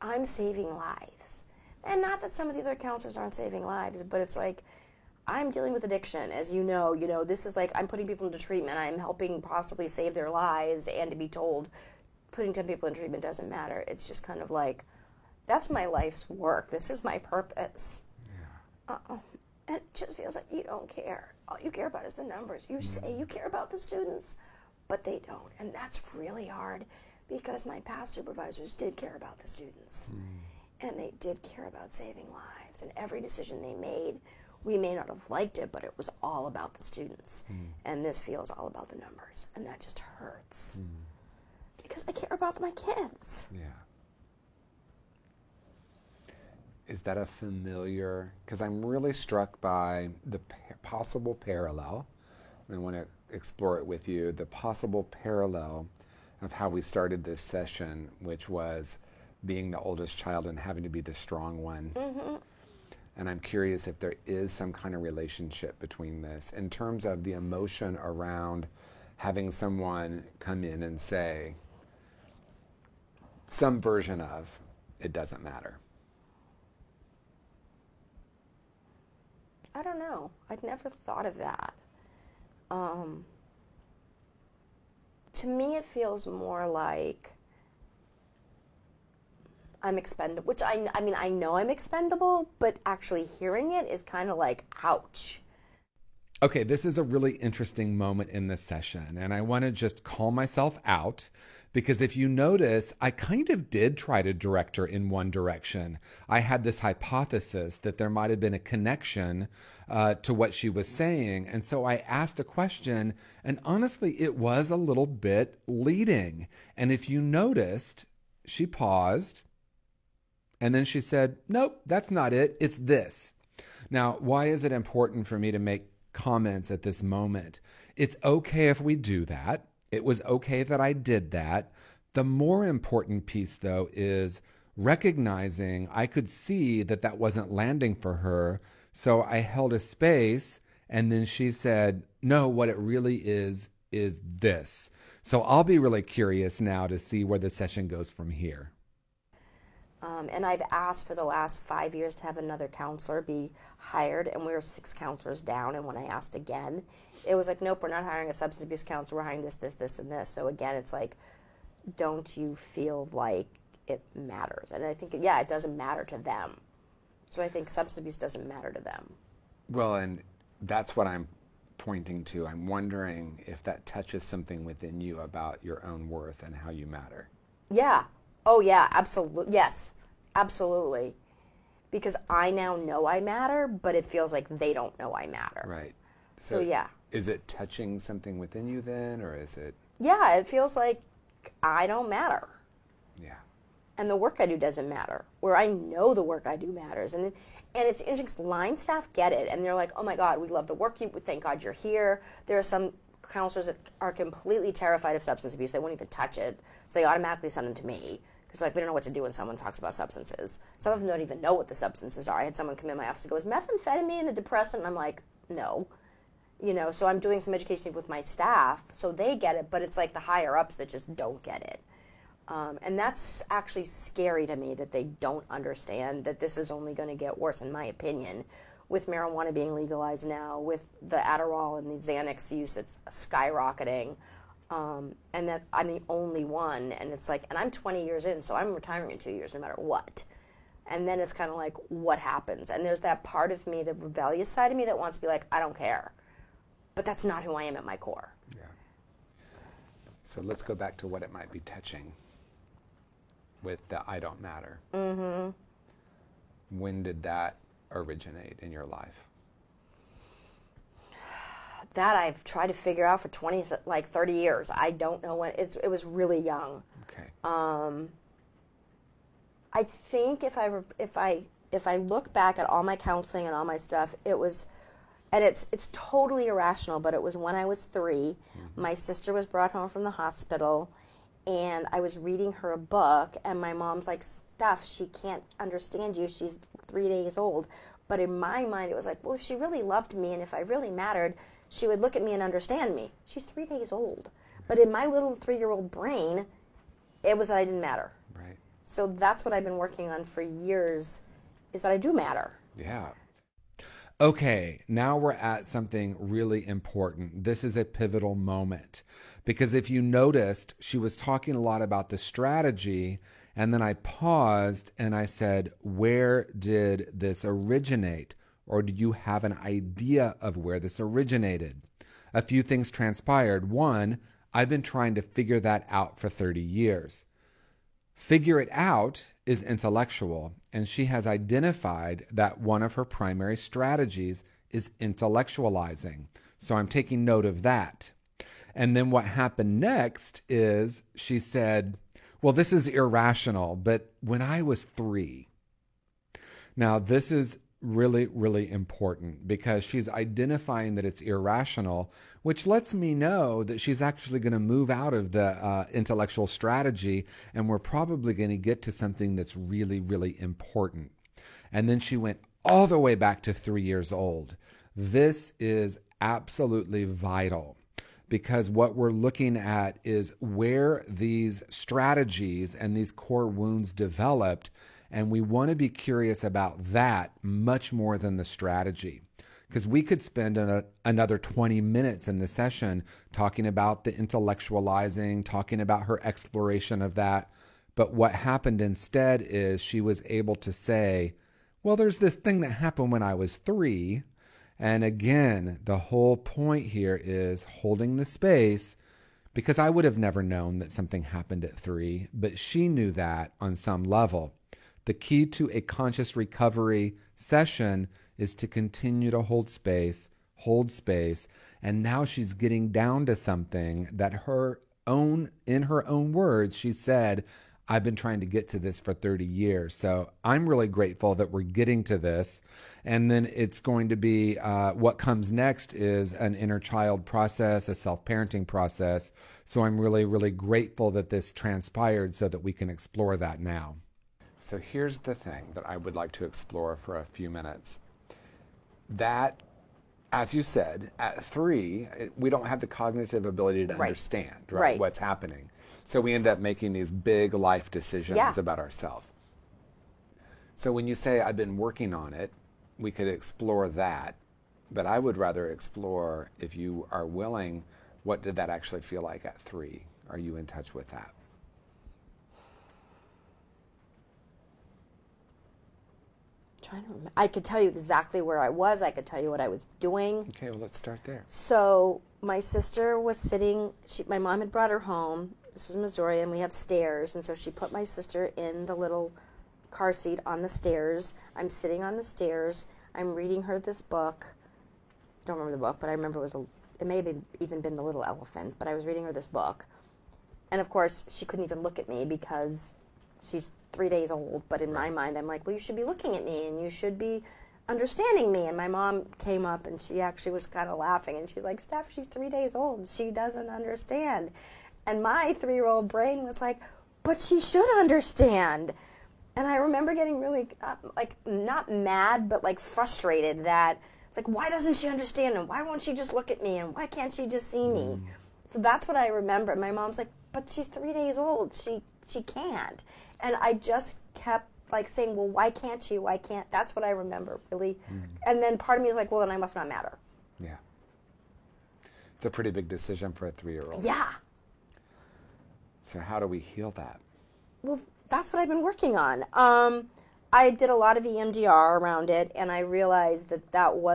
I'm saving lives. And not that some of the other counselors aren't saving lives, but it's like, I'm dealing with addiction, as you know, this is like, I'm putting people into treatment, I'm helping possibly save their lives, and to be told, putting 10 people in treatment doesn't matter. It's just kind of like, that's my life's work. This is my purpose. Yeah. And it just feels like you don't care. All you care about is the numbers. You say you care about the students, but they don't. And that's really hard because my past supervisors did care about the students. And they did care about saving lives. And every decision they made, we may not have liked it, but it was all about the students. And this feels all about the numbers. And that just hurts. Because I care about my kids. Yeah. Is that a familiar, because I'm really struck by the possible parallel, and I want to explore it with you, the possible parallel of how we started this session, which was being the oldest child and having to be the strong one. And I'm curious if there is some kind of relationship between this in terms of the emotion around having someone come in and say some version of, it doesn't matter. I don't know. I'd never thought of that. To me, it feels more like I'm expendable, which I mean, I know I'm expendable, but actually hearing it is kind of like, ouch. Okay, this is a really interesting moment in this session, and I want to just call myself out because if you notice, I kind of did try to direct her in one direction. I had this hypothesis that there might have been a connection to what she was saying, and so I asked a question, and honestly, it was a little bit leading. And if you noticed, she paused, and then she said, nope, that's not it, it's this. Now, why is it important for me to make comments at this moment? It's okay if we do that. It was okay that I did that. The more important piece, though, is recognizing I could see that that wasn't landing for her. So I held a space, and then she said, no, what it really is this. So I'll be really curious now to see where the session goes from here. And I've asked for the last 5 years to have another counselor be hired, and we were 6 counselors down. And when I asked again, it was like, nope, we're not hiring a substance abuse counselor. We're hiring this, and this. So again, it's like, don't you feel like it matters? And I think, yeah, it doesn't matter to them. So I think substance abuse doesn't matter to them. Well, and that's what I'm pointing to. I'm wondering if that touches something within you about your own worth and how you matter. Yeah. Oh, yeah, absolutely. Yes, absolutely. Because I now know I matter, but it feels like they don't know I matter. Right. So yeah. Is it touching something within you then, or is it? Yeah, it feels like I don't matter. Yeah. And the work I do doesn't matter, where I know the work I do matters. And it's interesting because line staff get it, and they're like, oh my God, we love the work you, thank God you're here. There are some counselors that are completely terrified of substance abuse. They won't even touch it, so they automatically send them to me. Because like, we don't know what to do when someone talks about substances. Some of them don't even know what the substances are. I had someone come in my office and go, is methamphetamine a depressant? And I'm like, no. You know, so I'm doing some education with my staff, so they get it, but it's like the higher-ups that just don't get it. And that's actually scary to me, that they don't understand that this is only going to get worse, in my opinion, with marijuana being legalized now, with the Adderall and the Xanax use that's skyrocketing. And that I'm the only one, and it's like, and I'm 20 years in, so I'm retiring in 2 years no matter what. And then it's kind of like, what happens? And there's that part of me, the rebellious side of me, that wants to be like, I don't care. But that's not who I am at my core. Yeah. So let's go back to what it might be touching with the I don't matter. Mm-hmm. When did that originate in your life? That I've tried to figure out for 30 years. I don't know when. It was really young. Okay. I think if I look back at all my counseling and all my stuff, it was, and it's totally irrational, but it was when I was 3. Mm-hmm. My sister was brought home from the hospital, and I was reading her a book, and my mom's like, Steph, she can't understand you. She's 3 days old. But in my mind, it was like, well, if she really loved me and if I really mattered, she would look at me and understand me. She's 3 days old. But in my little 3-year-old brain, it was that I didn't matter. Right. So that's what I've been working on for years, is that I do matter. Yeah. Okay, now we're at something really important. This is a pivotal moment, because if you noticed, she was talking a lot about the strategy, and then I paused and I said, where did this originate? Or do you have an idea of where this originated? A few things transpired. One, I've been trying to figure that out for 30 years. Figure it out is intellectual, and she has identified that one of her primary strategies is intellectualizing. So I'm taking note of that. And then what happened next is she said, well, this is irrational, but when I was 3. Now, this is really, really important because she's identifying that it's irrational, which lets me know that she's actually going to move out of the intellectual strategy, and we're probably going to get to something that's really, really important. And then she went all the way back to 3 years old. This is absolutely vital, because what we're looking at is where these strategies and these core wounds developed, and we want to be curious about that much more than the strategy. Because we could spend another 20 minutes in the session talking about the intellectualizing, talking about her exploration of that. But what happened instead is she was able to say, well, there's this thing that happened when I was 3, And again, the whole point here is holding the space, because I would have never known that something happened at 3, but she knew that on some level. The key to a conscious recovery session is to continue to hold space. And now she's getting down to something that in her own words, she said, I've been trying to get to this for 30 years. So I'm really grateful that we're getting to this. And then it's going to be what comes next is an inner child process, a self-parenting process. So I'm really, really grateful that this transpired so that we can explore that now. So here's the thing that I would like to explore for a few minutes. That, as you said, at 3, we don't have the cognitive ability to understand what's happening. So we end up making these big life decisions about ourselves. So when you say, I've been working on it, we could explore that. But I would rather explore, if you are willing, what did that actually feel like at 3? Are you in touch with that? I could tell you exactly where I was. I could tell you what I was doing. Okay, well, let's start there. So my sister was sitting, my mom had brought her home. This was Missouri, and we have stairs. And so she put my sister in the little car seat on the stairs. I'm sitting on the stairs. I'm reading her this book. I don't remember the book, but I remember it may have even been The Little Elephant, but I was reading her this book. And of course, she couldn't even look at me because she's 3 days old, but in my mind, I'm like, well, you should be looking at me and you should be understanding me. And my mom came up and she actually was kind of laughing and she's like, Steph, she's 3 days old. She doesn't understand. And my 3-year-old brain was like, but she should understand. And I remember getting really, not mad, but like frustrated that it's like, why doesn't she understand? And why won't she just look at me? And why can't she just see me? So that's what I remember. My mom's like, but she's 3 days old. She can't. And I just kept like saying, well, why can't she? Why can't? That's what I remember, really. And then part of me is like, well, then I must not matter. Yeah. It's a pretty big decision for a 3-year-old. Yeah. So how do we heal that? Well, that's what I've been working on. I did a lot of EMDR around it, and I realized that was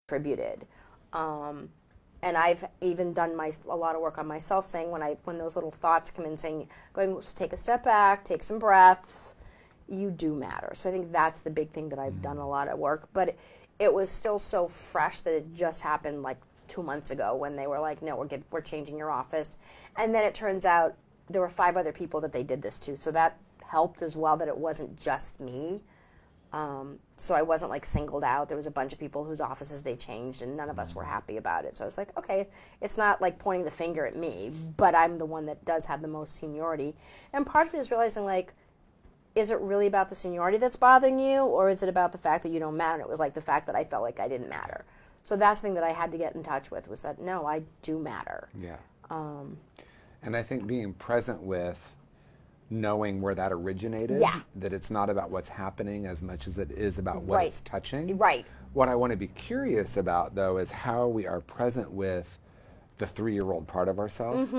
attributed. And I've even done a lot of work on myself, saying when those little thoughts come in, saying, take a step back, take some breaths, you do matter. So I think that's the big thing that I've done a lot of work. But it was still so fresh that it just happened like 2 months ago when they were like, no, we're changing your office. And then it turns out there were 5 other people that they did this to. So that helped as well, that it wasn't just me. So I wasn't like singled out. There was a bunch of people whose offices they changed and none of us were happy about it. So I was like, okay, it's not like pointing the finger at me, but I'm the one that does have the most seniority. And part of it is realizing, like, is it really about the seniority that's bothering you, or is it about the fact that you don't matter? And it was like the fact that I felt like I didn't matter. So that's the thing that I had to get in touch with, was that, no, I do matter. Yeah. And I think being present with knowing where that originated, that it's not about what's happening as much as it is about what it's touching. Right. What I want to be curious about, though, is how we are present with the 3-year-old part of ourselves.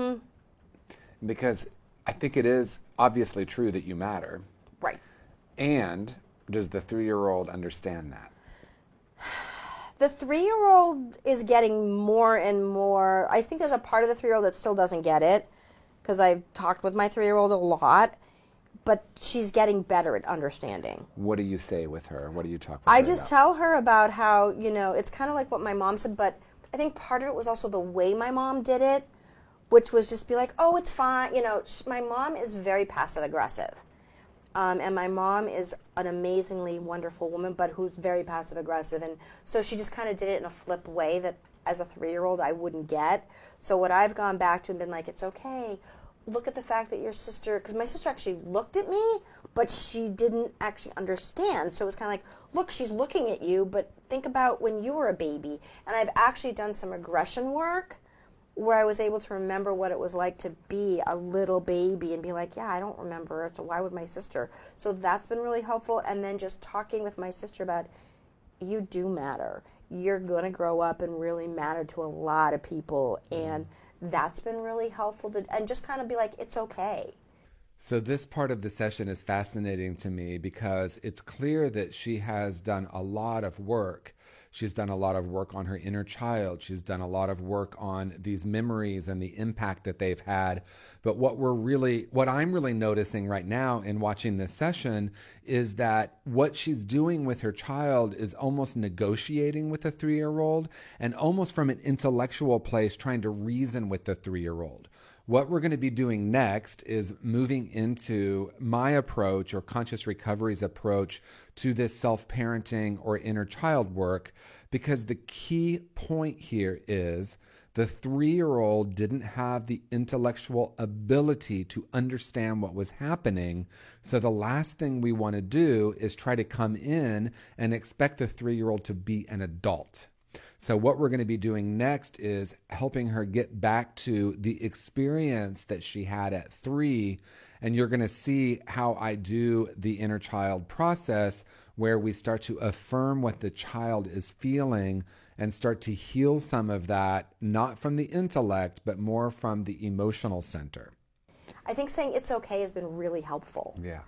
Because I think it is obviously true that you matter. Right. And does the 3-year-old understand that? The 3-year-old is getting more and more. I think there's a part of the 3-year-old that still doesn't get it, because I've talked with my 3-year-old a lot, but she's getting better at understanding. What do you say with her? What do you talk with her I just tell her about how, it's kind of like what my mom said, but I think part of it was also the way my mom did it, which was just be like, oh, it's fine. My mom is very passive aggressive. And my mom is an amazingly wonderful woman, but who's very passive aggressive. And so she just kind of did it in a flip way that as a 3-year-old I wouldn't get. So what I've gone back to and been like, it's okay. Look at the fact that your sister, because my sister actually looked at me, but she didn't actually understand. So it was kind of like, look, she's looking at you, but think about when you were a baby. And I've actually done some regression work where I was able to remember what it was like to be a little baby and be like, yeah, I don't remember, so why would my sister? So that's been really helpful. And then just talking with my sister about, you do matter. You're going to grow up and really matter to a lot of people. And that's been really helpful to, and just kind of be like, it's okay. So this part of the session is fascinating to me because it's clear that she has done a lot of work. She's done a lot of work on her inner child. She's done a lot of work on these memories and the impact that they've had. But what I'm really noticing right now in watching this session is that what she's doing with her child is almost negotiating with a 3-year-old and almost from an intellectual place trying to reason with the 3-year-old. What we're going to be doing next is moving into my approach or Conscious Recovery's approach to this self-parenting or inner child work, because the key point here is the 3-year-old didn't have the intellectual ability to understand what was happening. So the last thing we want to do is try to come in and expect the 3-year-old to be an adult. So what we're going to be doing next is helping her get back to the experience that she had at 3. And you're going to see how I do the inner child process, where we start to affirm what the child is feeling and start to heal some of that, not from the intellect, but more from the emotional center. I think saying it's okay has been really helpful. Yeah.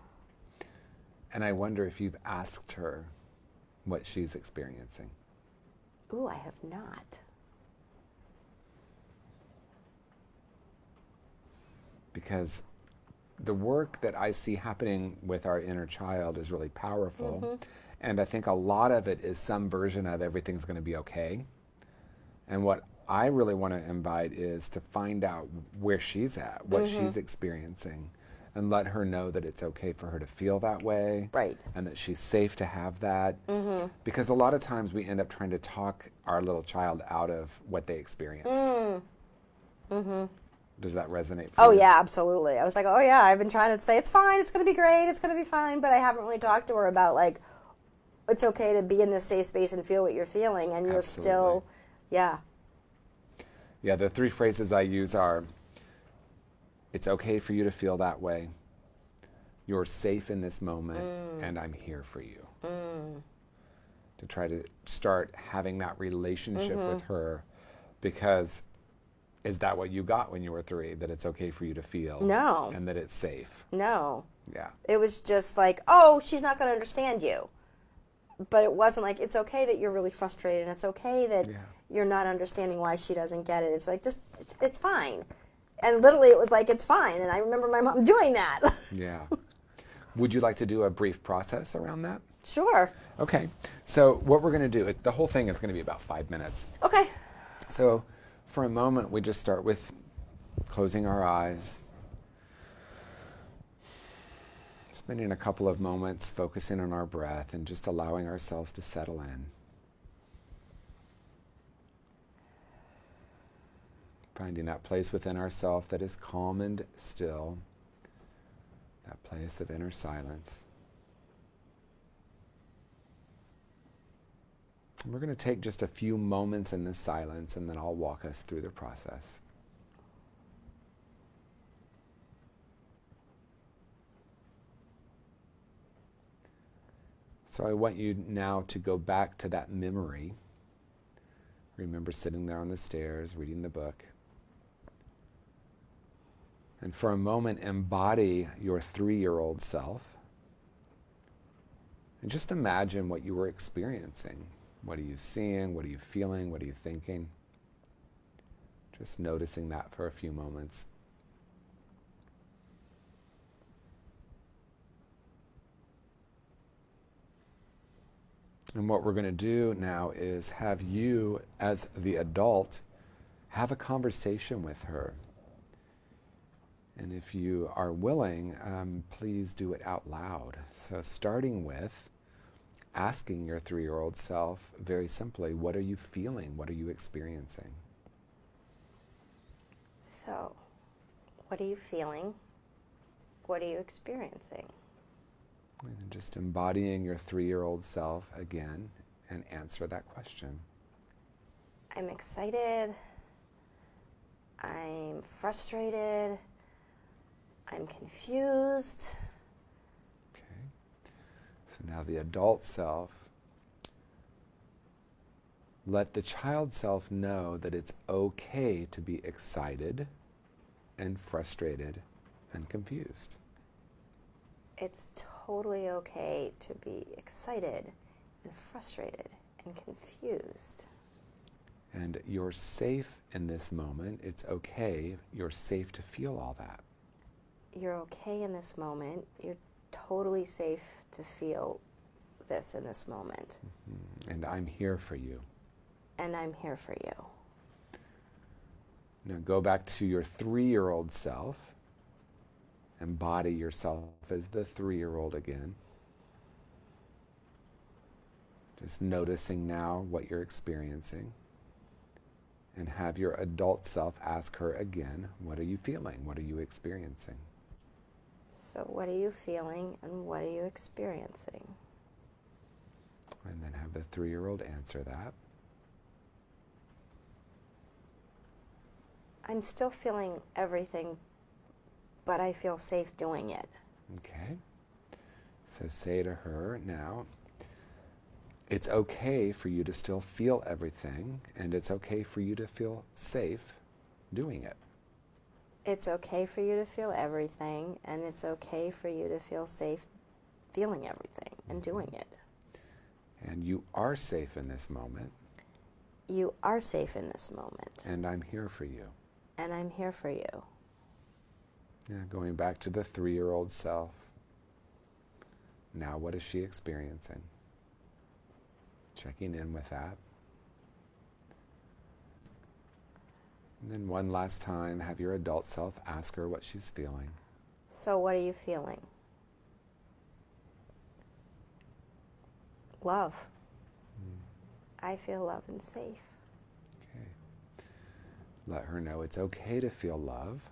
And I wonder if you've asked her what she's experiencing. Ooh, I have not. Because the work that I see happening with our inner child is really powerful. Mm-hmm. And I think a lot of it is some version of everything's going to be okay. And what I really want to invite is to find out where she's at, what she's experiencing, and let her know that it's okay for her to feel that way. Right. And that she's safe to have that. Mm-hmm. Because a lot of times we end up trying to talk our little child out of what they experienced. Mm-hmm. Does that resonate for you? Oh, yeah, absolutely. I was like, oh, yeah, I've been trying to say, it's fine, it's going to be great, it's going to be fine. But I haven't really talked to her about, like, it's okay to be in this safe space and feel what you're feeling. And you're still, yeah. Yeah, the 3 phrases I use are, it's okay for you to feel that way. You're safe in this moment, and I'm here for you. To try to start having that relationship with her, because is that what you got when you were 3? That it's okay for you to feel? No. And that it's safe? No. Yeah. It was just like, oh, she's not going to understand you. But it wasn't like, it's okay that you're really frustrated, and it's okay that you're not understanding why she doesn't get it. It's like, just, it's fine. And literally it was like, it's fine. And I remember my mom doing that. Yeah. Would you like to do a brief process around that? Sure. Okay. So what we're going to do, the whole thing is going to be about 5 minutes. Okay. So for a moment, we just start with closing our eyes, spending a couple of moments focusing on our breath and just allowing ourselves to settle in. Finding that place within ourselves that is calm and still, that place of inner silence. And we're going to take just a few moments in this silence, and then I'll walk us through the process. So I want you now to go back to that memory. Remember sitting there on the stairs, reading the book. And for a moment, embody your 3-year-old self. And just imagine what you were experiencing. What are you seeing? What are you feeling? What are you thinking? Just noticing that for a few moments. And what we're going to do now is have you, as the adult, have a conversation with her. And if you are willing, please do it out loud. So starting with, asking your 3-year-old self very simply, what are you feeling? What are you experiencing? So, what are you feeling? What are you experiencing? And just embodying your 3-year-old self again and answer that question. I'm excited. I'm frustrated. I'm confused. Okay. So now the adult self, let the child self know that it's okay to be excited and frustrated and confused. It's totally okay to be excited and frustrated and confused. And you're safe in this moment. It's okay. You're safe to feel all that. You're okay in this moment. You're totally safe to feel this in this moment. Mm-hmm. And I'm here for you. And I'm here for you. Now go back to your 3-year-old self. Embody yourself as the 3-year-old again. Just noticing now what you're experiencing. And have your adult self ask her again, what are you feeling? What are you experiencing? So what are you feeling and what are you experiencing? And then have the 3-year-old answer that. I'm still feeling everything, but I feel safe doing it. Okay. So say to her now, it's okay for you to still feel everything, and it's okay for you to feel safe doing it. It's okay for you to feel everything, and it's okay for you to feel safe feeling everything and doing it. And you are safe in this moment. You are safe in this moment. And I'm here for you. And I'm here for you. Yeah, going back to the 3-year-old self. Now what is she experiencing? Checking in with that. And then one last time, have your adult self ask her what she's feeling. So what are you feeling? Love. I feel love and safe. Okay. Let her know it's okay to feel love.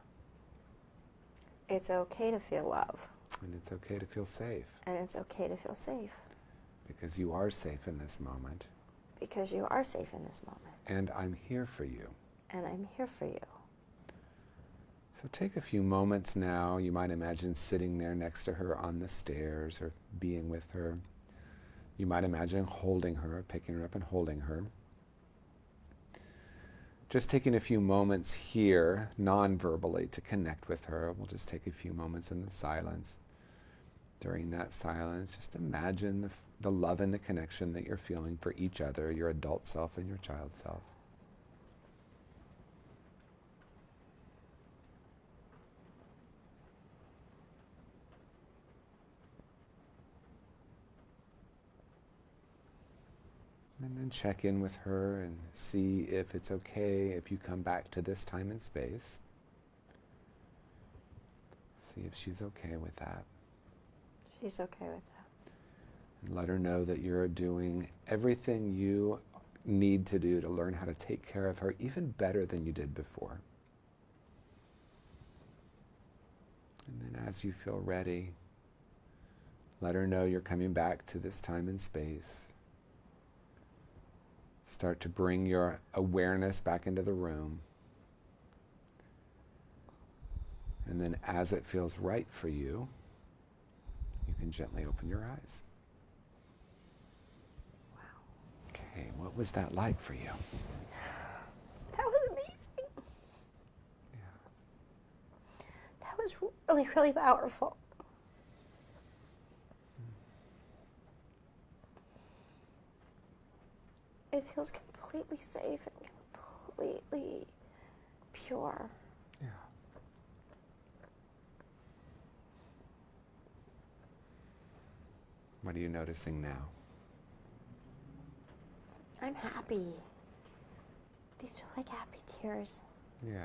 It's okay to feel love. And it's okay to feel safe. And it's okay to feel safe. Because you are safe in this moment. Because you are safe in this moment. And I'm here for you. And I'm here for you. So take a few moments now. You might imagine sitting there next to her on the stairs or being with her. You might imagine holding her, picking her up and holding her. Just taking a few moments here, non-verbally, to connect with her. We'll just take a few moments in the silence. During that silence, just imagine the love and the connection that you're feeling for each other, your adult self and your child self. And then check in with her and see if it's okay if you come back to this time and space. See if she's okay with that. She's okay with that. And let her know that you're doing everything you need to do to learn how to take care of her even better than you did before. And then as you feel ready, let her know you're coming back to this time and space. Start to bring your awareness back into the room. And then as it feels right for you, you can gently open your eyes. Wow. Okay, what was that like for you? That was amazing. Yeah. That was really, really powerful. It feels completely safe and completely pure. Yeah. What are you noticing now? I'm happy. These are like happy tears. Yeah.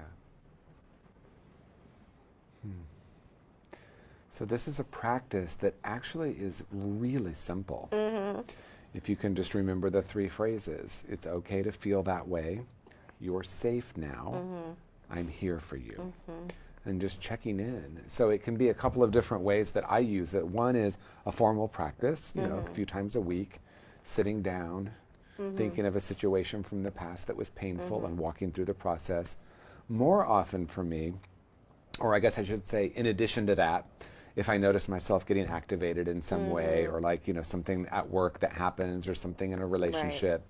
So this is a practice that actually is really simple. If you can just remember the 3 phrases. It's okay to feel that way. You're safe now. I'm here for you. And just checking in. So it can be a couple of different ways that I use it. One is a formal practice, you know, a few times a week, sitting down, thinking of a situation from the past that was painful and walking through the process. More often for me, or I guess I should say, in addition to that, if I notice myself getting activated in some way, or like, you know, something at work that happens or something in a relationship,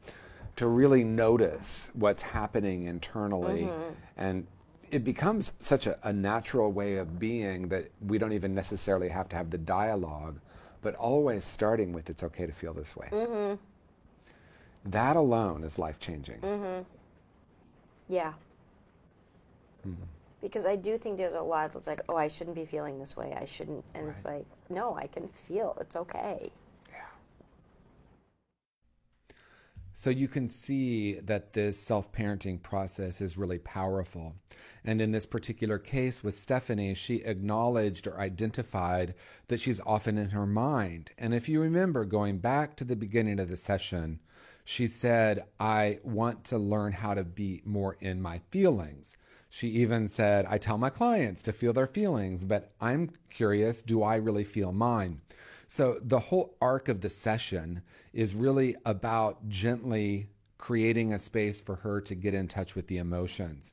to really notice what's happening internally. And it becomes such a natural way of being that we don't even necessarily have to have the dialogue, but always starting with, it's okay to feel this way. That alone is life-changing. Yeah. Because I do think there's a lot that's like, oh, I shouldn't be feeling this way. I shouldn't. And it's like, no, I can feel. It's okay. So you can see that this self-parenting process is really powerful. And in this particular case with Stephanie, she acknowledged or identified that she's often in her mind. And if you remember going back to the beginning of the session, she said, I want to learn how to be more in my feelings. She even said, I tell my clients to feel their feelings, but I'm curious, do I really feel mine? So the whole arc of the session is really about gently creating a space for her to get in touch with the emotions.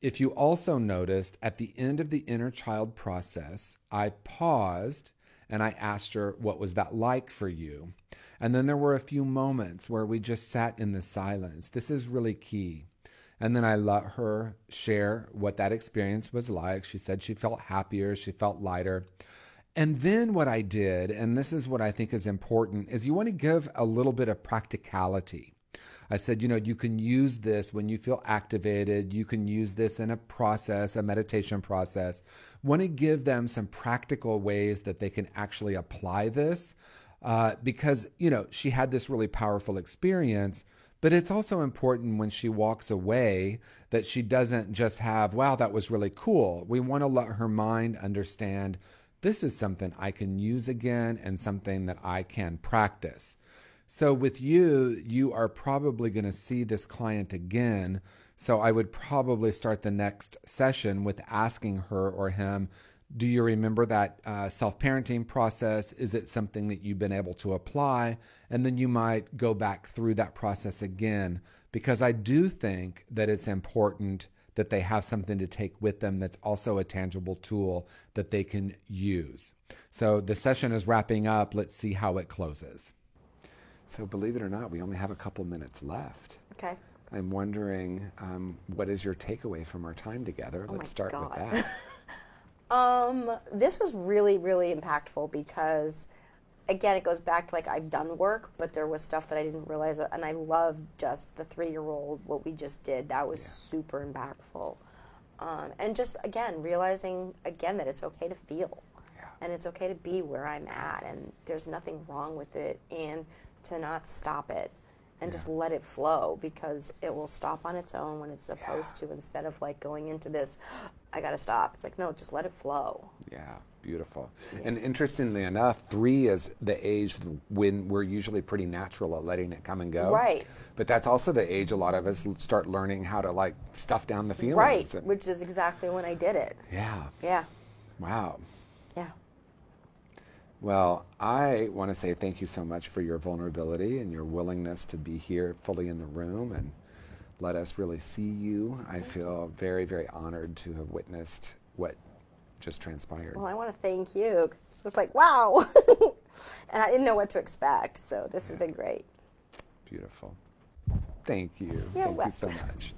If you also noticed, at the end of the inner child process, I paused and I asked her, what was that like for you? And then there were a few moments where we just sat in the silence. This is really key. And then I let her share what that experience was like. She said she felt happier, she felt lighter. And then what I did, and this is what I think is important, is you want to give a little bit of practicality. I said, you know, you can use this when you feel activated. You can use this in a process, a meditation process. Want to give them some practical ways that they can actually apply this because, you know, she had this really powerful experience. But it's also important when she walks away that she doesn't just have, wow, that was really cool. We want to let her mind understand this is something I can use again and something that I can practice. So with you, you are probably going to see this client again. So I would probably start the next session with asking her or him, do you remember that self-parenting process? Is it something that you've been able to apply? And then you might go back through that process again, because I do think that it's important that they have something to take with them that's also a tangible tool that they can use. So the session is wrapping up. Let's see how it closes. So believe it or not, we only have a couple minutes left. Okay. I'm wondering, what is your takeaway from our time together? Let's start with that. This was really, really impactful because, again, it goes back to like I've done work, but there was stuff that I didn't realize, and I loved just the 3-year-old, what we just did. That was super impactful. And just, again, realizing, again, that it's okay to feel. And it's okay to be where I'm at, and there's nothing wrong with it, and to not stop it. And just let it flow, because it will stop on its own when it's supposed to, instead of like going into this, I gotta stop. It's like, no, just let it flow. Yeah, beautiful. And interestingly enough, 3 is the age when we're usually pretty natural at letting it come and go. Right. But that's also the age a lot of us start learning how to like stuff down the feelings. Right, and, which is exactly when I did it. Yeah. Yeah. Wow. Yeah. Well, I want to say thank you so much for your vulnerability and your willingness to be here fully in the room and let us really see you. I feel very, very honored to have witnessed what just transpired. Well, I want to thank you, because this was like, wow. And I didn't know what to expect, so this has been great. Beautiful. Thank you. Thank you so much.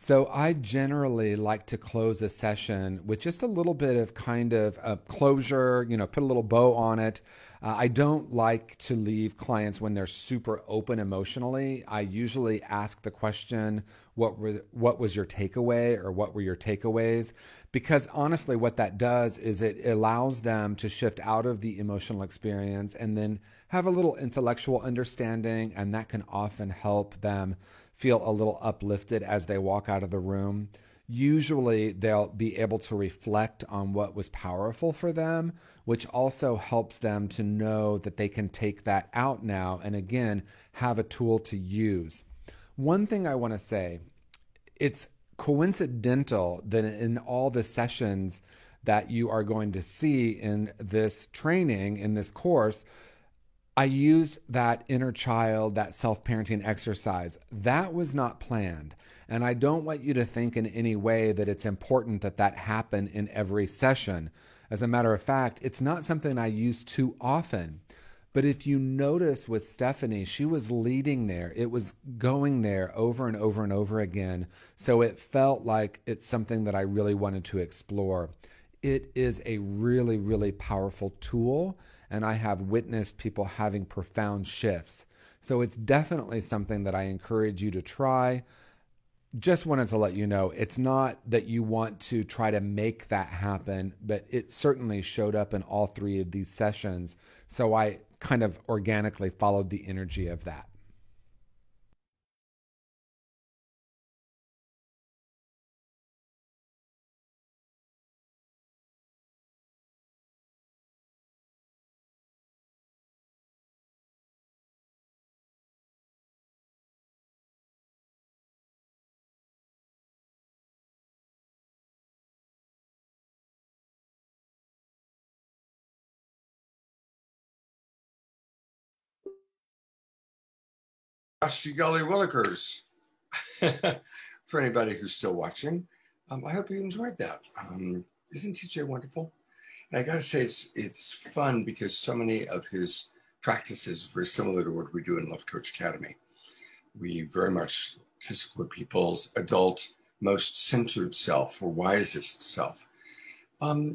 So I generally like to close a session with just a little bit of kind of a closure, you know, put a little bow on it. I don't like to leave clients when they're super open emotionally. I usually ask the question, what was your takeaway, or what were your takeaways? Because honestly, what that does is it allows them to shift out of the emotional experience and then have a little intellectual understanding, and that can often help them feel a little uplifted as they walk out of the room. usually they'll be able to reflect on what was powerful for them, which also helps them to know that they can take that out now and again, have a tool to use. One thing I want to say, it's coincidental that in all the sessions that you are going to see in this training, in this course, I used that inner child, that self-parenting exercise. That was not planned. And I don't want you to think in any way that it's important that that happen in every session. As a matter of fact, it's not something I use too often. But if you notice with Stephanie, she was leading there. It was going there over and over and over again. So it felt like it's something that I really wanted to explore. It is a really, really powerful tool. And I have witnessed people having profound shifts. So it's definitely something that I encourage you to try. Just wanted to let you know, it's not that you want to try to make that happen, but it certainly showed up in all three of these sessions. So I kind of organically followed the energy of that. Gosh, golly willikers. For anybody who's still watching, I hope you enjoyed that. Isn't TJ wonderful? And I got to say, it's fun because so many of his practices are very similar to what we do in Love Coach Academy. We very much to support people's adult, most centered self or wisest self,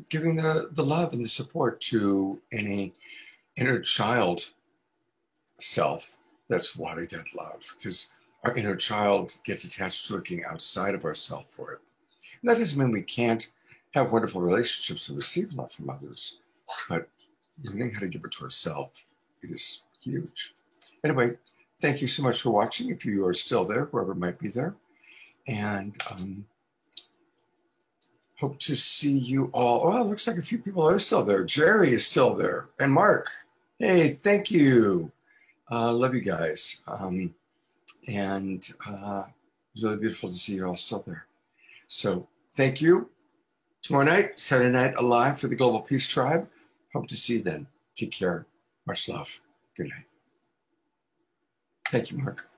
giving the love and the support to any inner child self that's wanting that love, because our inner child gets attached to looking outside of ourselves for it. And that doesn't mean we can't have wonderful relationships and receive love from others, but learning how to give it to ourselves is huge. Anyway, thank you so much for watching. If you are still there, whoever might be there, and hope to see you all. Oh, it looks like a few people are still there. Jerry is still there, and Mark. Hey, thank you. Love you guys. And it's really beautiful to see you all still there. So thank you. Tomorrow night, Saturday Night Alive for the Global Peace Tribe. Hope to see you then. Take care. Much love. Good night. Thank you, Mark.